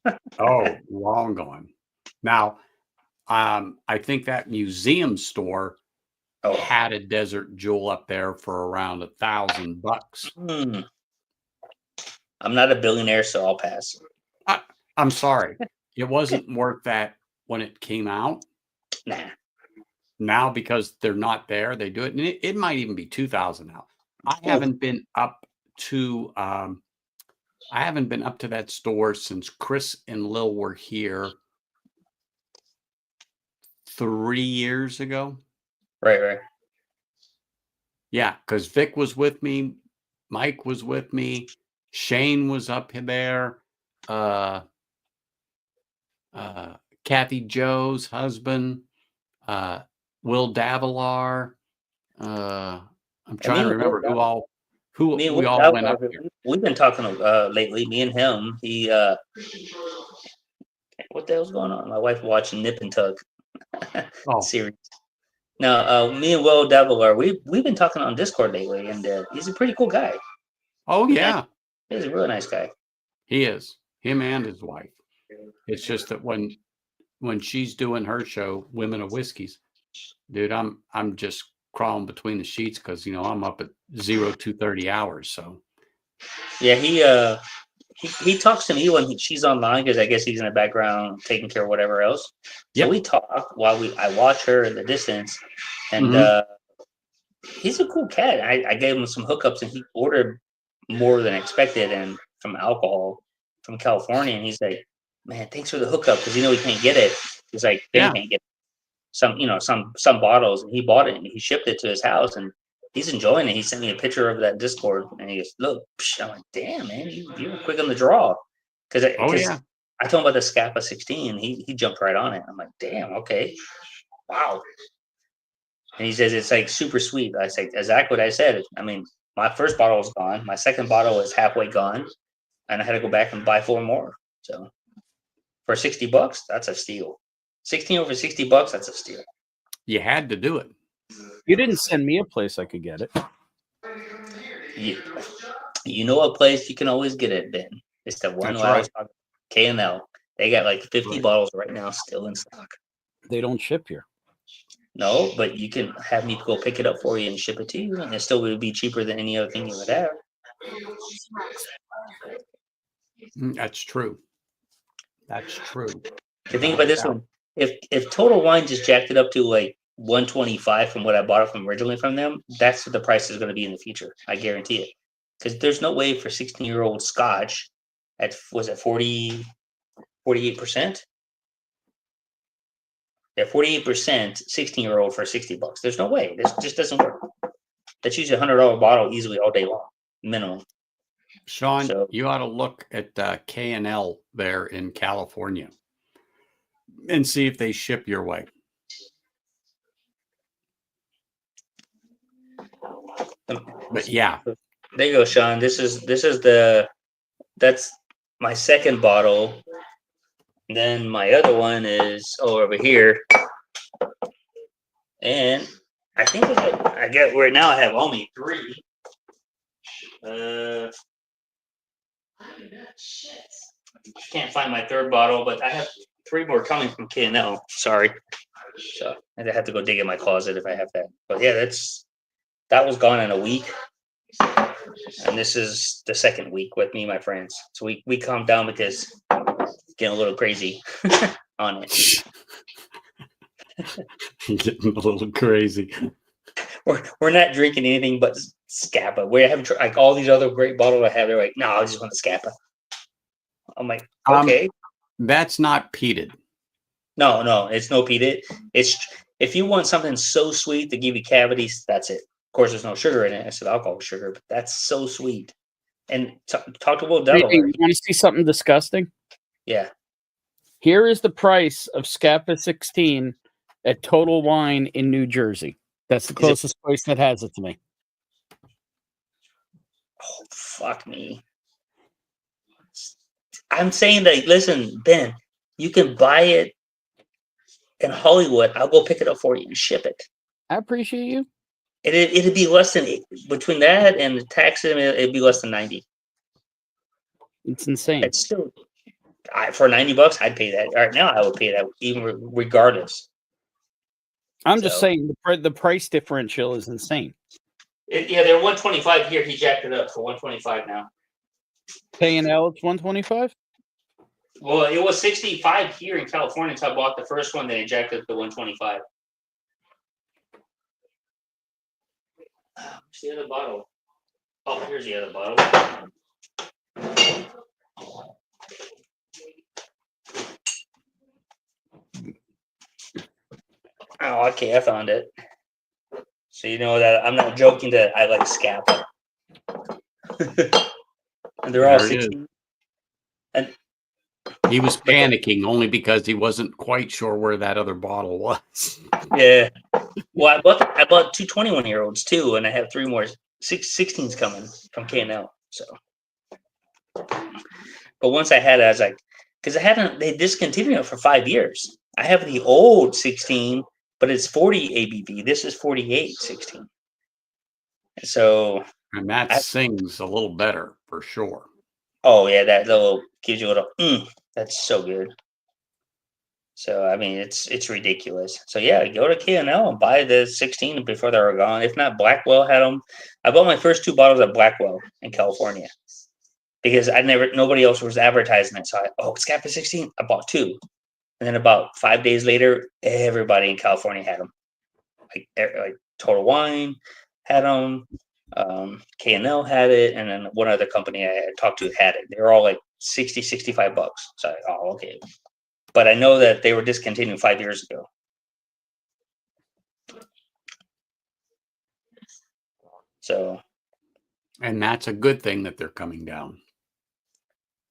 Long gone. Now, I think that museum store had a Desert Jewel up there for around $1,000. I'm not a billionaire, so I'll pass. I'm sorry. It wasn't worth that when it came out. Nah. Now, because they're not there, they do it. And it might even be 2,000 now. I haven't been up to that store since Chris and Lil were here 3 years ago. Right. Yeah, because Vic was with me, Mike was with me, Shane was up there, Ken Kathy Joe's husband, Will Davilar. I'm trying to remember who Me and we Will all went up Dalbar, here. we've been talking lately. Me and him. What the hell's going on? My wife watching Nip and Tug Oh, series. No, me and Will Davilar, we've been talking on Discord lately, and he's a pretty cool guy. oh yeah, He's a really nice guy. he is. Him and his wife. It's just that when she's doing her show, Women of Whiskeys, dude, I'm just crawling between the sheets because I'm up at 02:30 hours. So Yeah, he talks to me when she's online because I guess he's in the background taking care of whatever else. So Yep. we talk while I watch her in the distance, and Mhm. He's a cool cat. I gave him some hookups, and he ordered more than expected, and from alcohol from California, and he's like, "Man, thanks for the hookup because he can't get it." He's like, "Ben Yeah. can't get some bottles," and he bought it and he shipped it to his house, and he's enjoying it. He sent me a picture of that Discord, and he goes, "Look," I'm like, "Damn, man, you were quick on the draw," because Oh yeah. I told him about the Scapa 16. He jumped right on it. I'm like, "Damn, okay, wow." And he says it's like super sweet. I say exactly what I said. I mean, my first bottle was gone. My second bottle is halfway gone, and I had to go back and buy 4 more. So for $60, that's a steal. 16 over $60, that's a steal. You had to do it. You didn't send me a place I could get it. You know a place you can always get it, Ben. It's the one That's where I was right. talking. K&L. They got like 50 Right. bottles right now still in stock. They don't ship here. No, but you can have me go pick it up for you and ship it to you, and it still would be cheaper than any other thing you would have. That's true. That's true. The thing about this one, if Total Wine just jacked it up to like 125 from what I bought it from originally from them, that's what the price is going to be in the future. I guarantee it. Because there's no way for 16-year-old Scotch at was it 48%? Yeah, 48%, 16-year-old for $60. There's no way. This just doesn't work. That's usually a $100 bottle easily all day long, minimum. Sean, So- you ought to look at K&L there in California and see if they ship your way. But yeah, There you go, Sean. That's my second bottle. Then my other one is over here. And I think I get right now I have only 3. Can't find my third bottle, but I have 3 more coming from K&L. Sorry. So I have to go dig in my closet if I have that. But yeah, that was gone in a week. And this is the second week with me and my friends. So we calmed down because it's getting a little crazy on it. getting a little crazy. We're not drinking anything but Scapa. We have like all these other great bottles I have. They're like, no, I just want the Scapa. I'm like, okay. That's not peated. No, it's no peated. It's if you want something so sweet to give you cavities, that's it. Of course, there's no sugar in it. I said alcohol sugar, but that's so sweet. And talk to Will Hey, Delaware. you want to see something disgusting? Yeah. Here is the price of Scapa 16 at Total Wine in New Jersey. That's the closest place that has it to me. Oh, fuck me. I'm saying that, listen, Ben, you can buy it in Hollywood. I'll go pick it up for you and ship it. I appreciate you. It'd be less than, between that and the tax, it'd be less than 90. It's insane. It's still, for $90, I'd pay that. Right now, I would pay that even regardless. I'm just saying the price differential is insane. Yeah, they're 125 here. He jacked it up for 125 now. K&L, it's 125. Well, it was 65 here in California until I bought the first one. Then he jacked it to 125. Where's the other bottle? Oh, here's the other bottle. Oh, okay, I found it. So you know that I'm not joking that I like Scapa. And they're all There it is. 16. And He was panicking only because he wasn't quite sure where that other bottle was. Yeah. Well, I bought 2 21-year-olds too, and I have 3 more 16s coming from K&L. So, but once I had it, I was like, because they discontinued it for 5 years. I have the old 16, but it's 40 ABV. This is 48 16. And so, And that sings a little better for sure. oh yeah, that little gives you a little. That's so good. So I mean, it's ridiculous. So yeah, go to K&L and buy the 16 before they were gone. If not, Blackwell had them. I bought my first 2 bottles at Blackwell in California because nobody else was advertising it. So it's got the 16. I bought 2, and then about 5 days later, everybody in California had them. Like Total Wine had them. K&L had it, and then one other company I talked to had it. They were all like $60-65. So okay. But I know that they were discontinued 5 years ago. So, and that's a good thing that they're coming down.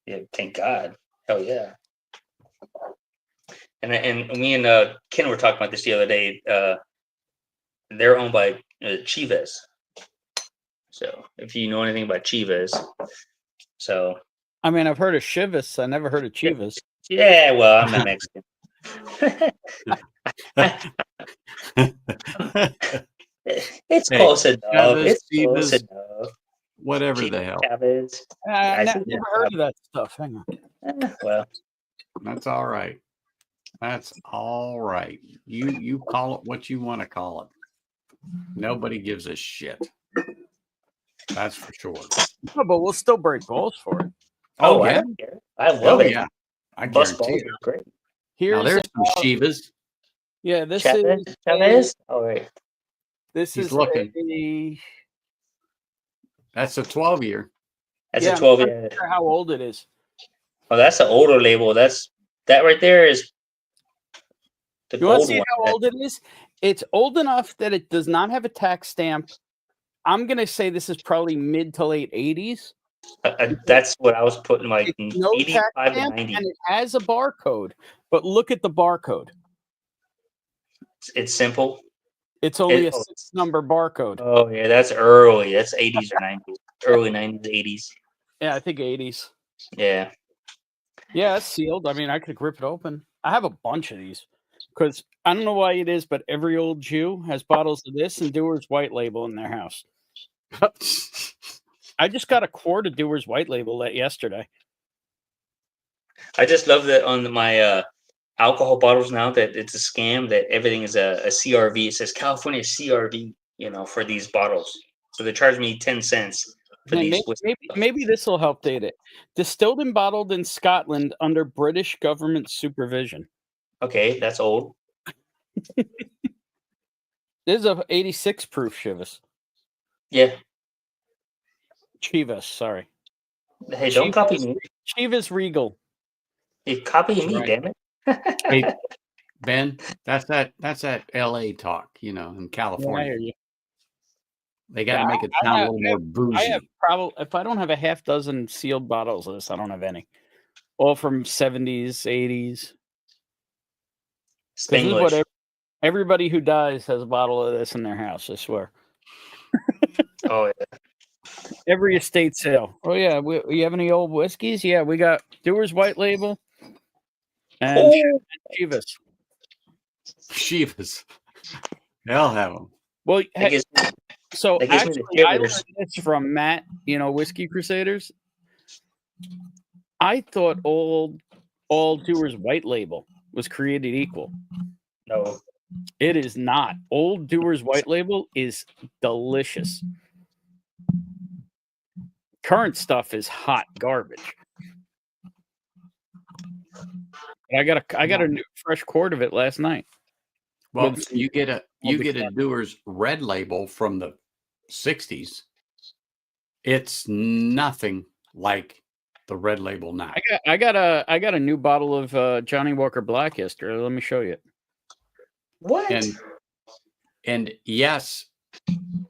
Yeah, thank God. Hell yeah. And me and Ken were talking about this the other day. They're owned by Chivas. So, if you know anything about Chivas, so I mean, I've heard of Chivas. I never heard of Chivas. Yeah, well, I'm not Mexican. It's close enough. Chavez, It's close Chivas, enough. whatever the hell. Chavez. I've never heard of that stuff. Hang on. Well, that's all right. That's all right. You call it what you want to call it. Nobody gives a shit. That's for sure. No, but we'll still break balls for it. Oh, I yeah. don't care. I love it. Yeah. I Bus guarantee balls it. are great. Now, there's some Chivas. Yeah, this Chavez? is Chavez? All right. This He's is looking. That's a 12-year. That's yeah, a 12 I'm year. not sure how old it is. Oh, that's an older label. That right there is the You want gold to see one. how old it is? It's old enough that it does not have a tax stamp. I'm going to say this is probably mid to late 80s. That's what I was putting, like It's no tax 85 to stamp, 90. and it has a barcode. But look at the barcode. It's simple. It's only a 6-number barcode. Oh, yeah, that's early. That's 80s or 90s. Early 90s, 80s. Yeah, I think 80s. Yeah. Yeah, it's sealed. I mean, I could rip it open. I have a bunch of these because I don't know why it is, but every old Jew has bottles of this and Dewar's White Label in their house. I just got a quart of Dewar's White Label yesterday. I just love that on my alcohol bottles now that it's a scam, that everything is a CRV. It says California CRV, for these bottles. So they charge me 10 cents for these. Maybe this will help date it. Distilled and bottled in Scotland under British government supervision. Okay, that's old. This is a 86 proof Chivas. Yeah. Chivas, sorry. Hey, don't copy me. Chivas Regal. You copy me, damn it. Hey, Ben, that's that LA talk, in California. Yeah, I hear you. They got to make it sound a little more bougie. I have probably, if I don't have a half dozen sealed bottles of this, I don't have any. All from 70s, 80s. This is what everybody who dies has a bottle of this in their house, I swear. Oh, yeah. Every estate sale. Oh, yeah. We have any old whiskeys? Yeah, we got Dewar's White Label and Chivas. Chivas. They'll have them. Well, so actually, I learned this from Matt, Whiskey Crusaders. I thought all Dewar's White Label was created equal. No. It is not. Old Dewar's White Label is delicious. Current stuff is hot garbage. I got a new fresh quart of it last night. Well, you get a Dewar's Red Label from the 60s. It's nothing like the Red Label now. I got a new bottle of Johnny Walker Black yesterday. Let me show you. What? And yes,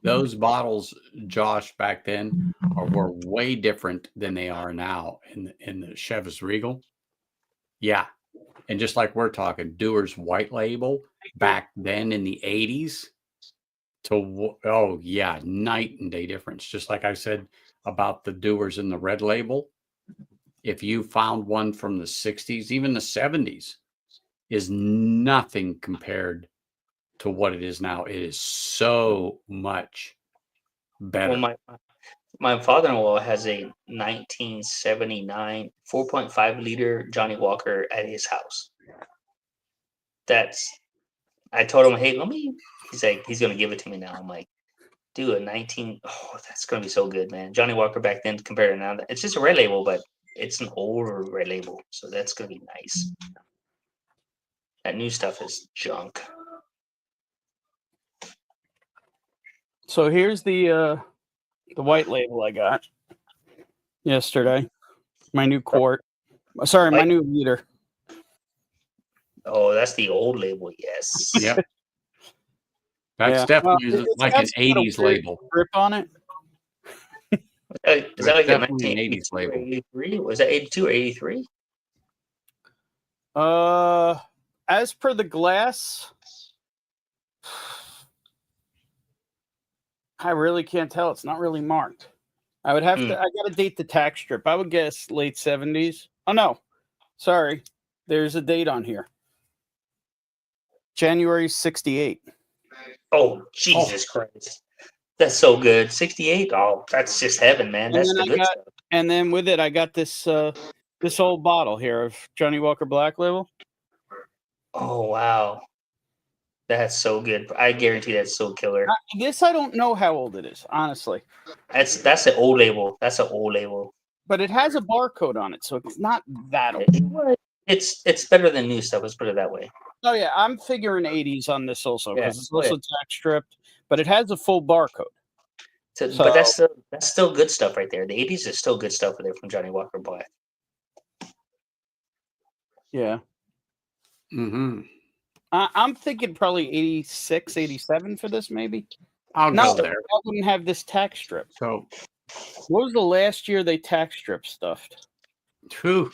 those bottles, Josh, back then were way different than they are now in the Chivas Regal. Yeah. And just like we're talking, Dewar's white label back then in the 80s oh, yeah, night and day difference. Just like I said about the Dewar's in the red label. If you found one from the 60s, even the 70s, is nothing compared to what it is now. It is so much better. Well, my father-in-law has a 1979 4.5 liter Johnny Walker at his house. I told him, hey, he's like, he's gonna give it to me now. I'm like, dude, that's gonna be so good, man. Johnny Walker back then compared to now, it's just a red label, but it's an older red label, so that's gonna be nice. That new stuff is junk. So here's the white label I got yesterday. My new quart. Sorry, my new liter. Oh, that's the old label, yes. Yep. That's definitely like an 80s label. Grip on it. Is that like a definitely an 80s label? 83? Was that 82 or 83? As per the glass, I really can't tell. It's not really marked. I would have to. I got to date the tax strip. I would guess late 70s. Oh no, sorry. There's a date on here. January 68. Oh, Jesus Christ. That's so good. 68? Oh, that's just heaven, man. That's the good stuff. And then with it, I got this this old bottle here of Johnny Walker Black Label. Oh, wow. That's so good. I guarantee that's so killer. I guess I don't know how old it is, honestly. That's an old label. That's an old label. But it has a barcode on it, so it's not that old. It's better than new stuff. Let's put it that way. Oh yeah, I'm figuring 80s on this also because Yeah, it's also tax stripped, but it has a full barcode. But that's still good stuff right there. The 80s is still good stuff there from Johnny Walker Black. Yeah. Mm-hmm. I'm thinking probably 86, 87 for this, maybe. I'll go there. I wouldn't have this tax strip. So, what was the last year they tax strip stuffed? Whew.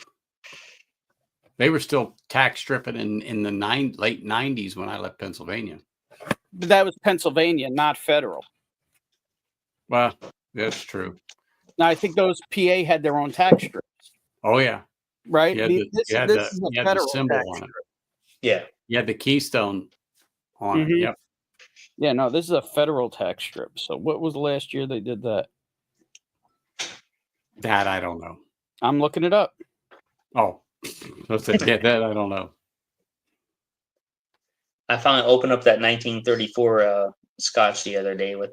They were still tax stripping in the late 90s when I left Pennsylvania. But that was Pennsylvania, not federal. Well, that's true. Now, I think those PA had their own tax strips. Oh, yeah. Right? This is a federal symbol on it. Yeah. You had the keystone on it. Yep. Yeah, no, this is a federal tax strip. So what was the last year they did that? That I don't know. I'm looking it up. Oh, let's get that. I don't know. I finally opened up that 1934 Scotch the other day with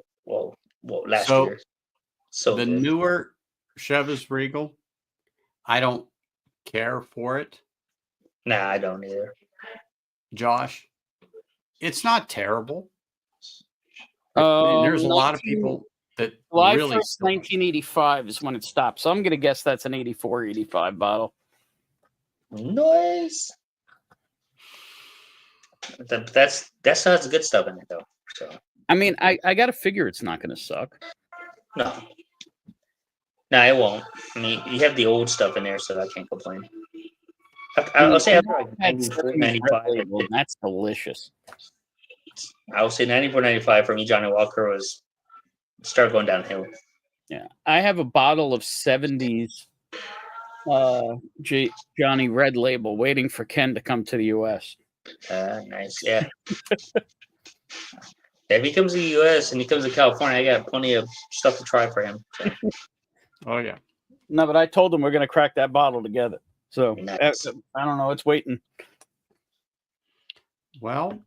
last year. So the newer Chivas Regal, I don't care for it. Nah, I don't either. Josh, it's not terrible. There's a lot of people that July really 1st, 1985 is when it stopped. So I'm going to guess that's an 84, 85 bottle. Nice. That has good stuff in it, though. So I mean, I got to figure it's not going to suck. No, it won't. I mean, you have the old stuff in there, so I can't complain. I'll say after like 94, 95. That's delicious. I would say 94, 95 for me, Johnny Walker was start going downhill. Yeah, I have a bottle of 70s Johnny Red Label waiting for Ken to come to the U.S. Nice, yeah. If he comes to the U.S. and he comes to California, I got plenty of stuff to try for him. So. Oh, yeah. No, but I told him we're going to crack that bottle together. So, nice. I don't know. It's waiting. Well,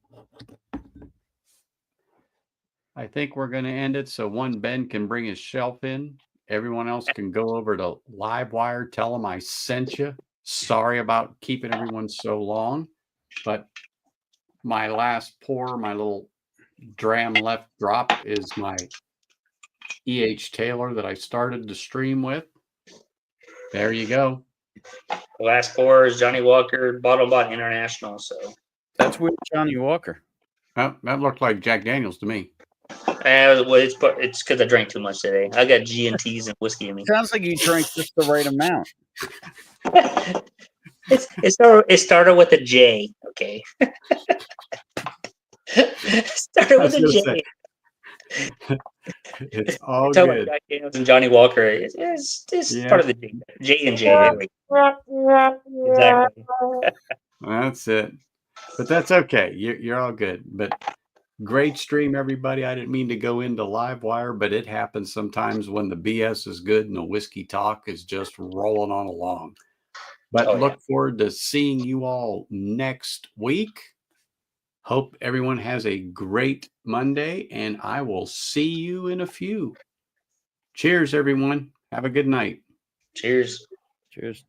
I think we're going to end it so one Ben can bring his shelf in. Everyone else can go over to Livewire. Tell them I sent you. Sorry about keeping everyone so long. But my last pour, my little dram left drop is my E.H. Taylor that I started the stream with. There you go. The last pour is Johnny Walker Bottle Bot International. So that's with Johnny Walker. That looked like Jack Daniels to me. Well, it's because I drank too much today. I got G&Ts and whiskey in me. Sounds like you drank just the right amount. It started with a J. Okay. Started I was with a gonna J. say, it's all Talking about good. Jack Daniels and Johnny Walker. It's Yeah. part of the J and J. There we go. Exactly. That's it. But that's okay. You're all good. But great stream, everybody. I didn't mean to go into live wire, but it happens sometimes when the BS is good and the whiskey talk is just rolling on along. But Oh, yeah. look forward to seeing you all next week. Hope everyone has a great Monday, and I will see you in a few. Cheers, everyone. Have a good night. Cheers. Cheers.